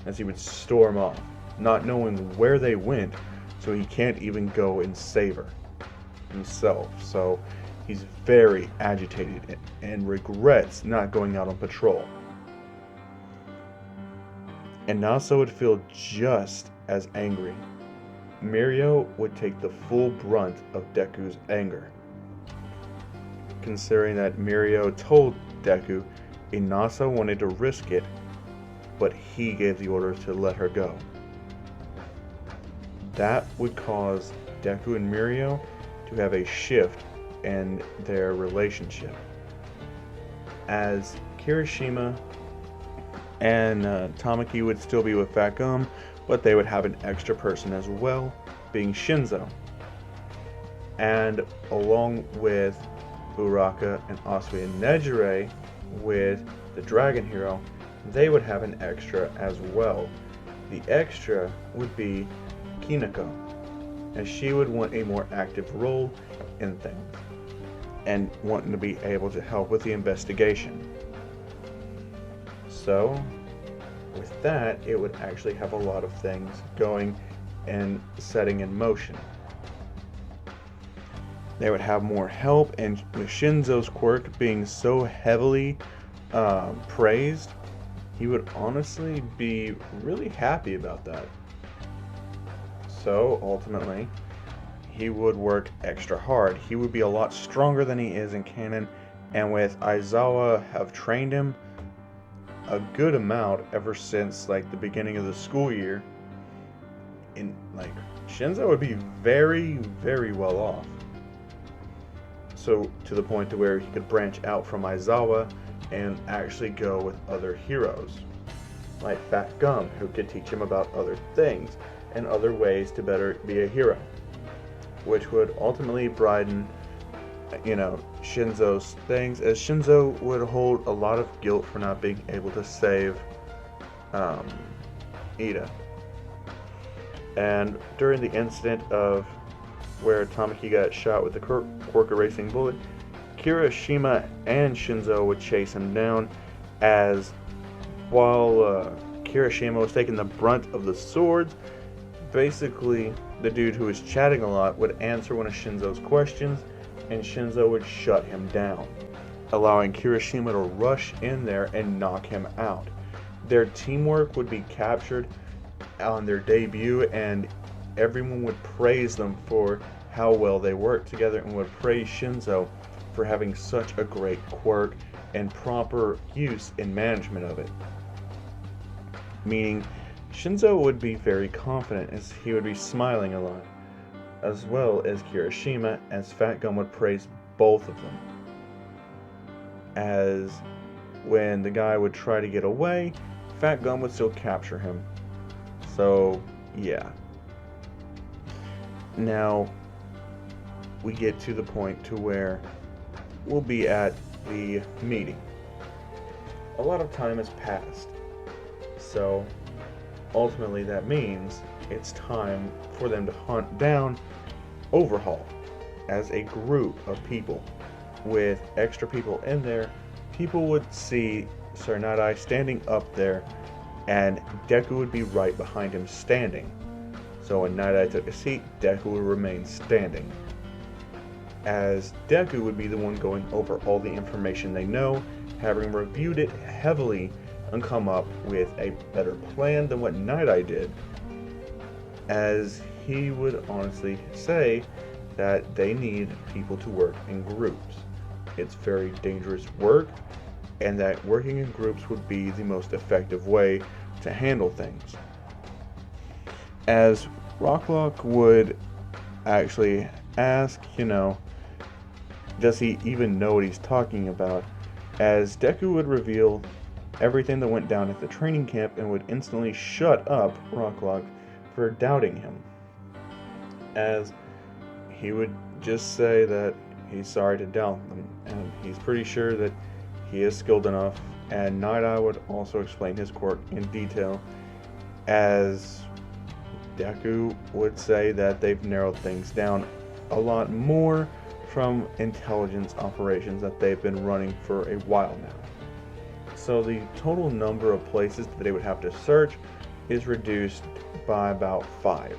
As he would storm off, not knowing where they went, so he can't even go and save her himself. So he's very agitated and regrets not going out on patrol. And Nasa would feel just as angry. Mirio would take the full brunt of Deku's anger, considering that Mirio told Deku Inasa wanted to risk it, but he gave the order to let her go. That would cause Deku and Mirio to have a shift in their relationship, as Kirishima and Tamaki would still be with Fat Gum, but they would have an extra person as well, being Shinzo. And along with Uraka and Asui and Nejire with the Dragon Hero, they would have an extra as well. The extra would be Kinako, as she would want a more active role in things and wanting to be able to help with the investigation. So, with that, it would actually have a lot of things going and setting in motion. They would have more help, and with Shinzo's quirk being so heavily praised, he would honestly be really happy about that. So, ultimately, he would work extra hard. He would be a lot stronger than he is in canon, and with Aizawa have trained him a good amount ever since like the beginning of the school year, in like Shinzo would be very, very well off. So to the point to where he could branch out from Aizawa and actually go with other heroes, like Fat Gum, who could teach him about other things and other ways to better be a hero, which would ultimately brighten, Shinzo's things, as Shinzo would hold a lot of guilt for not being able to save Ida. And during the incident of where Tamaki got shot with the Quirk erasing bullet, Kirishima and Shinzo would chase him down, as while Kirishima was taking the brunt of the swords, basically the dude who was chatting a lot would answer one of Shinzo's questions, and Shinzo would shut him down. allowing Kirishima to rush in there and knock him out. Their teamwork would be captured on their debut, and everyone would praise them for how well they worked together, and would praise Shinzo for having such a great quirk and proper use and management of it. Meaning, Shinzo would be very confident as he would be smiling a lot, as well as Kirishima, as Fat Gum would praise both of them. As when the guy would try to get away, Fat Gum would still capture him. So, yeah. Now, we get to the point to where we'll be at the meeting. A lot of time has passed. So, ultimately that means it's time for them to hunt down Overhaul as a group of people. With extra people in there, people would see Sir Night-Eye standing up there, and Deku would be right behind him standing. So when Night-Eye took a seat, Deku would remain standing, as Deku would be the one going over all the information they know, having reviewed it heavily and come up with a better plan than what Night-Eye did, as he would honestly say that they need people to work in groups. It's very dangerous work, and that working in groups would be the most effective way to handle things. As Rocklock would actually ask, does he even know what he's talking about? As Deku would reveal everything that went down at the training camp and would instantly shut up Rocklock for doubting him. As he would just say that he's sorry to doubt them, and he's pretty sure that he is skilled enough, and Night-Eye would also explain his quirk in detail, as Deku would say that they've narrowed things down a lot more from intelligence operations that they've been running for a while now. So the total number of places that they would have to search is reduced by about 5.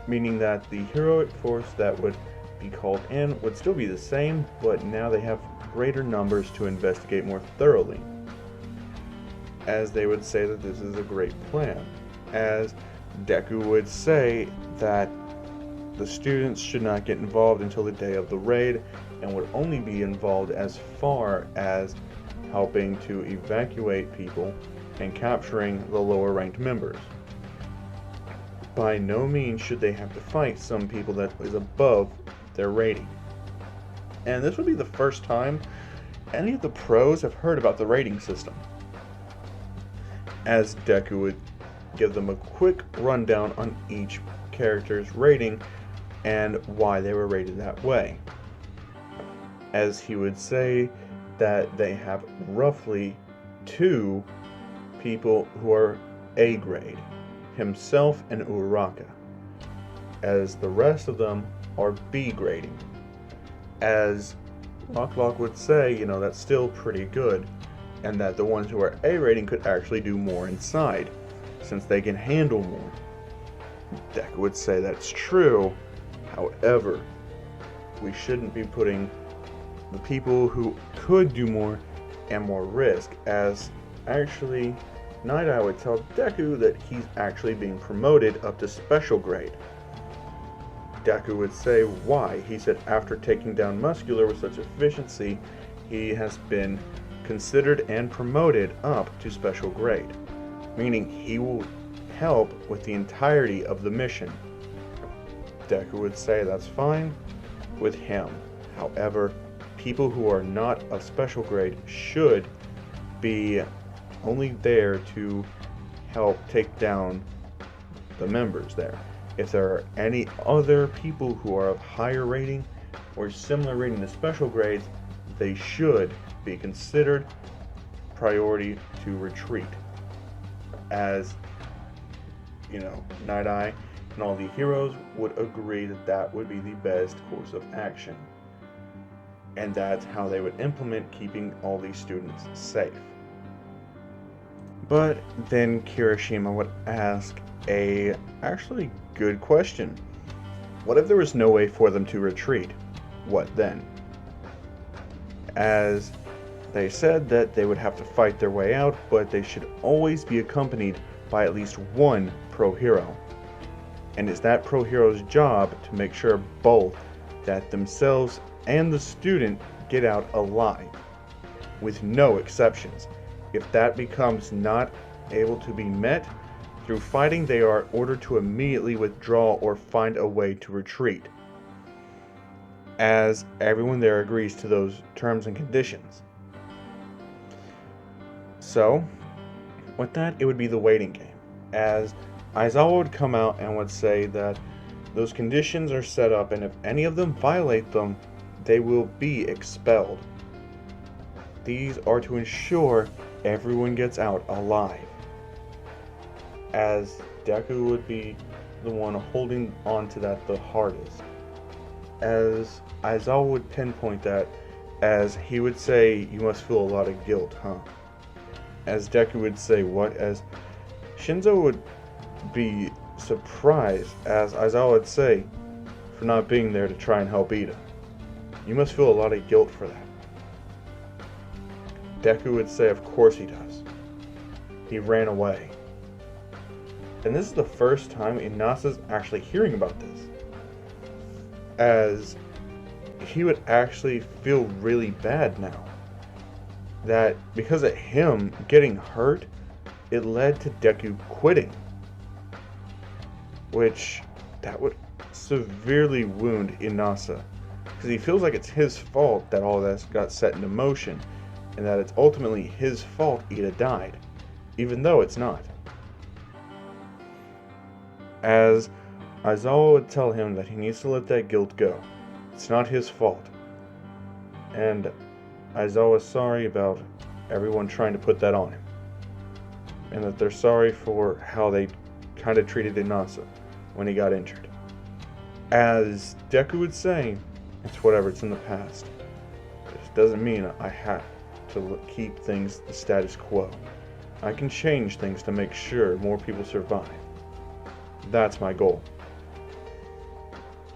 Meaning that the heroic force that would be called in would still be the same, but now they have greater numbers to investigate more thoroughly. As they would say that this is a great plan. As Deku would say that the students should not get involved until the day of the raid, and would only be involved as far as helping to evacuate people and capturing the lower ranked members. By no means should they have to fight some people that is above their rating. And this would be the first time any of the pros have heard about the rating system, as Deku would give them a quick rundown on each character's rating and why they were rated that way. As he would say that they have roughly 2 people who are A grade, himself and Uraraka, as the rest of them are B grading. As Rocklock would say, that's still pretty good, and that the ones who are A rating could actually do more inside, since they can handle more. Deku would say that's true, however, we shouldn't be putting the people who could do more and more risk, as actually Night-Eye would tell Deku that he's actually being promoted up to special grade. Deku would say why. He said after taking down Muscular with such efficiency, he has been considered and promoted up to special grade, meaning he will help with the entirety of the mission. Deku would say that's fine with him. However, people who are not of special grade should be only there to help take down the members there. If there are any other people who are of higher rating or similar rating to special grades, they should be considered priority to retreat. As Night-Eye and all the heroes would agree that that would be the best course of action. And that's how they would implement keeping all these students safe. But then Kirishima would ask a actually good question. What if there was no way for them to retreat? What then? as they said that they would have to fight their way out, but they should always be accompanied by at least one pro hero. And it's that pro hero's job to make sure both that themselves and the student get out alive, with no exceptions. If that becomes not able to be met through fighting, they are ordered to immediately withdraw or find a way to retreat, as everyone there agrees to those terms and conditions. So, with that, it would be the waiting game, as Aizawa would come out and would say that those conditions are set up, and if any of them violate them, they will be expelled. These are to ensure everyone gets out alive, as Deku would be the one holding on to that the hardest. As Aizawa would pinpoint that, as he would say, "You must feel a lot of guilt, huh?" As Deku would say, "What?" As Shinzo would be surprised, as Aizawa would say, "For not being there to try and help Ida. You must feel a lot of guilt for that." Deku would say, "Of course he does. He ran away." And this is the first time Inasa's actually hearing about this, as he would actually feel really bad now, that because of him getting hurt, it led to Deku quitting, which that would severely wound Inasa, because he feels like it's his fault that all this got set into motion, and that it's ultimately his fault Ida died, even though it's not. As Aizawa would tell him that he needs to let that guilt go. It's not his fault. And Aizawa's sorry about everyone trying to put that on him, and that they're sorry for how they kind of treated Inasa when he got injured. As Deku would say, "It's whatever, it's in the past. It doesn't mean I have to keep things the status quo. I can change things to make sure more people survive. That's my goal."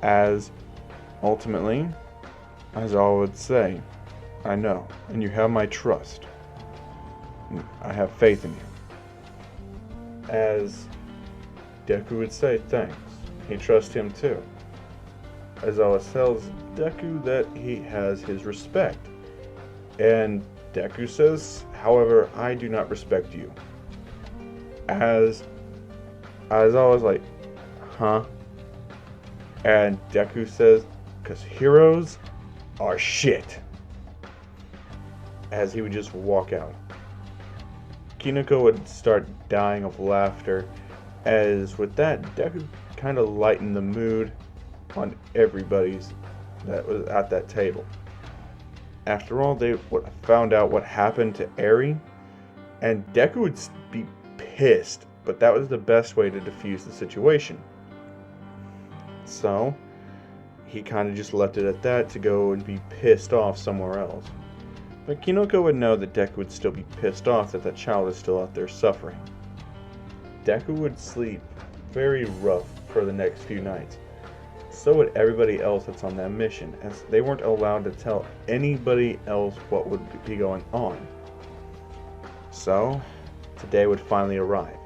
As ultimately, Aizawa would say, "I know, and you have my trust. I have faith in you." As Deku would say, "Thanks. He trusts him too." Aizawa tells Deku that he has his respect, and Deku says, "However, I do not respect you." As Aizawa's like, "Huh?" And Deku says, "'Cause heroes are shit." As he would just walk out. Kinoko would start dying of laughter, as with that, Deku kind of lightened the mood on everybody's that was at that table. After all, they found out what happened to Eri, and Deku would be pissed, but that was the best way to defuse the situation. So, he kind of just left it at that to go and be pissed off somewhere else. But Kinoko would know that Deku would still be pissed off that that child is still out there suffering. Deku would sleep very rough for the next few nights. So would everybody else that's on that mission, as they weren't allowed to tell anybody else what would be going on. So, today would finally arrive,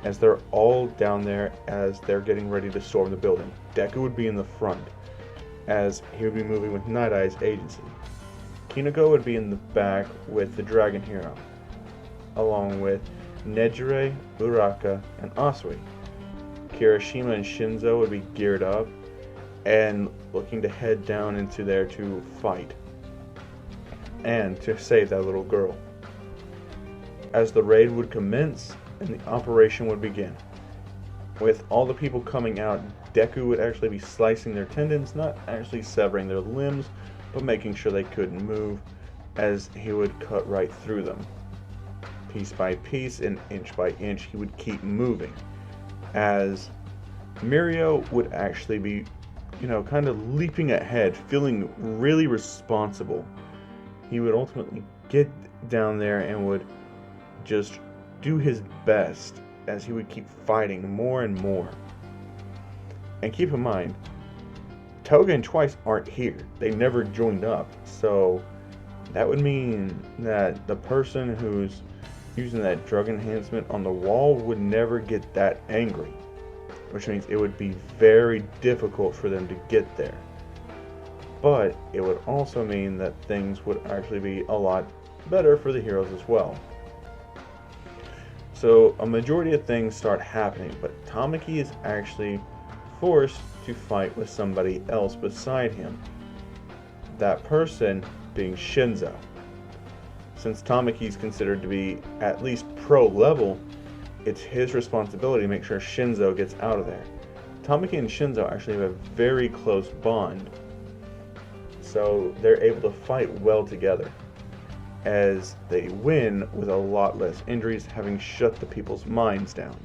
as they're all down there as they're getting ready to storm the building. Deku would be in the front, as he would be moving with Night Eye's agency. Kinoko would be in the back with the Dragon Hero, along with Nejire, Uraka, and Asui. Kirishima and Shinzo would be geared up and looking to head down into there to fight and to save that little girl. As the raid would commence and the operation would begin, with all the people coming out, Deku would actually be slicing their tendons, not actually severing their limbs, but making sure they couldn't move, as he would cut right through them. Piece by piece and inch by inch, he would keep moving, as Mirio would actually be, kind of leaping ahead, feeling really responsible. He would ultimately get down there and would just do his best, as he would keep fighting more and more. And keep in mind, Toga and Twice aren't here. They never joined up, so that would mean that the person who's using that drug enhancement on the wall would never get that angry, which means it would be very difficult for them to get there. But it would also mean that things would actually be a lot better for the heroes as well. So a majority of things start happening, but Tamaki is actually forced to fight with somebody else beside him. That person being Shinzo. Since Tamaki is considered to be at least pro level, it's his responsibility to make sure Shinzo gets out of there. Tamaki and Shinzo actually have a very close bond, so they're able to fight well together, as they win with a lot less injuries, having shut the people's minds down.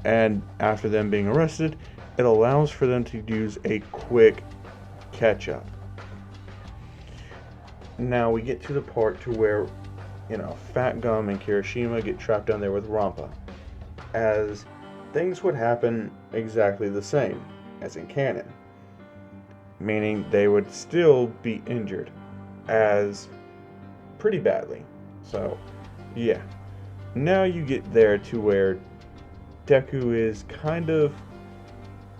And after them being arrested, it allows for them to use a quick catch-up. Now we get to the part to where, Fat Gum and Kirishima get trapped down there with Rampa, as things would happen exactly the same as in canon, meaning they would still be injured, as pretty badly. So, yeah. Now you get there to where Deku is kind of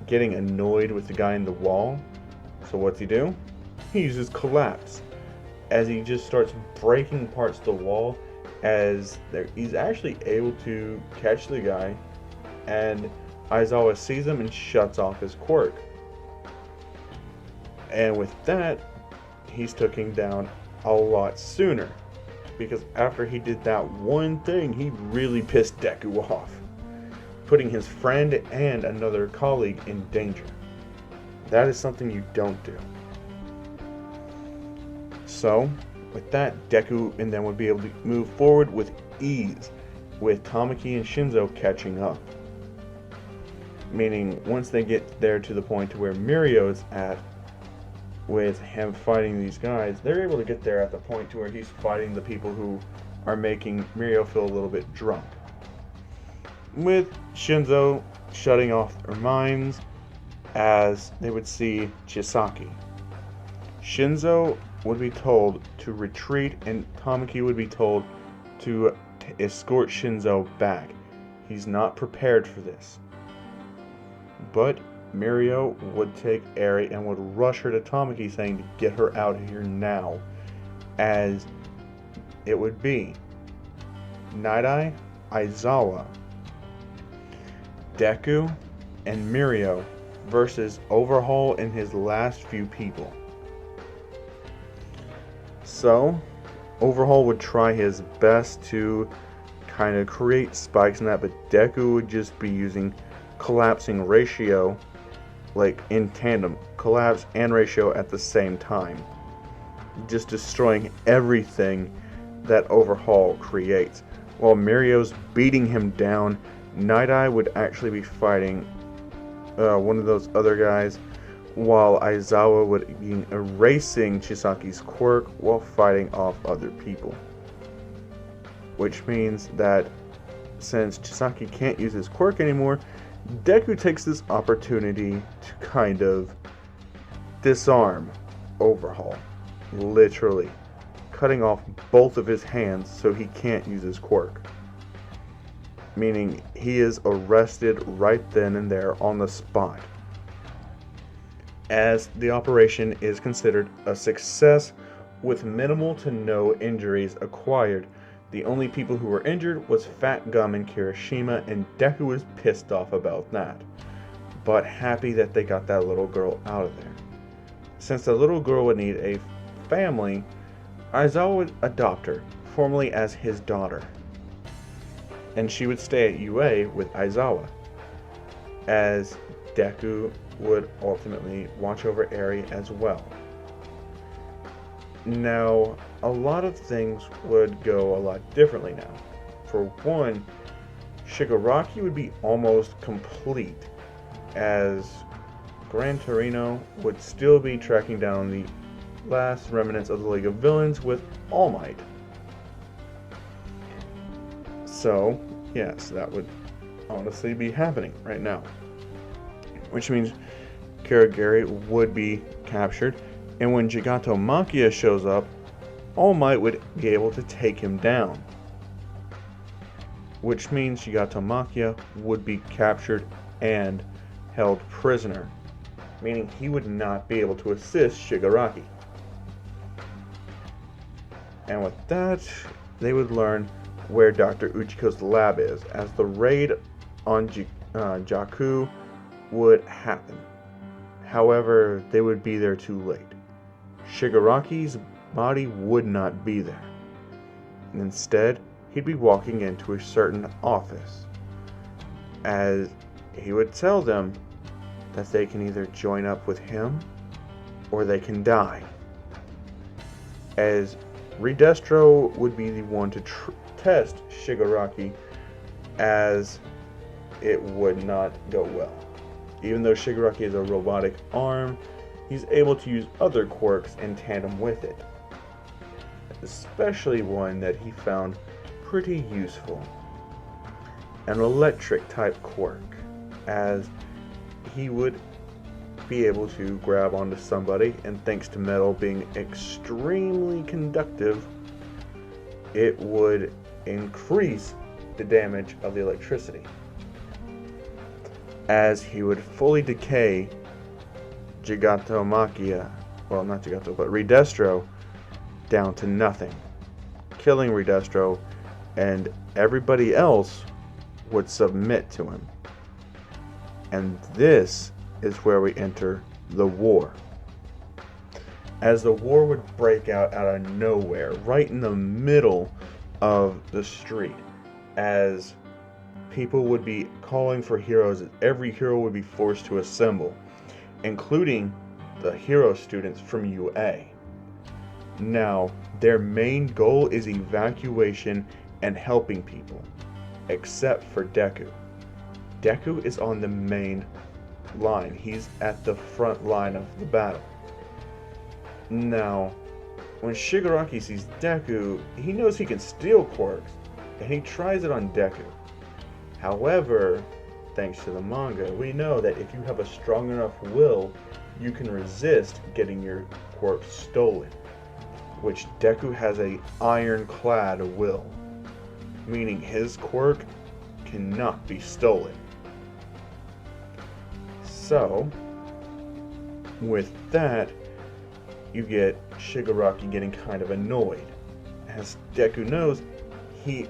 getting annoyed with the guy in the wall. So what's he do? He uses Collapse, as he just starts breaking parts of the wall, as he's actually able to catch the guy, and Aizawa sees him and shuts off his quirk. And with that, he's taken down a lot sooner, because after he did that one thing, he really pissed Deku off, putting his friend and another colleague in danger. That is something you don't do. So, with that, Deku and them would be able to move forward with ease, with Tamaki and Shinzo catching up. Meaning, once they get there to the point to where Mirio is at, with him fighting these guys, they're able to get there at the point to where he's fighting the people who are making Mirio feel a little bit drunk. With Shinzo shutting off their minds, as they would see Chisaki. Shinzo would be told to retreat, and Tamaki would be told to escort Shinzo back. He's not prepared for this. But Mirio would take Eri and would rush her to Tamaki, saying to get her out of here now, as it would be Night-Eye, Aizawa, Deku, and Mirio versus Overhaul and his last few people. So, Overhaul would try his best to kind of create spikes in that, but Deku would just be using collapsing ratio, like in tandem, collapse and ratio at the same time, just destroying everything that Overhaul creates. While Mirio's beating him down, Night-Eye would actually be fighting one of those other guys, while Aizawa would be erasing Chisaki's quirk while fighting off other people. Which means that since Chisaki can't use his quirk anymore, Deku takes this opportunity to kind of disarm Overhaul, literally cutting off both of his hands so he can't use his quirk. Meaning he is arrested right then and there on the spot, as the operation is considered a success with minimal to no injuries acquired. The only people who were injured was Fat Gum and Kirishima, and Deku was pissed off about that, but happy that they got that little girl out of there. Since the little girl would need a family, Aizawa would adopt her, formally as his daughter, and she would stay at UA with Aizawa, as Deku would ultimately watch over Eri as well. Now, a lot of things would go a lot differently now. For one, Shigaraki would be almost complete, as Gran Torino would still be tracking down the last remnants of the League of Villains with All Might. So, yes, that would honestly be happening right now. Which means Karagiri would be captured, and when Jigato Makia shows up, All Might would be able to take him down, which means Shigatamakia would be captured and held prisoner, meaning he would not be able to assist Shigaraki. And with that, they would learn where Dr. Uchiko's lab is, as the raid on Jakku would happen. However, they would be there too late. Shigaraki's body would not be there. And instead, he'd be walking into a certain office, as he would tell them that they can either join up with him or they can die, as Redestro would be the one to test Shigaraki, as it would not go well. Even though Shigaraki is a robotic arm, he's able to use other quirks in tandem with it, especially one that he found pretty useful, an electric type quirk, as he would be able to grab onto somebody, and thanks to metal being extremely conductive, it would increase the damage of the electricity, as he would fully decay Redestro down to nothing, killing Redestro, and everybody else would submit to him. And this is where we enter the war. As the war would break out of nowhere, right in the middle of the street, as people would be calling for heroes, every hero would be forced to assemble, including the hero students from UA. Now, their main goal is evacuation and helping people, except for Deku. Deku is on the main line. He's at the front line of the battle. Now, when Shigaraki sees Deku, he knows he can steal quirks, and he tries it on Deku. However, thanks to the manga, we know that if you have a strong enough will, you can resist getting your quirk stolen, which Deku has a ironclad will, meaning his quirk cannot be stolen. So, with that, you get Shigaraki getting kind of annoyed, as Deku knows he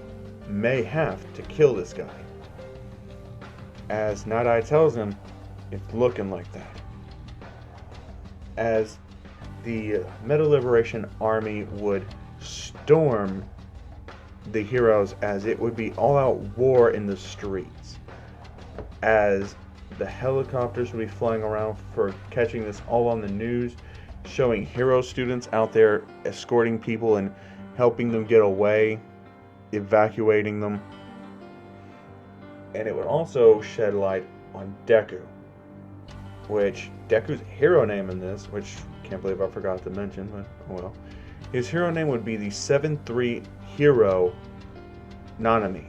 may have to kill this guy. As Nadai tells him, it's looking like that. As the Meta Liberation Army would storm the heroes, as it would be all-out war in the streets, as the helicopters would be flying around for catching this all on the news, showing hero students out there escorting people and helping them get away, evacuating them. And it would also shed light on Deku, which Deku's hero name in this, which can't believe I forgot to mention, but oh well. His hero name would be the 7-3 hero Nanami,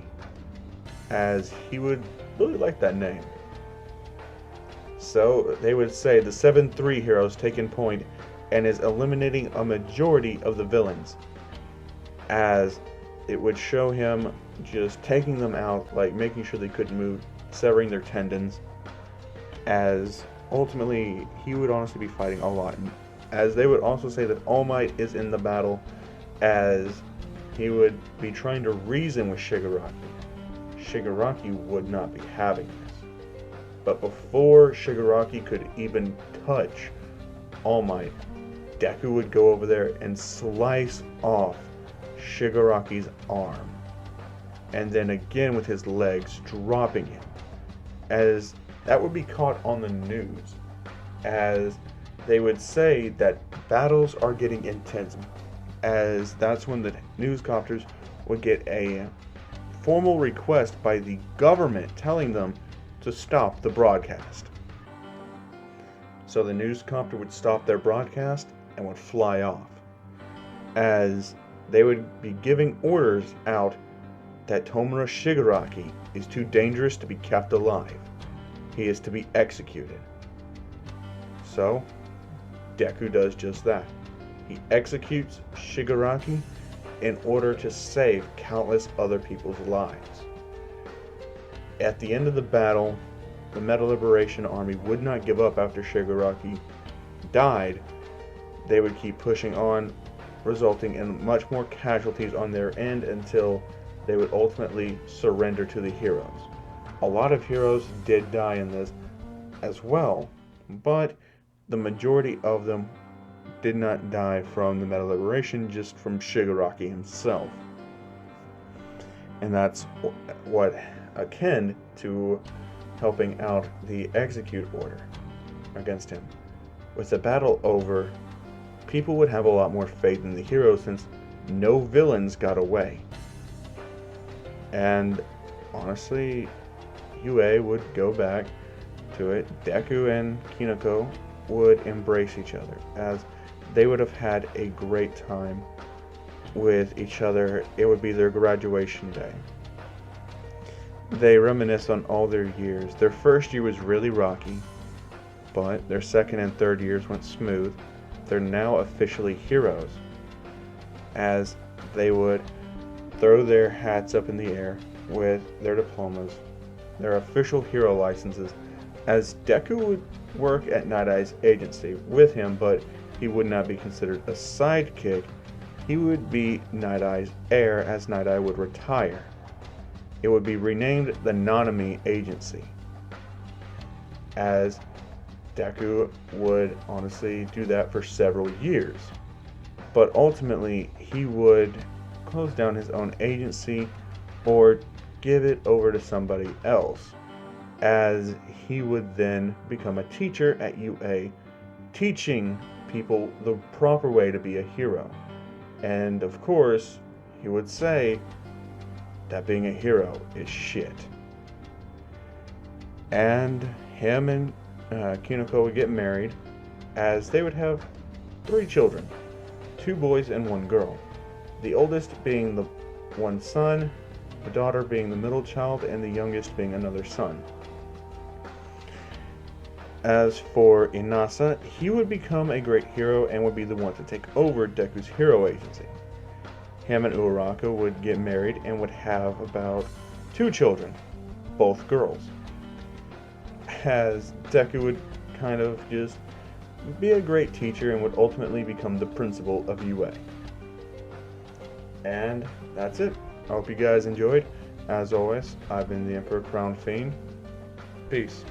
as he would really like that name. So they would say the 7-3 hero's taken point and is eliminating a majority of the villains, as it would show him just taking them out, like making sure they couldn't move, severing their tendons, as ultimately he would honestly be fighting a lot. As they would also say that All Might is in the battle, as he would be trying to reason with Shigaraki. Shigaraki would not be having this. But before Shigaraki could even touch All Might, Deku would go over there and slice off Shigaraki's arm, and then again with his legs, dropping him, as that would be caught on the news, as they would say that battles are getting intense, as that's when the newscopters would get a formal request by the government telling them to stop the broadcast. So the newscopter would stop their broadcast and would fly off, as they would be giving orders out that Tomura Shigaraki is too dangerous to be kept alive. He is to be executed. So, Deku does just that. He executes Shigaraki in order to save countless other people's lives. At the end of the battle, the Meta Liberation Army would not give up after Shigaraki died. They would keep pushing on, resulting in much more casualties on their end until they would ultimately surrender to the heroes. A lot of heroes did die in this as well, but the majority of them did not die from the Meta Liberation, just from Shigaraki himself. And that's what akin to helping out the Execute Order against him. With the battle over, people would have a lot more faith in the heroes since no villains got away. And honestly, UA would go back to it. Deku and Kinoko would embrace each other, as they would have had a great time with each other. It would be their graduation day. They reminisce on all their years. Their first year was really rocky, but their second and third years went smooth. They're now officially heroes, as they would throw their hats up in the air with their diplomas, their official hero licenses, as Deku would work at Night Eye's agency with him, but he would not be considered a sidekick. He would be Night Eye's heir, as Night Eye would retire. It would be renamed the Nanami Agency, as Deku would honestly do that for several years. But ultimately, he would close down his own agency or give it over to somebody else, as he would then become a teacher at UA, teaching people the proper way to be a hero. And of course, he would say that being a hero is shit. And him and Kinoko would get married, as they would have 3 children, 2 boys and 1 girl. The oldest being the one son, the daughter being the middle child, and the youngest being another son. As for Inasa, he would become a great hero and would be the one to take over Deku's hero agency. Him and Uraraka would get married and would have about 2 children, both girls. As Deku would kind of just be a great teacher and would ultimately become the principal of UA. And that's it. I hope you guys enjoyed. As always, I've been the Emperor Crown Fiend. Peace.